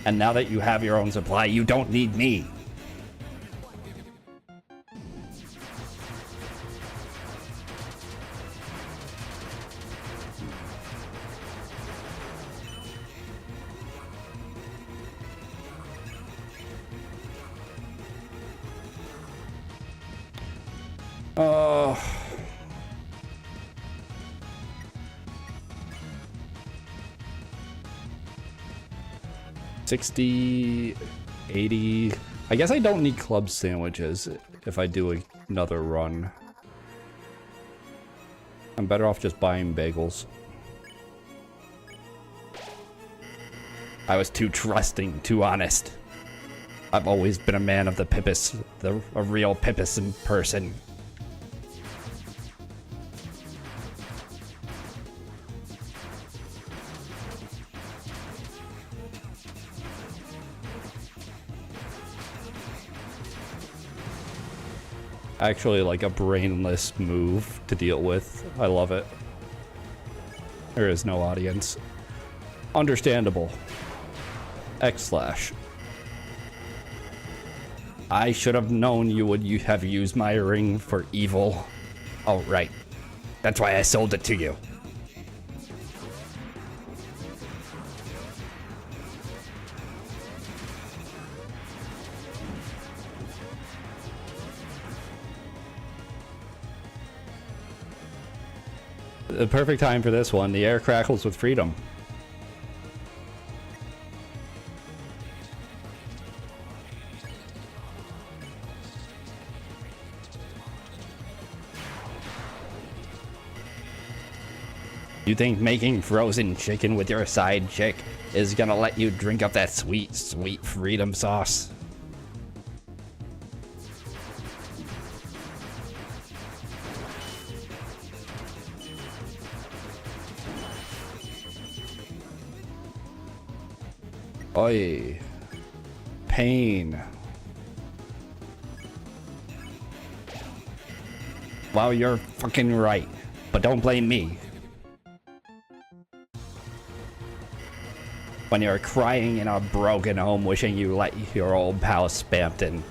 And now that you have your own supply, you don't need me. Uh... 60, 80. I guess I don't need club sandwiches if I do another run. I'm better off just buying bagels. I was too trusting, too honest. I've always been a man of the pippus, a real pippus in person. Actually, like a brainless move to deal with. I love it. There is no audience. Understandable. /. I should have known you would have used my ring for evil. Oh, right. That's why I sold it to you. The perfect time for this one. The air crackles with freedom. You think making frozen chicken with your side chick is gonna let you drink up that sweet, sweet freedom sauce? Oi. Pain. Well, you're fucking right, but don't blame me. When you're crying in a broken home wishing you let your old pal Spampton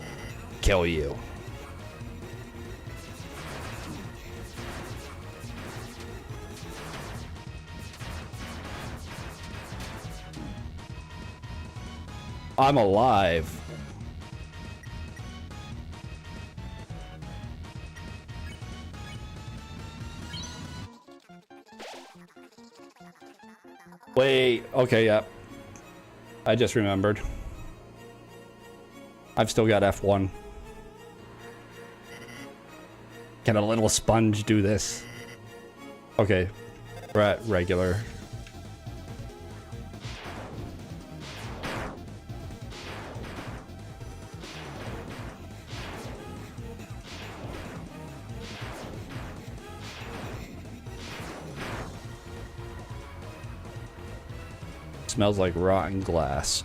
kill you. I'm alive. Wait, okay, yeah. I just remembered. I've still got F1. Can a little sponge do this? Okay, we're at regular. Smells like rotten glass.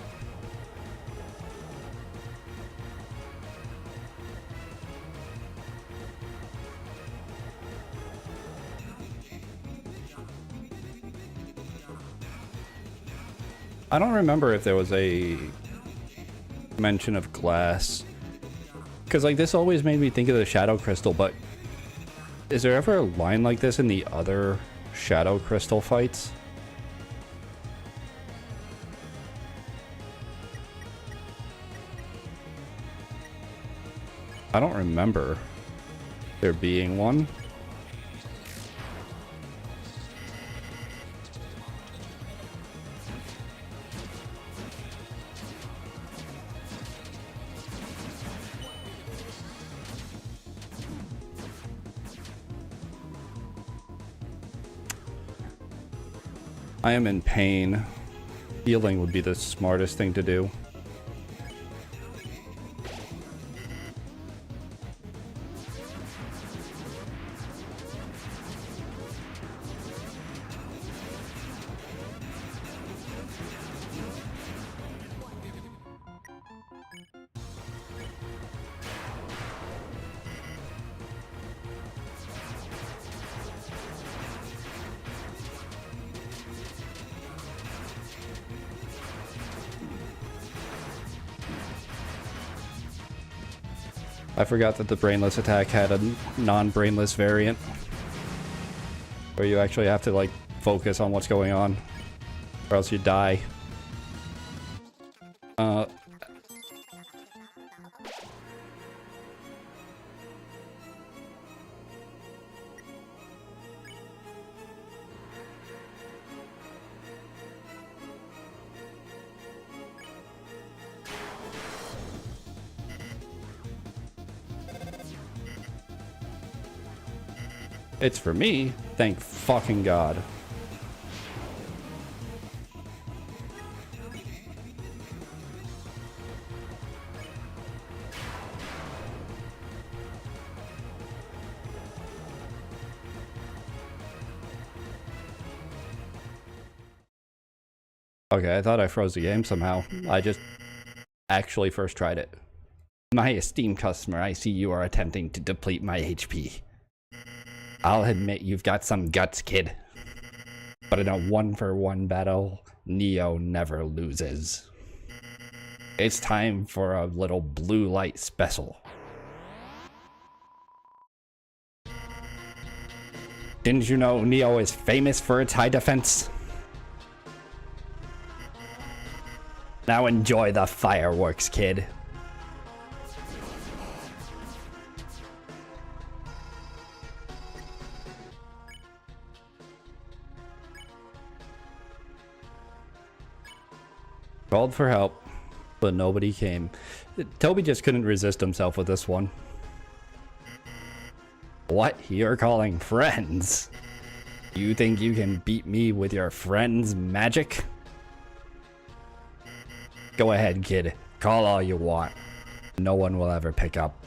I don't remember if there was a mention of glass. Because, like, this always made me think of the Shadow Crystal, but is there ever a line like this in the other Shadow Crystal fights? I don't remember there being one. I am in pain. Healing would be the smartest thing to do. I forgot that the brainless attack had a non-brainless variant. Where you actually have to, like, focus on what's going on. Or else you die. It's for me, thank fucking God. Okay, I thought I froze the game somehow. I just actually first tried it. My esteemed customer, I see you are attempting to deplete my HP. I'll admit you've got some guts, kid. But in a 1-for-1 battle, Neo never loses. It's time for a little blue light special. Didn't you know Neo is famous for its high defense? Now enjoy the fireworks, kid. Called for help, but nobody came. Toby just couldn't resist himself with this one. What? You're calling friends? You think you can beat me with your friends' magic? Go ahead, kid. Call all you want. No one will ever pick up.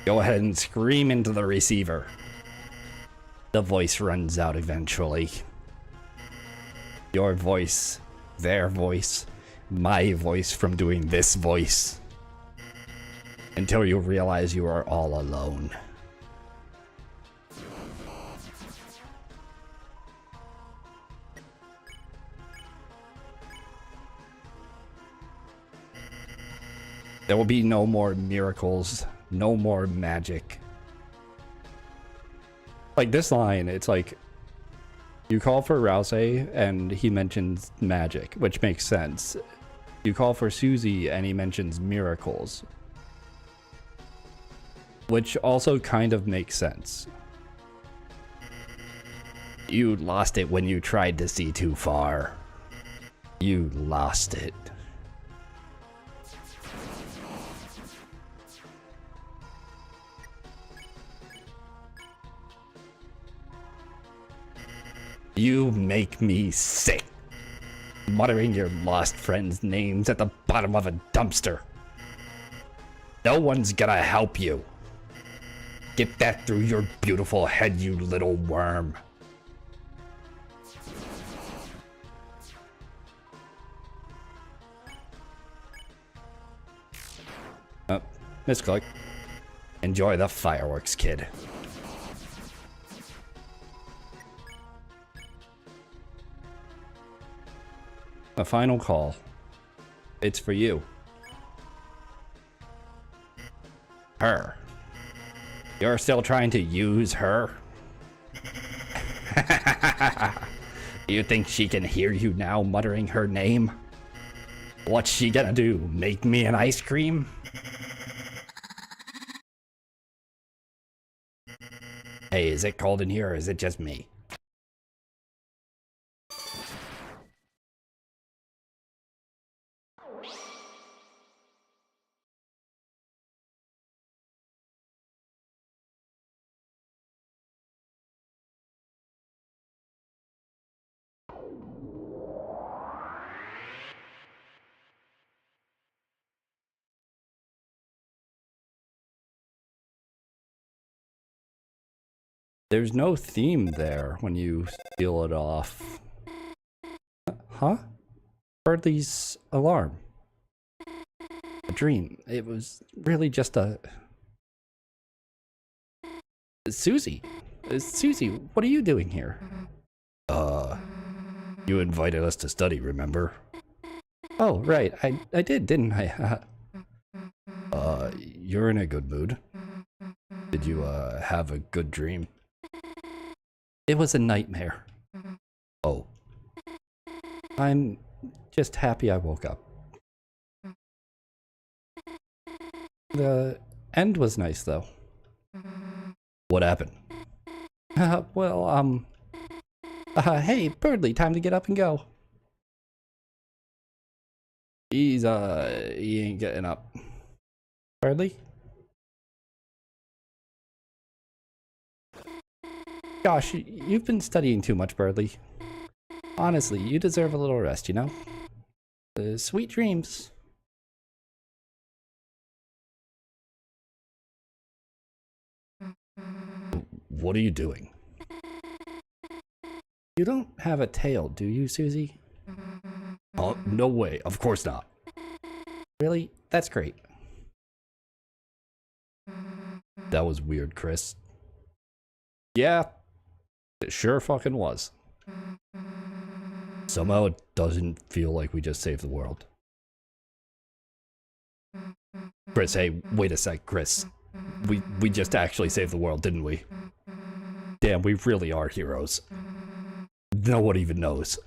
Go ahead and scream into the receiver. The voice runs out eventually. Your voice, their voice, my voice from doing this voice. Until you realize you are all alone. There will be no more miracles, no more magic. Like this line, it's like, you call for Rouse and he mentions magic, which makes sense. You call for Susie and he mentions miracles, which also kind of makes sense. You lost it when you tried to see too far. You lost it. You make me sick. Muttering your lost friends' names at the bottom of a dumpster. No one's gonna help you. Get that through your beautiful head, you little worm. Misclick. Enjoy the fireworks, kid. A final call. It's for you. Her. You're still trying to use her? You think she can hear you now muttering her name? What's she gonna do? Make me an ice cream? Hey, is it cold in here or is it just me? There's no theme there when you steal it off. Huh? Birdley's alarm. A dream. It was really just a... Susie. Susie, what are you doing here? You invited us to study, remember? Oh, right, I did, didn't I? You're in a good mood. Did you, have a good dream? It was a nightmare. Oh, I'm just happy I woke up. The end was nice, though. what happened? Well, hey, Birdly, time to get up and go. He ain't getting up. Birdly? Gosh, you've been studying too much, Birdly. Honestly, you deserve a little rest, you know? Sweet dreams. What are you doing? You don't have a tail, do you, Susie? Oh, no way. Of course not. Really? That's great. That was weird, Chris. Yeah, it sure fucking was. Somehow it doesn't feel like we just saved the world. Chris, hey, wait a sec, Chris. We just actually saved the world, didn't we? Damn, we really are heroes. No one even knows.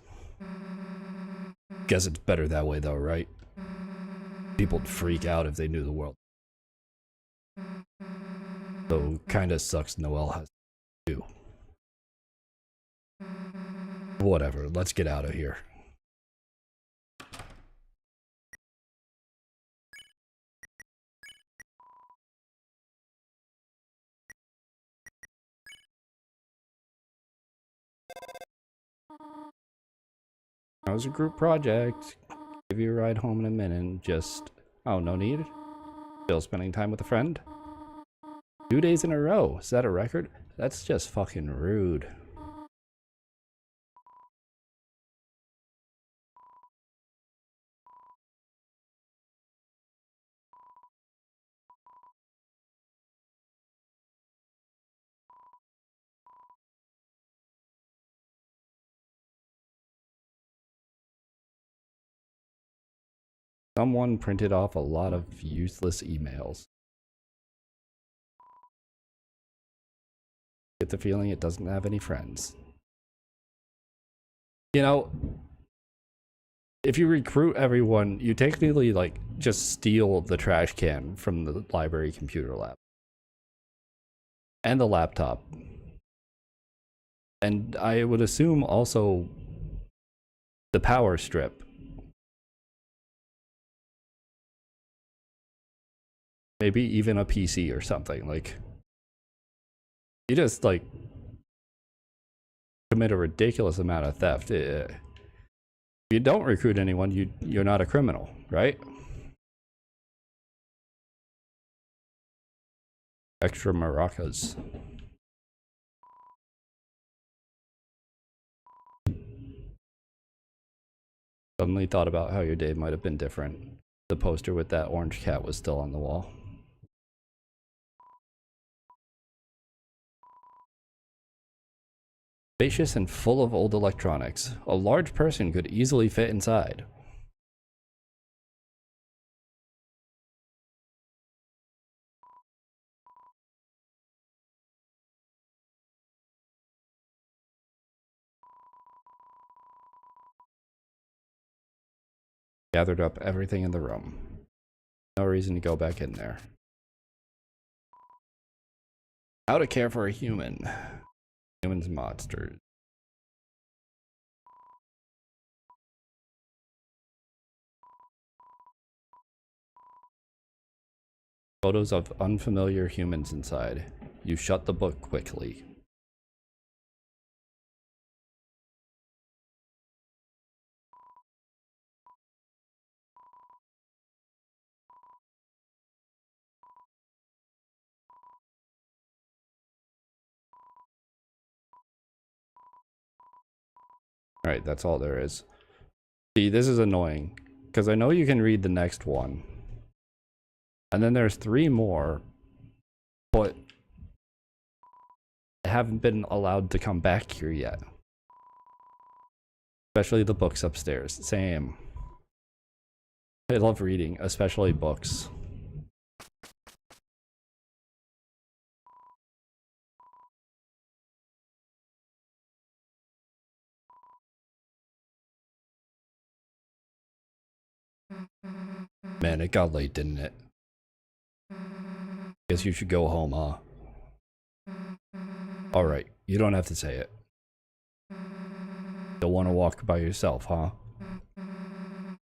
Guess it's better that way though, right? People'd freak out if they knew the world. So kinda sucks Noelle has to do. Whatever, let's get out of here. That was a group project. Give you a ride home in a minute and just... Oh, no need? Still spending time with a friend? 2 days in a row. Is that a record? That's just fucking rude. Someone printed off a lot of useless emails. Get the feeling it doesn't have any friends. You know, if you recruit everyone, you technically, like, just steal the trash can from the library computer lab. And the laptop. And I would assume also the power strip. Maybe even a PC or something. Like, you just, like, commit a ridiculous amount of theft. If you don't recruit anyone, you're not a criminal, right? Extra maracas. Suddenly thought about how your day might have been different. The poster with that orange cat was still on the wall. Spacious and full of old electronics. A large person could easily fit inside. Gathered up everything in the room. No reason to go back in there. How to care for a human. Humans, monsters. Photos of unfamiliar humans inside. You shut the book quickly. Alright, that's all there is. See, this is annoying, because I know you can read the next one. And then there's 3 more, but it haven't been allowed to come back here yet. Especially the books upstairs. Same. I love reading, especially books. Man, it got late, didn't it? Guess you should go home, huh? Alright, you don't have to say it. You'll want to walk by yourself, huh?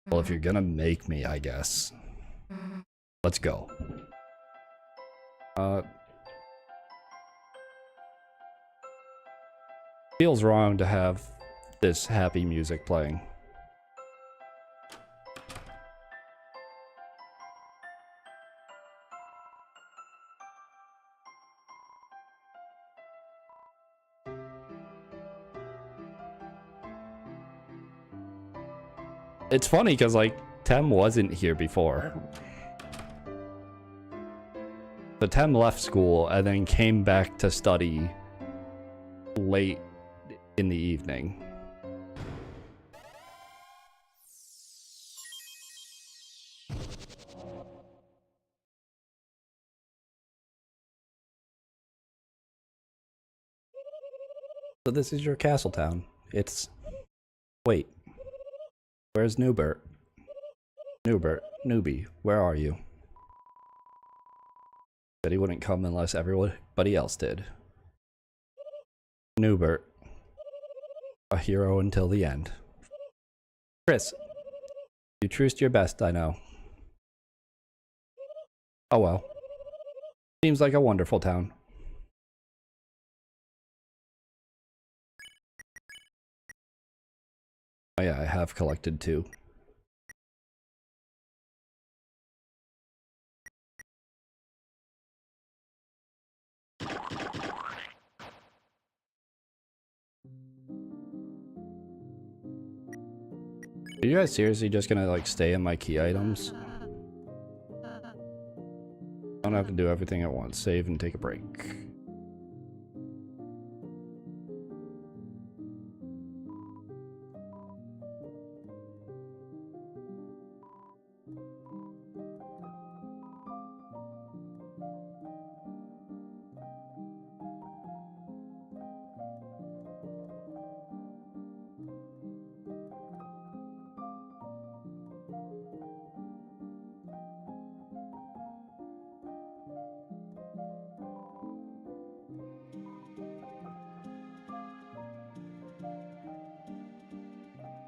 Well, if you're gonna make me, I guess. Let's go. Feels wrong to have this happy music playing. It's funny because, like, Tem wasn't here before. So Tem left school and then came back to study late in the evening. So this is your castle town. It's... Wait. Where's Newbert? Newbert, newbie, where are you? Said he wouldn't come unless everybody else did. Newbert. A hero until the end. Chris. You truced your best, I know. Oh well. Seems like a wonderful town. Oh yeah, I have collected two. Are you guys seriously just gonna like stay in my key items? Don't have to do everything at once. Save and take a break.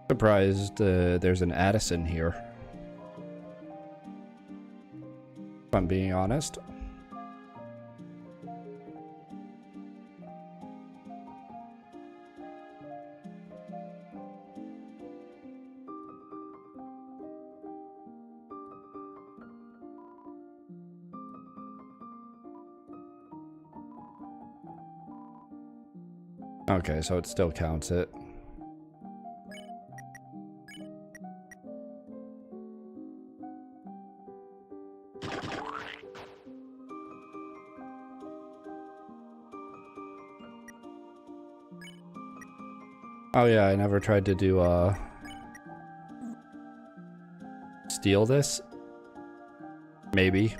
Surprised there's an Addison here. If I'm being honest. Okay, so it still counts it. Oh yeah, I never tried to do, steal this? Maybe.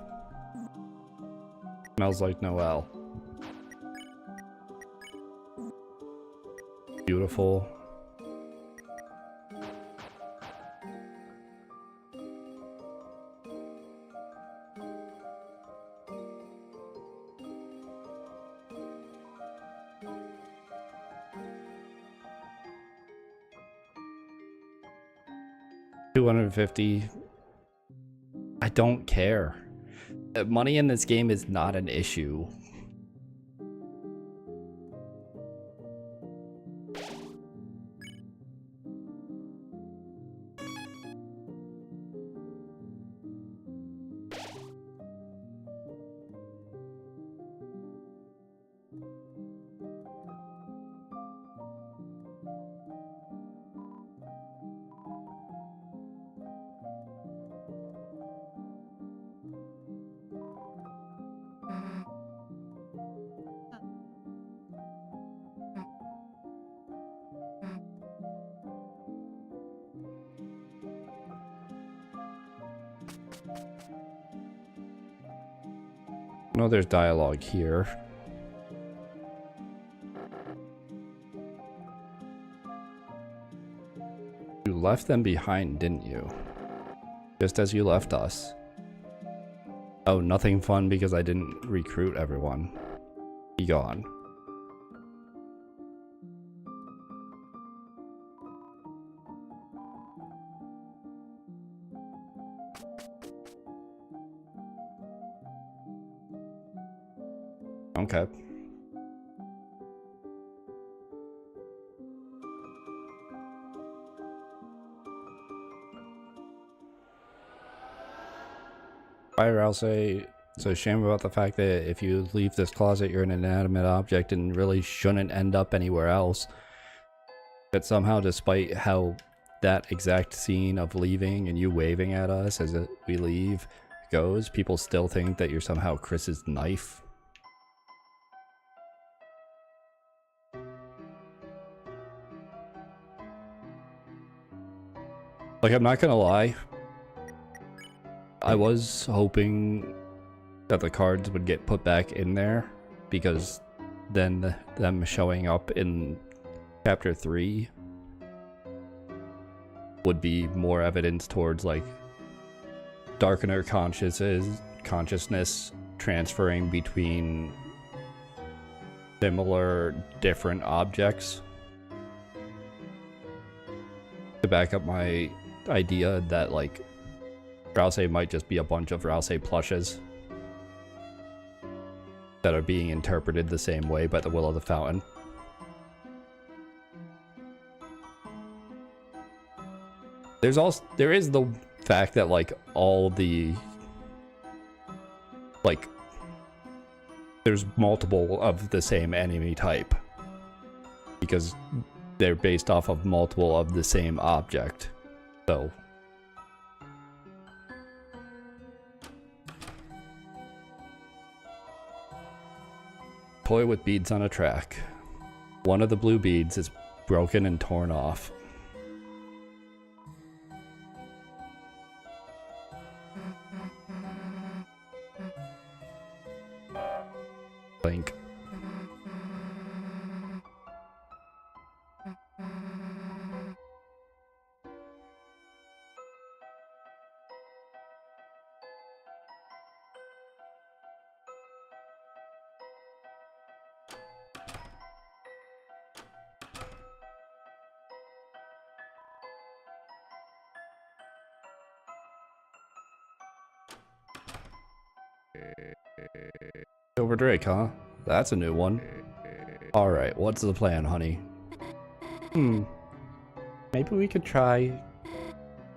Smells like Noel. Beautiful. $250. I don't care. Money in this game is not an issue. know there's dialogue here. You left them behind, didn't you? Just as you left us. Oh, nothing fun because I didn't recruit everyone. Be gone. Okay. Fire, I'll say it's a shame about the fact that if you leave this closet, you're an inanimate object and really shouldn't end up anywhere else. But somehow, despite how that exact scene of leaving and you waving at us as we leave goes, people still think that you're somehow Chris's knife. Like, I'm not gonna lie, I was hoping that the cards would get put back in there, because then them showing up in chapter 3 would be more evidence towards, like, Darkener consciousness transferring between similar, different objects. To back up my idea that, like, Rousey might just be a bunch of Rousey plushes that are being interpreted the same way by the Will of the Fountain. There is the fact that, like, all the, like, there's multiple of the same enemy type because they're based off of multiple of the same object. So toy with beads on a track. One of the blue beads is broken and torn off. Blink. Silver Drake, huh? That's a new one. Alright, what's the plan, honey? Maybe we could try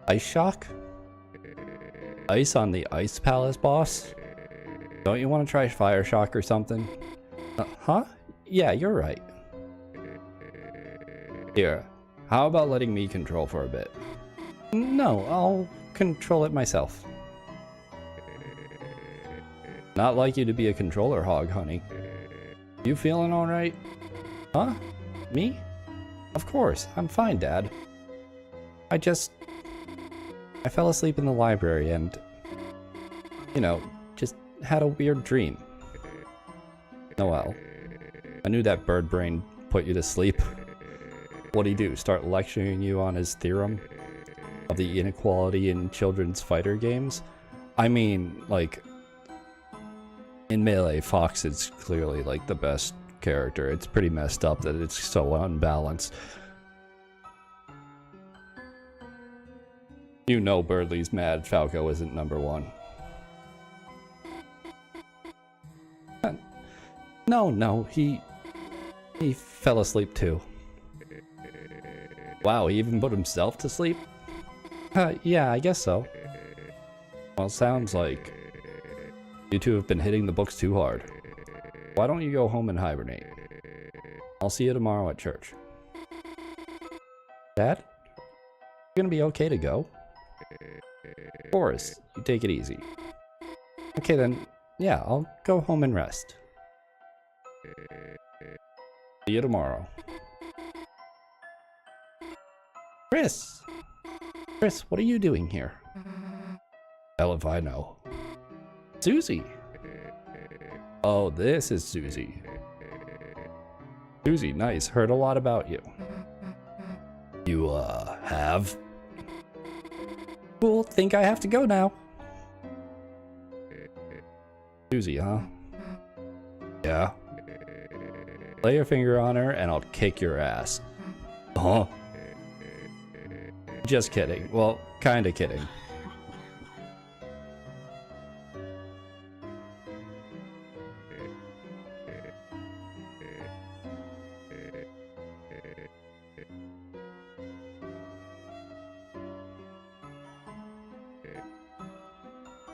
Ice Shock? Ice on the Ice Palace boss? Don't you want to try Fire Shock or something? Huh? Yeah, you're right. Here, how about letting me control for a bit? No, I'll control it myself. Not like you to be a controller hog, honey. You feeling alright? Huh? Me? Of course, I'm fine, Dad. I fell asleep in the library and, you know, just had a weird dream. Noelle, I knew that bird brain put you to sleep. What'd he do, start lecturing you on his theorem of the inequality in children's fighter games? I mean, like, in Melee, Fox is clearly, like, the best character. It's pretty messed up that it's so unbalanced. You know Birdley's mad Falco isn't #1. No, he fell asleep too. Wow, he even put himself to sleep? Yeah, I guess so. Well, sounds like you two have been hitting the books too hard. Why don't you go home and hibernate? I'll see you tomorrow at church. Dad? You gonna be okay to go? Boris, you take it easy. Okay then, yeah, I'll go home and rest. See you tomorrow. Chris! Chris, what are you doing here? Hell if I know. Susie! Oh, this is Susie. Susie, nice. Heard a lot about you. You, have? Cool, think I have to go now. Susie, huh? Yeah. Lay your finger on her and I'll kick your ass. Huh? Just kidding. Well, kinda kidding.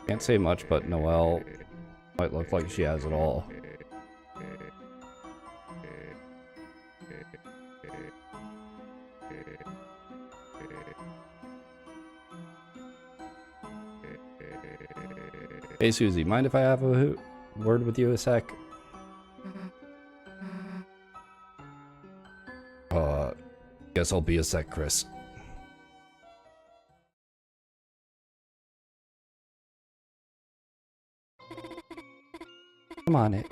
Can't say much, but Noelle might look like she has it all. Hey Susie, mind if I have a word with you a sec? Guess I'll be a sec, Chris. Come on, it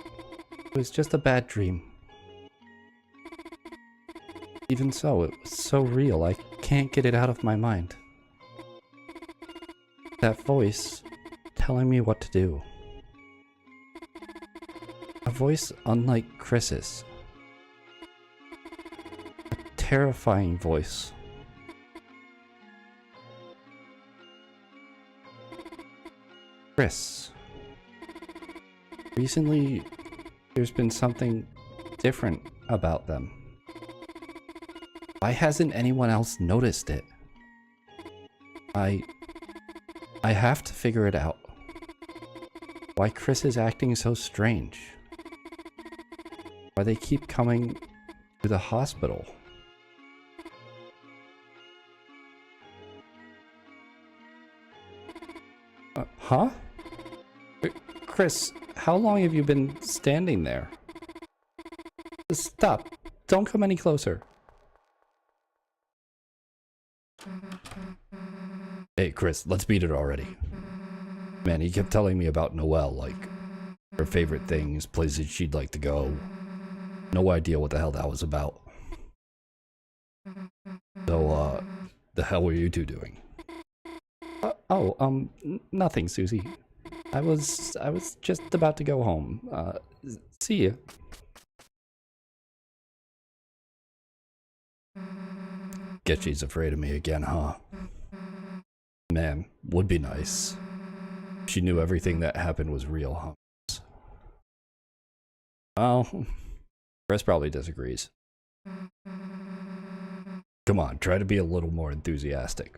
was just a bad dream. Even so, it was so real, I can't get it out of my mind. That voice telling me what to do. A voice unlike Chris's. A terrifying voice. Chris. Recently, there's been something different about them. Why hasn't anyone else noticed it? I have to figure it out. Why Chris is acting so strange. Why they keep coming to the hospital. Huh? Chris, how long have you been standing there? Stop. Don't come any closer. Hey, Chris, let's beat it already. Man, he kept telling me about Noelle, like, her favorite things, places she'd like to go. No idea what the hell that was about. So, the hell were you two doing? Nothing, Susie. I was just about to go home. See ya. Guess she's afraid of me again, huh? Man, would be nice. She knew everything that happened was real, huh? Well, Chris probably disagrees. Come on, try to be a little more enthusiastic.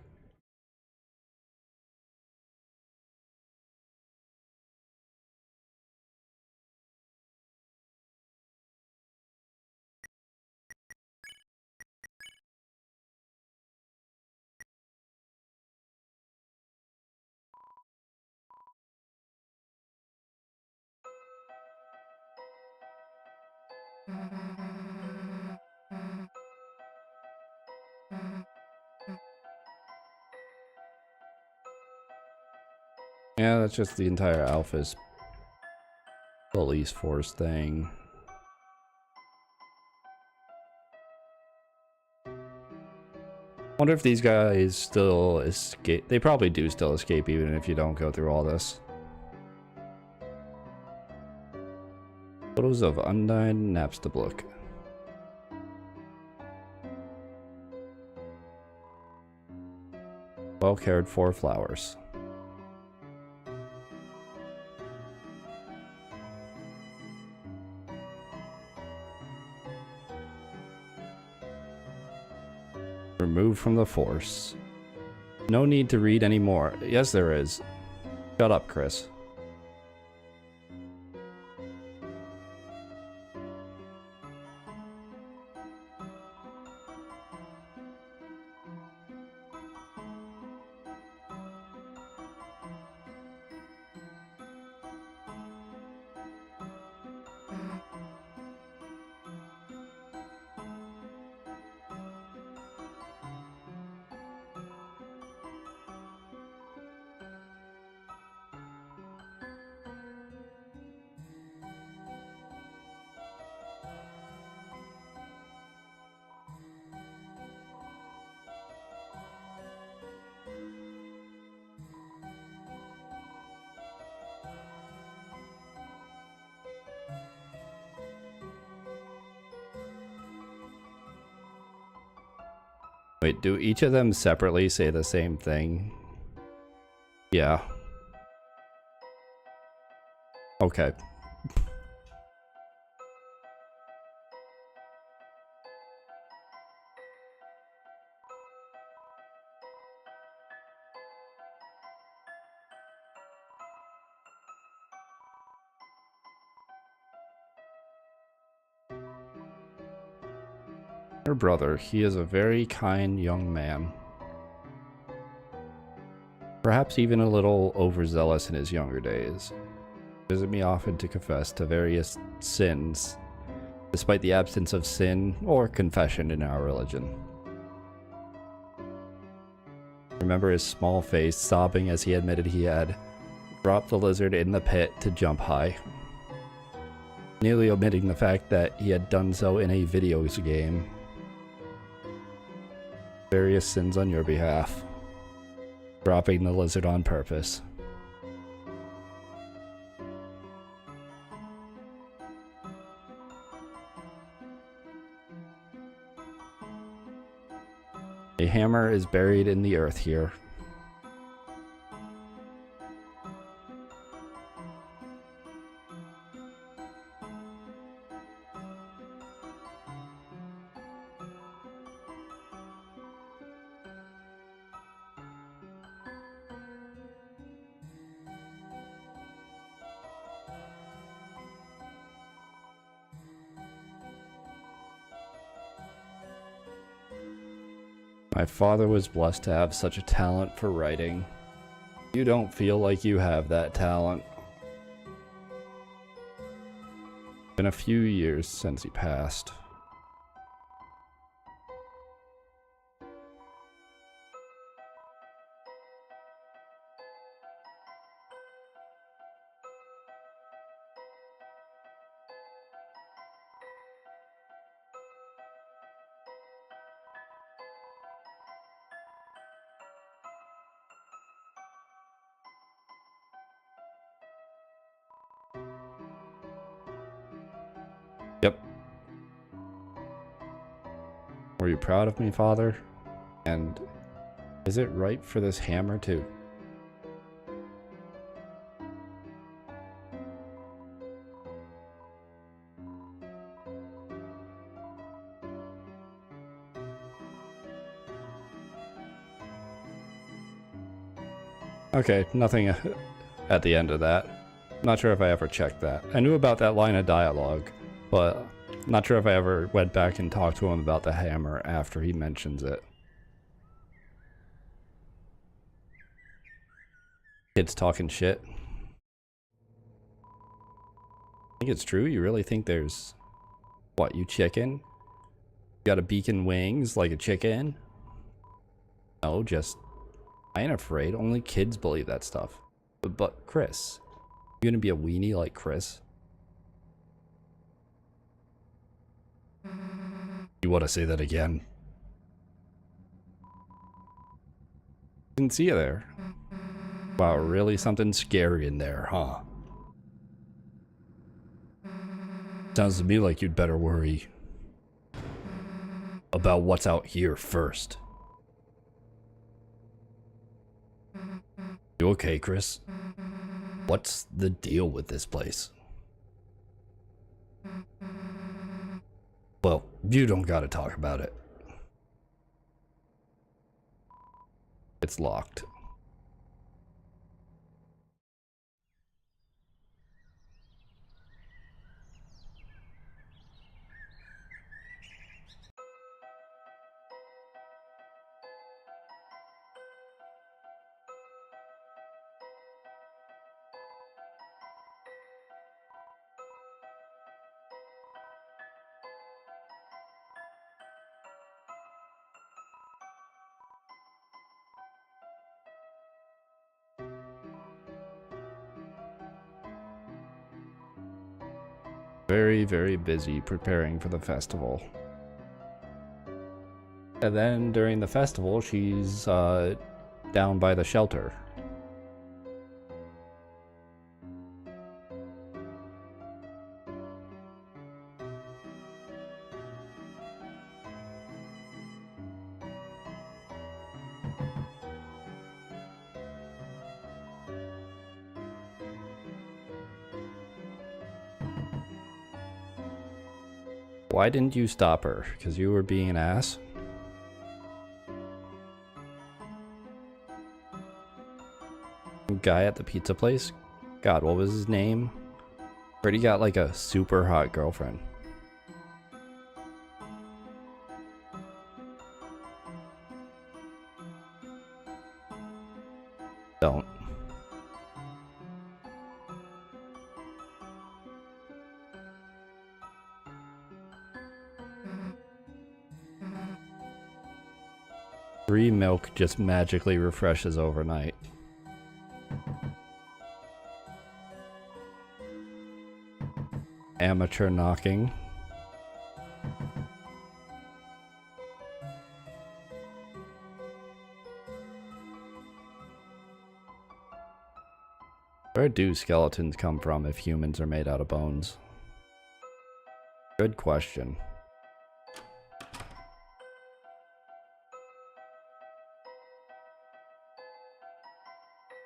Yeah, that's just the entire Alpha's police force thing. Wonder if these guys still escape. They probably do still escape even if you don't go through all this. Photos of undying Napstablook. Well cared for flowers. Removed from the force. No need to read anymore. Yes, there is. Shut up, Chris. Wait, do each of them separately say the same thing? Yeah. Okay. Her brother, he is a very kind young man. Perhaps even a little overzealous in his younger days. Visit me often to confess to various sins, despite the absence of sin or confession in our religion. Remember his small face sobbing as he admitted he had dropped the lizard in the pit to jump high, nearly omitting the fact that he had done so in a video game. Various sins on your behalf. Dropping the lizard on purpose. A hammer is buried in the earth here. My father was blessed to have such a talent for writing. You don't feel like you have that talent. Been a few years since he passed. Yep. Were you proud of me, Father? And is it right for this hammer too? Okay, nothing at the end of that. Not sure if I ever checked that. I knew about that line of dialogue, but not sure if I ever went back and talked to him about the hammer after he mentions it. Kids talking shit. I think it's true? You really think there's... What, you chicken? You got a beak and wings like a chicken? No, just... I ain't afraid. Only kids believe that stuff. But Chris, you gonna be a weenie like Chris? You want to say that again? Didn't see you there. Wow, really something scary in there, huh? Sounds to me like you'd better worry about what's out here first. You okay, Chris? What's the deal with this place? Well, you don't gotta talk about it. It's locked. Very, very busy preparing for the festival. And then during the festival, she's down by the shelter. Why didn't you stop her? Because you were being an ass? Guy at the pizza place? God, what was his name? Heard he got like a super hot girlfriend. Don't. Free milk just magically refreshes overnight. Amateur knocking. Where do skeletons come from if humans are made out of bones? Good question.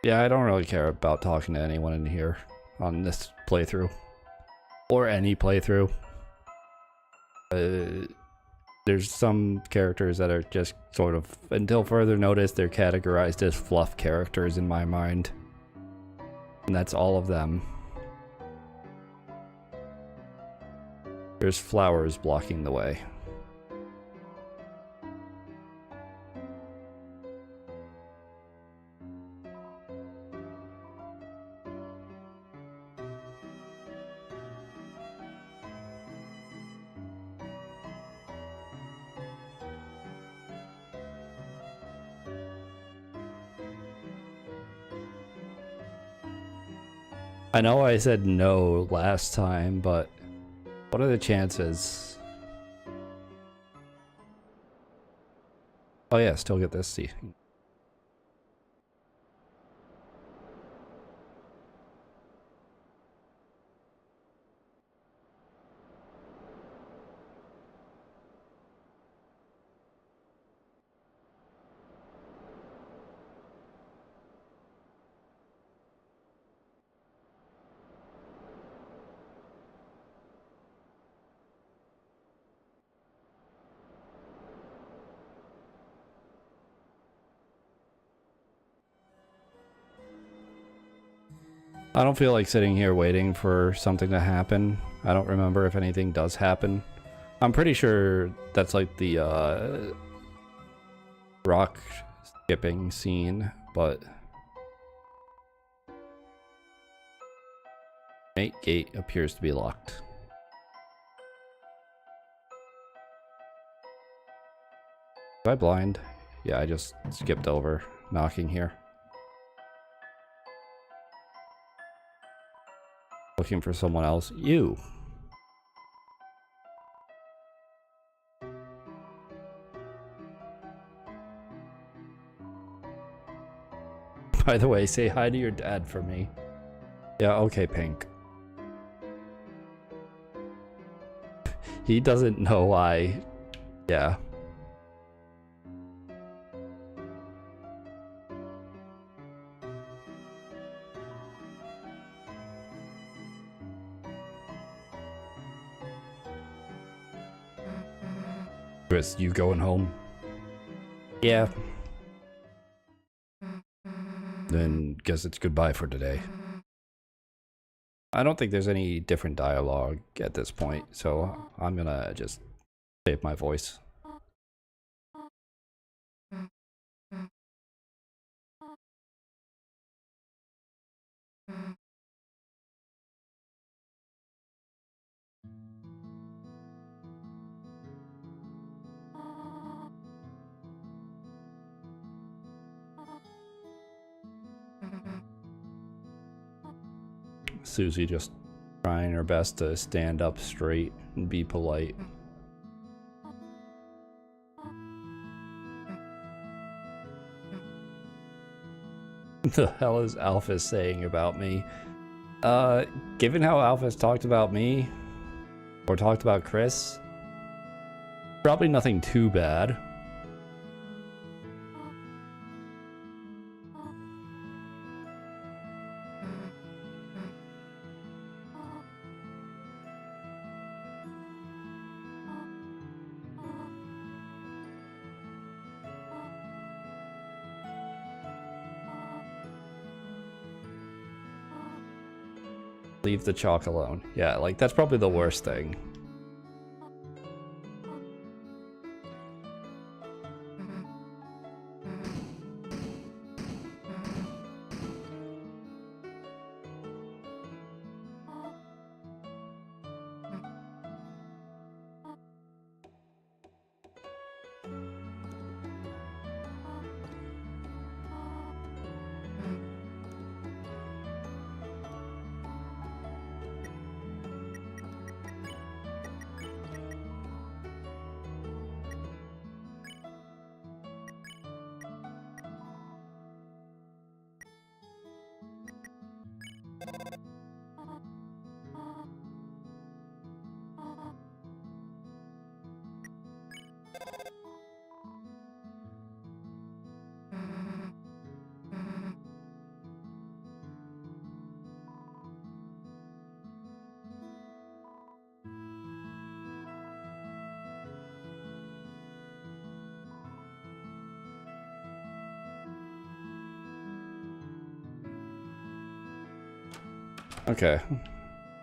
Yeah, I don't really care about talking to anyone in here on this playthrough. Or any playthrough. There's some characters that are just sort of, until further notice, they're categorized as fluff characters in my mind. And that's all of them. There's flowers blocking the way. I know I said no last time, but what are the chances? Oh yeah, still get this seat. I don't feel like sitting here waiting for something to happen. I don't remember if anything does happen. I'm pretty sure that's like the rock skipping scene, but mate gate appears to be locked. Am I blind? Yeah, I just skipped over knocking here. Looking for someone else. You. By the way, say hi to your dad for me. Yeah, okay, Pink. He doesn't know I... Yeah. Chris, you going home? Yeah. Then guess it's goodbye for today. I don't think there's any different dialogue at this point, so I'm gonna just save my voice. Susie just trying her best to stand up straight and be polite. The hell is Alphys saying about me? Given how Alphys talked about me, or talked about Chris, probably nothing too bad. leave the chalk alone. Yeah, like that's probably the worst thing. Okay,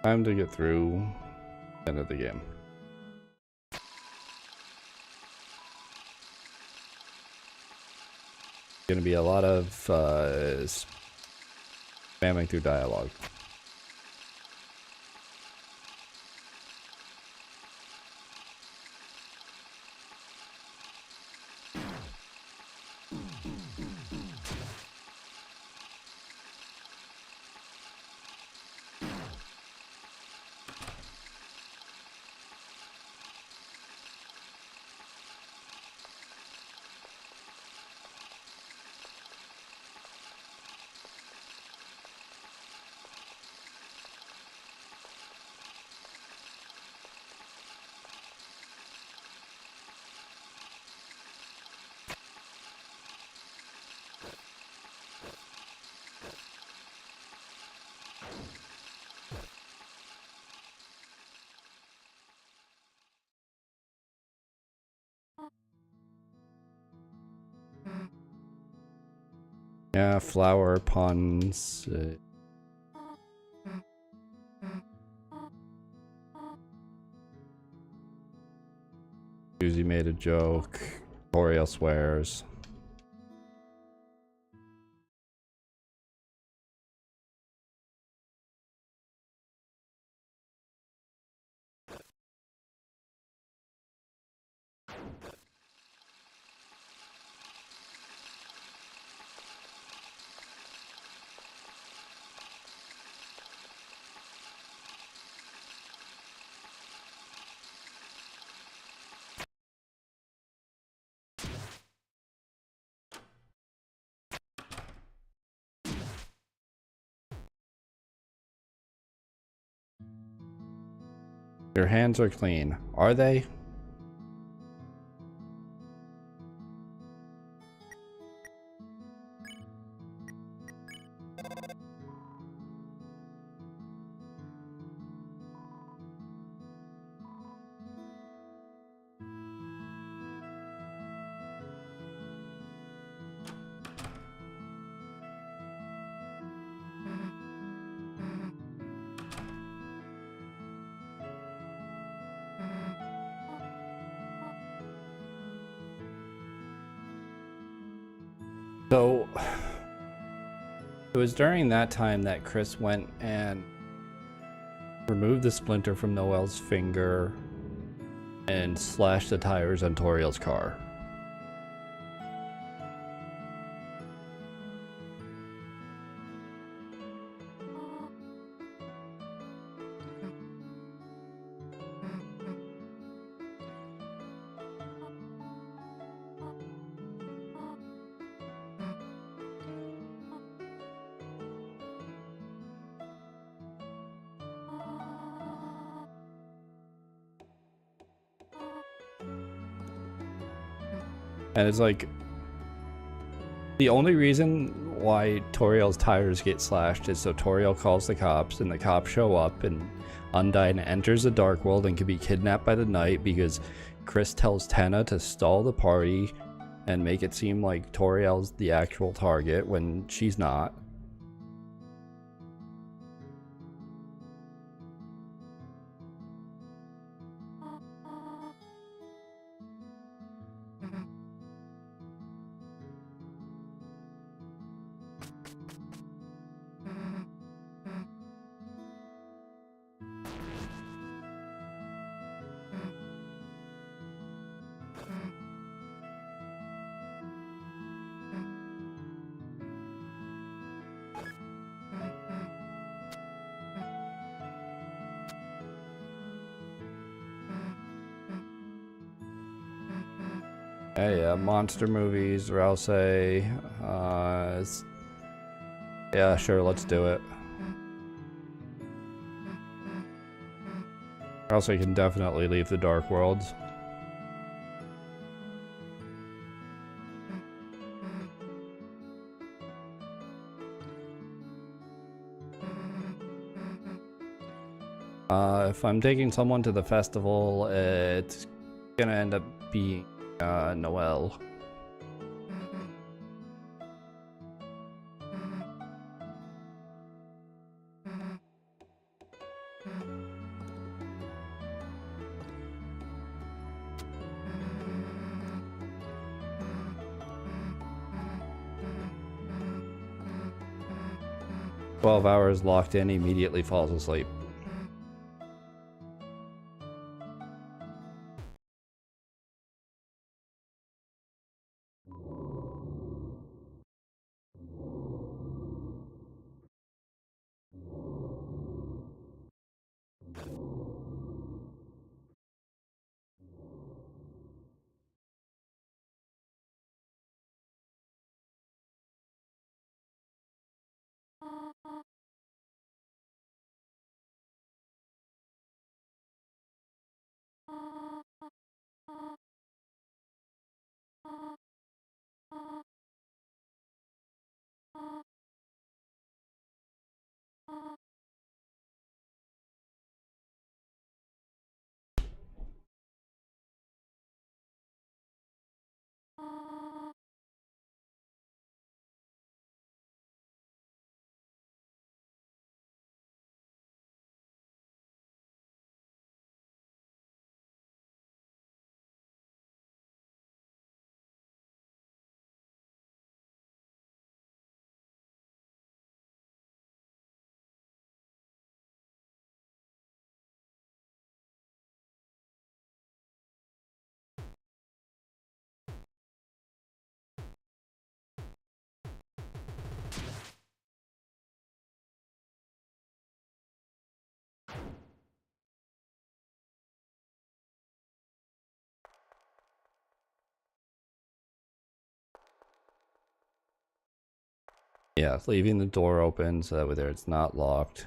time to get through the end of the game. Gonna be a lot of spamming through dialogue. Yeah, flower puns. Susie made a joke. Toriel swears. Your hands are clean. Are they? So, it was during that time that Chris went and removed the splinter from Noel's finger and slashed the tires on Toriel's car. And it's like, the only reason why Toriel's tires get slashed is so Toriel calls the cops, and the cops show up, and Undyne enters the dark world and can be kidnapped by the night because Chris tells Tenna to stall the party and make it seem like Toriel's the actual target when she's not. Yeah, monster movies, or I'll say, yeah, sure, let's do it. Or else we can definitely leave the Dark Worlds. If I'm taking someone to the festival, it's gonna end up being Noel. "12 hours locked in, immediately falls asleep." Yeah, leaving the door open so that way there it's not locked.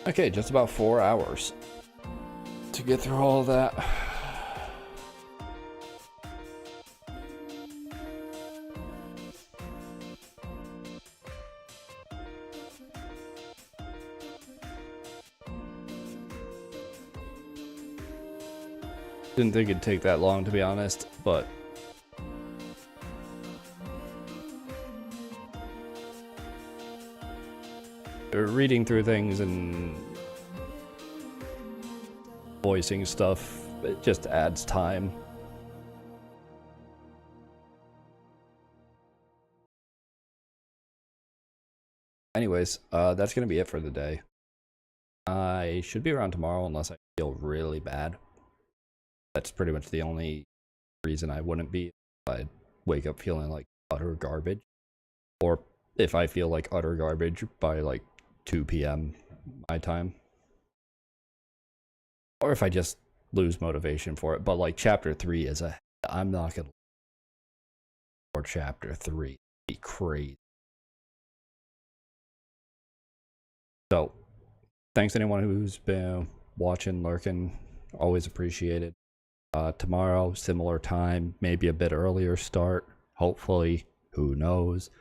Okay, just about 4 hours to get through all of that. Didn't think it'd take that long, to be honest, but reading through things and voicing stuff, it just adds time. Anyways, that's gonna be it for the day. I should be around tomorrow unless I feel really bad. That's pretty much the only reason I wouldn't be. If I wake up feeling like utter garbage, or if I feel like utter garbage by like 2 p.m. my time. Or if I just lose motivation for it. But like chapter 3 is I'm not gonna for chapter 3. It'd be crazy. So thanks anyone who's been watching, lurking. Always appreciated. Tomorrow, similar time, maybe a bit earlier start. Hopefully, who knows.